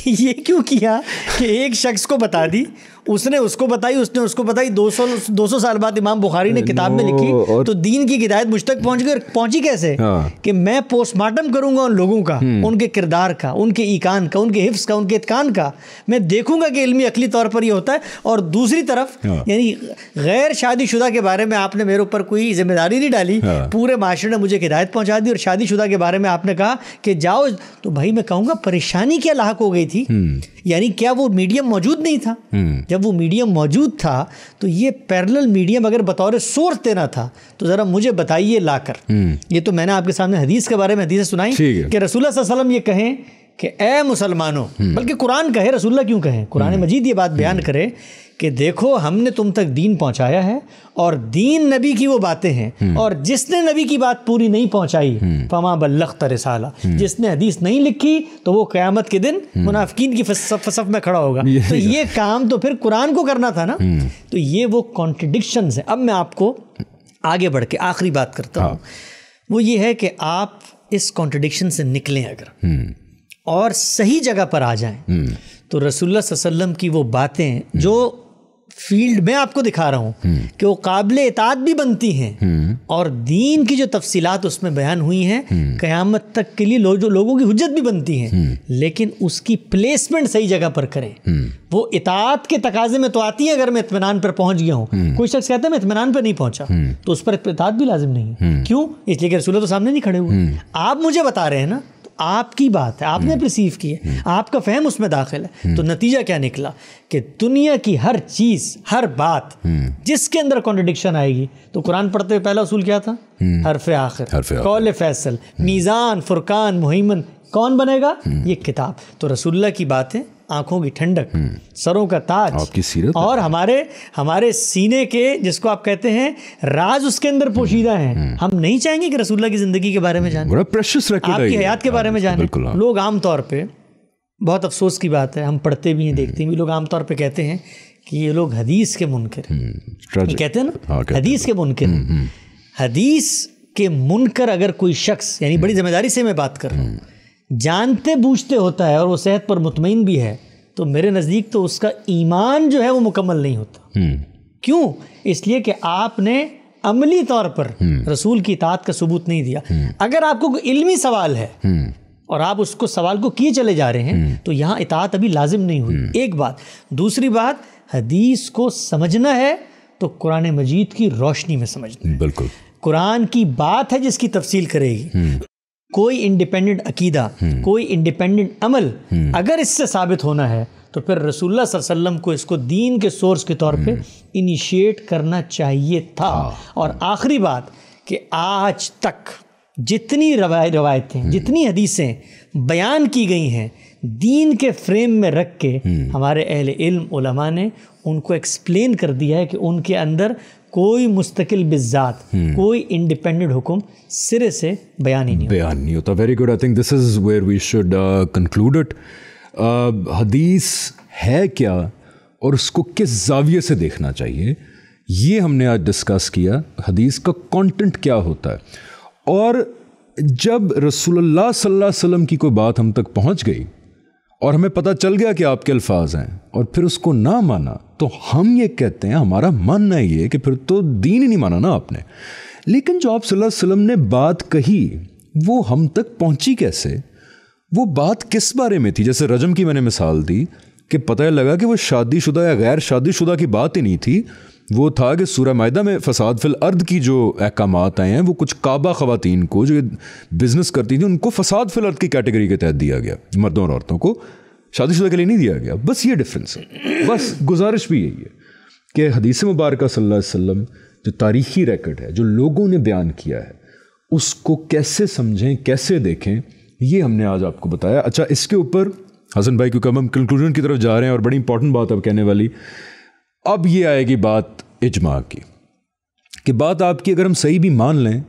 یہ کیوں کیا کہ ایک شخص کو بتا دی, اس نے اس کو بتائی, اس نے اس کو بتائی, 200 سال بعد امام بخاری نے کتاب میں لکھی, تو دین کی ہدایت مجھ تک پہنچ گئی. اور پہنچی کیسے کہ میں پوسٹ مارٹم کروں گا ان لوگوں کا, ان کے کردار کا, ان کے ایقان کا, ان کے حفظ کا, ان کے اتقان کا, میں دیکھوں گا کہ علمی عقلی طور پر یہ ہوتا ہے. اور دوسری طرف یعنی غیر شادی شدہ کے بارے میں آپ نے میرے اوپر کوئی ذمہ داری نہیں ڈالی, پورے معاشرے نے مجھے ہدایت پہنچا دی, اور شادی شدہ کے بارے میں آپ نے کہا کہ جاؤ, تو بھائی میں کہوں گا پریشانی کیا لاحق ہو گئی تھی. یعنی کیا وہ میڈیم موجود نہیں تھا؟ جب وہ میڈیم موجود تھا تو یہ پیرلل میڈیم اگر بطور سورس دینا تھا تو ذرا مجھے بتائیے لا کر. یہ تو میں نے آپ کے سامنے حدیث کے بارے میں حدیث سنائی کہ رسول اللہ صلی اللہ علیہ وسلم یہ کہیں کہ اے مسلمانوں, بلکہ قرآن کہے, رسول اللہ کیوں کہیں, قرآن مجید یہ بات بیان کرے کہ دیکھو ہم نے تم تک دین پہنچایا ہے, اور دین نبی کی وہ باتیں ہیں, اور جس نے نبی کی بات پوری نہیں پہنچائی فما بلغت رسالہ, جس نے حدیث نہیں لکھی تو وہ قیامت کے دن منافقین کی صف میں کھڑا ہوگا. تو یہ کام تو پھر قرآن کو کرنا تھا نا. تو یہ وہ کانٹرڈکشنز ہیں. اب میں آپ کو آگے بڑھ کے آخری بات کرتا ہوں, وہ یہ ہے کہ آپ اس کانٹرڈکشن سے نکلیں اگر اور صحیح جگہ پر آ جائیں, تو رسول اللہ صلی اللہ علیہ وسلم کی وہ باتیں جو فیلڈ میں آپ کو دکھا رہا ہوں کہ وہ قابل اطاعت بھی بنتی ہیں, اور دین کی جو تفصیلات اس میں بیان ہوئی ہیں قیامت تک کے لیے لوگوں کی حجت بھی بنتی ہیں, لیکن اس کی پلیسمنٹ صحیح جگہ پر کریں. وہ اطاعت کے تقاضے میں تو آتی ہے اگر میں اطمینان پر پہنچ گیا ہوں. کوئی شخص کہتا ہے میں اطمینان پر نہیں پہنچا, تو اس پر اطاعت بھی لازم نہیں ہے. کیوں؟ اس لیے کہ رسول اللہ تو سامنے نہیں کھڑے ہوئے, آپ مجھے بتا رہے ہیں نا, آپ کی بات ہے, آپ نے پرسیو کی ہے, آپ کا فہم اس میں داخل ہے. تو نتیجہ کیا نکلا کہ دنیا کی ہر چیز, ہر بات جس کے اندر کانٹرڈکشن آئے گی, تو قرآن پڑھتے ہوئے پہلا اصول کیا تھا؟ حرف آخر, قول فیصل, میزان, فرقان, مہیمن, کون بنے گا؟ یہ کتاب. تو رسول اللہ کی باتیں آنکھوں کی ٹھنڈک, سروں کا تاج, آپ کی سیرت, اور ہمارے سینے کے جس کو آپ کہتے ہیں راز اس کے اندر پوشیدہ ہیں. ہم نہیں چاہیں گے کہ رسول اللہ کی زندگی کے بارے میں جانیں, آپ کی حیات کے بارے میں جانیں. لوگ عام طور پہ, بہت افسوس کی بات ہے, ہم پڑھتے بھی ہیں دیکھتے بھی, لوگ عام طور پہ کہتے ہیں کہ یہ لوگ حدیث کے منکر ہیں. یہ کہتے ہیں نا حدیث کے منکر ہیں. حدیث کے منکر اگر کوئی شخص, یعنی بڑی ذمہ داری سے میں بات کر رہا ہوں, جانتے بوجھتے ہوتا ہے اور وہ صحت پر مطمئن بھی ہے, تو میرے نزدیک تو اس کا ایمان جو ہے وہ مکمل نہیں ہوتا. کیوں؟ اس لیے کہ آپ نے عملی طور پر رسول کی اطاعت کا ثبوت نہیں دیا. اگر آپ کو کوئی علمی سوال ہے اور آپ اس کو سوال کو کیے چلے جا رہے ہیں, تو یہاں اطاعت ابھی لازم نہیں ہوئی. ایک بات. دوسری بات, حدیث کو سمجھنا ہے تو قرآن مجید کی روشنی میں سمجھنا ہے. بالکل قرآن کی بات ہے جس کی تفصیل کرے گی. کوئی انڈیپینڈنٹ عقیدہ، کوئی انڈیپینڈنٹ عمل اگر اس سے ثابت ہونا ہے تو پھر رسول اللہ صلی اللہ علیہ وسلم کو اس کو دین کے سورس کے طور پہ انیشیٹ کرنا چاہیے تھا. اور آخری بات کہ آج تک جتنی روایتیں، جتنی حدیثیں بیان کی گئی ہیں دین کے فریم میں رکھ کے، ہمارے اہل علم علماء نے ان کو ایکسپلین کر دیا ہے کہ ان کے اندر کوئی مستقل بالذات، کوئی انڈیپینڈنٹ حکم سرے سے بیان ہی نہیں ہوتا. Very good. I think this is where we should conclude it. حدیث ہے کیا اور اس کو کس زاویے سے دیکھنا چاہیے، یہ ہم نے آج ڈسکس کیا. حدیث کا کانٹینٹ کیا ہوتا ہے، اور جب رسول اللہ صلی اللہ علیہ وسلم کی کوئی بات ہم تک پہنچ گئی اور ہمیں پتہ چل گیا کہ آپ کے الفاظ ہیں اور پھر اس کو نہ مانا، تو ہم یہ کہتے ہیں، ہمارا ماننا یہ کہ پھر تو دین ہی نہیں مانا نا آپ نے. لیکن جو آپ صلی اللہ علیہ وسلم نے بات کہی وہ ہم تک پہنچی کیسے، وہ بات کس بارے میں تھی؟ جیسے رجم کی میں نے مثال دی کہ پتہ لگا کہ وہ شادی شدہ یا غیر شادی شدہ کی بات ہی نہیں تھی. وہ تھا کہ سورہ مائدہ میں فساد فی الارض کی جو احکامات آئے ہیں وہ کچھ کعبہ خواتین کو جو بزنس کرتی تھیں ان کو فساد فی الارض کی کیٹیگری کے تحت دیا گیا، مردوں اور عورتوں کو شادی شدہ کے لیے نہیں دیا گیا. بس یہ ڈفرینس ہے. بس گزارش بھی یہی ہے کہ حدیث مبارکہ صلی اللہ علیہ وسلم جو تاریخی ریکارڈ ہے، جو لوگوں نے بیان کیا ہے، اس کو کیسے سمجھیں، کیسے دیکھیں، یہ ہم نے آج آپ کو بتایا. اچھا، اس کے اوپر حسن بھائی کیونکہ ہم کنکلوژن کی طرف جا رہے ہیں اور بڑی امپورٹنٹ بات اب کہنے والی، اب یہ آئے گی بات اجماع کی، کہ بات آپ کی اگر ہم صحیح بھی مان لیں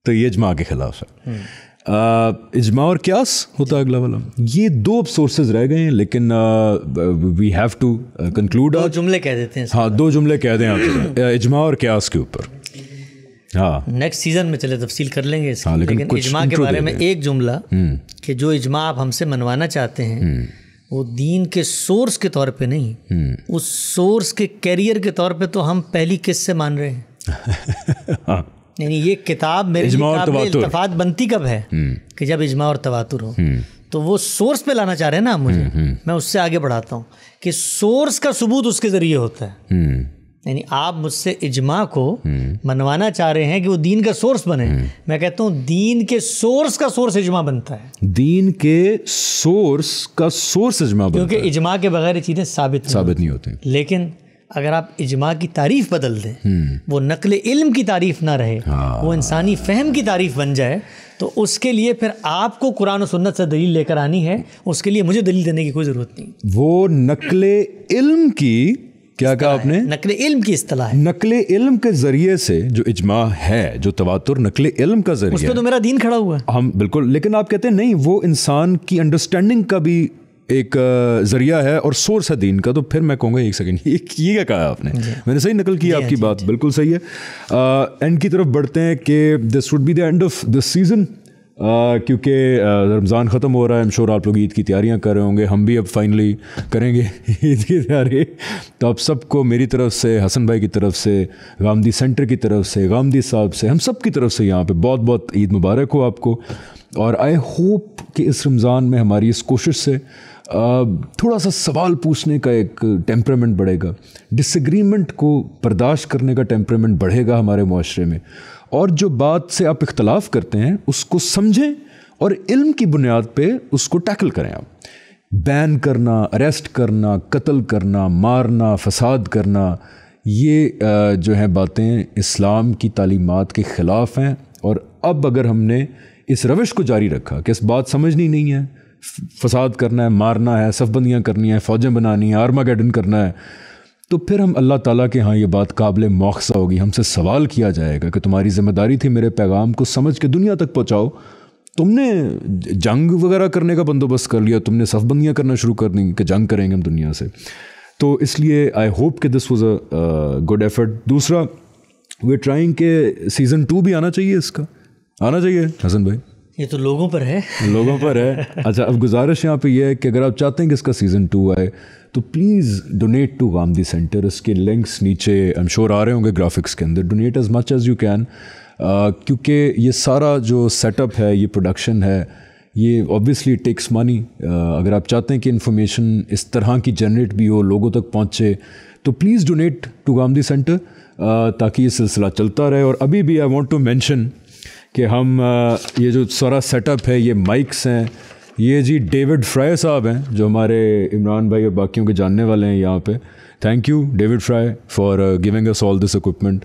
تو یہ اجماع کے خلاف ہے. اجماع اور قیاس ہوتا ہے اگلا والا. یہ دو اب سورسز رہ گئے ہیں، لیکن وی ہیو ٹو کنکلوڈ. دو جملے کہہ دیتے ہیں. ہاں، دو جملے کہہ دیں آپ اجماع اور قیاس کے اوپر. ہاں، نیکسٹ سیزن میں چلے تفصیل کر لیں گے اس کی. لیکن اجماع کے بارے میں ایک جملہ کہ جو اجماع آپ ہم سے منوانا چاہتے ہیں وہ دین کے سورس کے طور پہ نہیں، اس سورس کے کیریئر کے طور پہ تو ہم پہلی کس سے مان رہے ہیں. یعنی یہ کتاب میرے قابل التفات بنتی کب ہے کہ جب اجماع اور تواتر ہو. تو وہ سورس پہ لانا چاہ رہے ہیں نا مجھے، میں اس سے آگے بڑھاتا ہوں کہ سورس کا ثبوت اس کے ذریعے ہوتا ہے. یعنی آپ مجھ سے اجماع کو منوانا چاہ رہے ہیں کہ وہ دین کا سورس بنے. میں کہتا ہوں دین کے سورس کا سورس اجماع بنتا ہے. دین کے سورس کا سورس اجماع بنتا ہے، کیونکہ اجماع کے بغیر چیزیں ثابت نہیں ہوتی. لیکن اگر آپ اجماع کی تعریف بدل دیں، وہ نقل علم کی تعریف نہ رہے، وہ انسانی فہم کی تعریف بن جائے، تو اس کے لیے پھر آپ کو قرآن و سنت سے دلیل لے کر آنی ہے. اس کے لیے مجھے دلیل دینے کی کوئی ضرورت نہیں. وہ نقل علم کی کیا کہا آپ نے؟ نقل علم کی اصطلاح ہے. نقل علم کے ذریعے سے جو اجماع ہے، جو تواتر نقل علم کا ذریعہ، اس پہ تو میرا دین کھڑا ہوا ہے. ہم بالکل، لیکن آپ کہتے ہیں نہیں، وہ انسان کی انڈرسٹینڈنگ کا بھی ایک ذریعہ ہے اور سورس ہے دین کا. تو پھر میں کہوں گا ایک سیکنڈ، یہ کیا کہا آپ نے؟ میں نے صحیح نقل کی آپ کی بات، بالکل صحیح ہے. اینڈ کی طرف بڑھتے ہیں کہ this would be the end of this season, کیونکہ رمضان ختم ہو رہا ہے. ایم شور آپ لوگ عید کی تیاریاں کر رہے ہوں گے، ہم بھی اب فائنلی کریں گے عید کی تیاری. تو آپ سب کو میری طرف سے، حسن بھائی کی طرف سے، غامدی سینٹر کی طرف سے، غامدی صاحب سے، ہم سب کی طرف سے یہاں پہ بہت بہت عید مبارک ہو آپ کو. اور آئی ہوپ کہ اس رمضان میں ہماری اس کوشش سے تھوڑا سا سوال پوچھنے کا ایک ٹیمپرامنٹ بڑھے گا، ڈس ایگریمنٹ کو برداشت کرنے کا ٹیمپرامنٹ بڑھے گا ہمارے معاشرے میں، اور جو بات سے آپ اختلاف کرتے ہیں اس کو سمجھیں اور علم کی بنیاد پہ اس کو ٹیکل کریں. آپ بین کرنا، اریسٹ کرنا، قتل کرنا، مارنا، فساد کرنا، یہ جو ہیں باتیں اسلام کی تعلیمات کے خلاف ہیں. اور اب اگر ہم نے اس روش کو جاری رکھا کہ اس بات سمجھنی نہیں ہے، فساد کرنا ہے، مارنا ہے، صف بندیاں کرنی ہیں، فوجیں بنانی ہیں، آرماگیڈن کرنا ہے، تو پھر ہم اللہ تعالیٰ کے ہاں یہ بات قابل مواخذہ ہوگی. ہم سے سوال کیا جائے گا کہ تمہاری ذمہ داری تھی میرے پیغام کو سمجھ کے دنیا تک پہنچاؤ، تم نے جنگ وغیرہ کرنے کا بندوبست کر لیا، تم نے صف بندیاں کرنا شروع کر دیں کہ جنگ کریں گے ہم دنیا سے. تو اس لیے آئی ہوپ کہ this was a good effort. دوسرا، وی آر ٹرائنگ کہ سیزن 2 بھی آنا چاہیے، اس کا آنا چاہیے. حسن بھائی، یہ تو لوگوں پر ہے، لوگوں پر ہے. اچھا، اب گزارش یہاں پہ یہ ہے کہ اگر آپ چاہتے ہیں کہ اس کا سیزن 2 آئے تو please donate to Ghamidi centre. اس کے لنکس نیچے ایم شور آ رہے ہوں گے گرافکس کے اندر. Donate as much as you can, کیونکہ یہ سارا جو سیٹ اپ ہے، یہ پروڈکشن ہے، یہ آبویسلی ٹیکس منی. اگر آپ چاہتے ہیں کہ انفارمیشن اس طرح کی جنریٹ بھی ہو, لوگوں تک پہنچے, تو please donate to Ghamidi centre تاکہ یہ سلسلہ چلتا رہے. اور ابھی بھی آئی وانٹ ٹو مینشن کہ ہم یہ جو سارا سیٹ اپ ہے, یہ مائکس ہیں, یہ جی ڈیوڈ فرائے صاحب ہیں جو ہمارے عمران بھائی اور باقیوں کے جاننے والے ہیں یہاں پہ. Thank you David Fry for giving us all this equipment.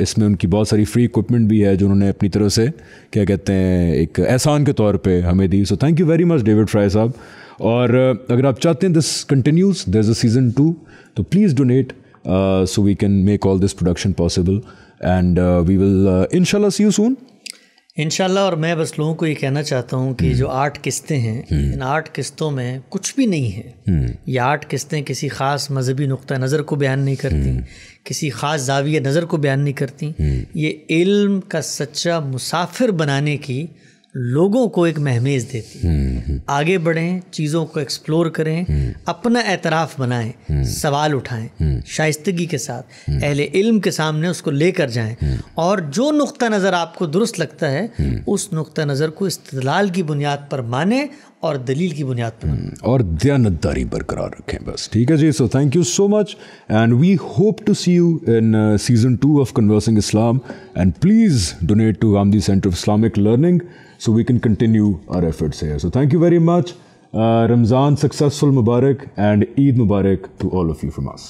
اس میں ان کی بہت ساری فری اکوپمنٹ بھی ہے جو انہوں نے اپنی طرف سے کیا کہتے ہیں ایک احسان کے طور پہ ہمیں دی. So thank you very much David Fry صاحب. اور اگر آپ چاہتے ہیں دس کنٹینیوز, دیر از اے سیزن 2, تو please donate so we can make all this production possible, and we will انشاءاللہ سی یو سون انشاءاللہ. اور میں بس لوگوں کو یہ کہنا چاہتا ہوں کہ جو 8 قسطیں ہیں, ان 8 قسطوں میں کچھ بھی نہیں ہے. یہ 8 قسطیں کسی خاص مذہبی نقطہ نظر کو بیان نہیں کرتی, کسی خاص زاویہ نظر کو بیان نہیں کرتی. یہ علم کا سچا مسافر بنانے کی لوگوں کو ایک مہمیز دیتی. آگے بڑھیں, چیزوں کو ایکسپلور کریں, اپنا اعتراف بنائیں, سوال اٹھائیں, شائستگی کے ساتھ اہل علم کے سامنے اس کو لے کر جائیں, اور جو نقطہ نظر آپ کو درست لگتا ہے اس نقطہ نظر کو استدلال کی بنیاد پر مانیں اور دلیل کی بنیاد پر مانیں, اور دیانتداری برقرار رکھیں بس. ٹھیک ہے جی. So thank you so much, and we hope to see you in season 2 of conversing Islam, and please donate to Ghamidi centre of Islamic learning so we can continue our efforts here. So thank you very much. Ramzan successful Mubarak and Eid Mubarak to all of you from us.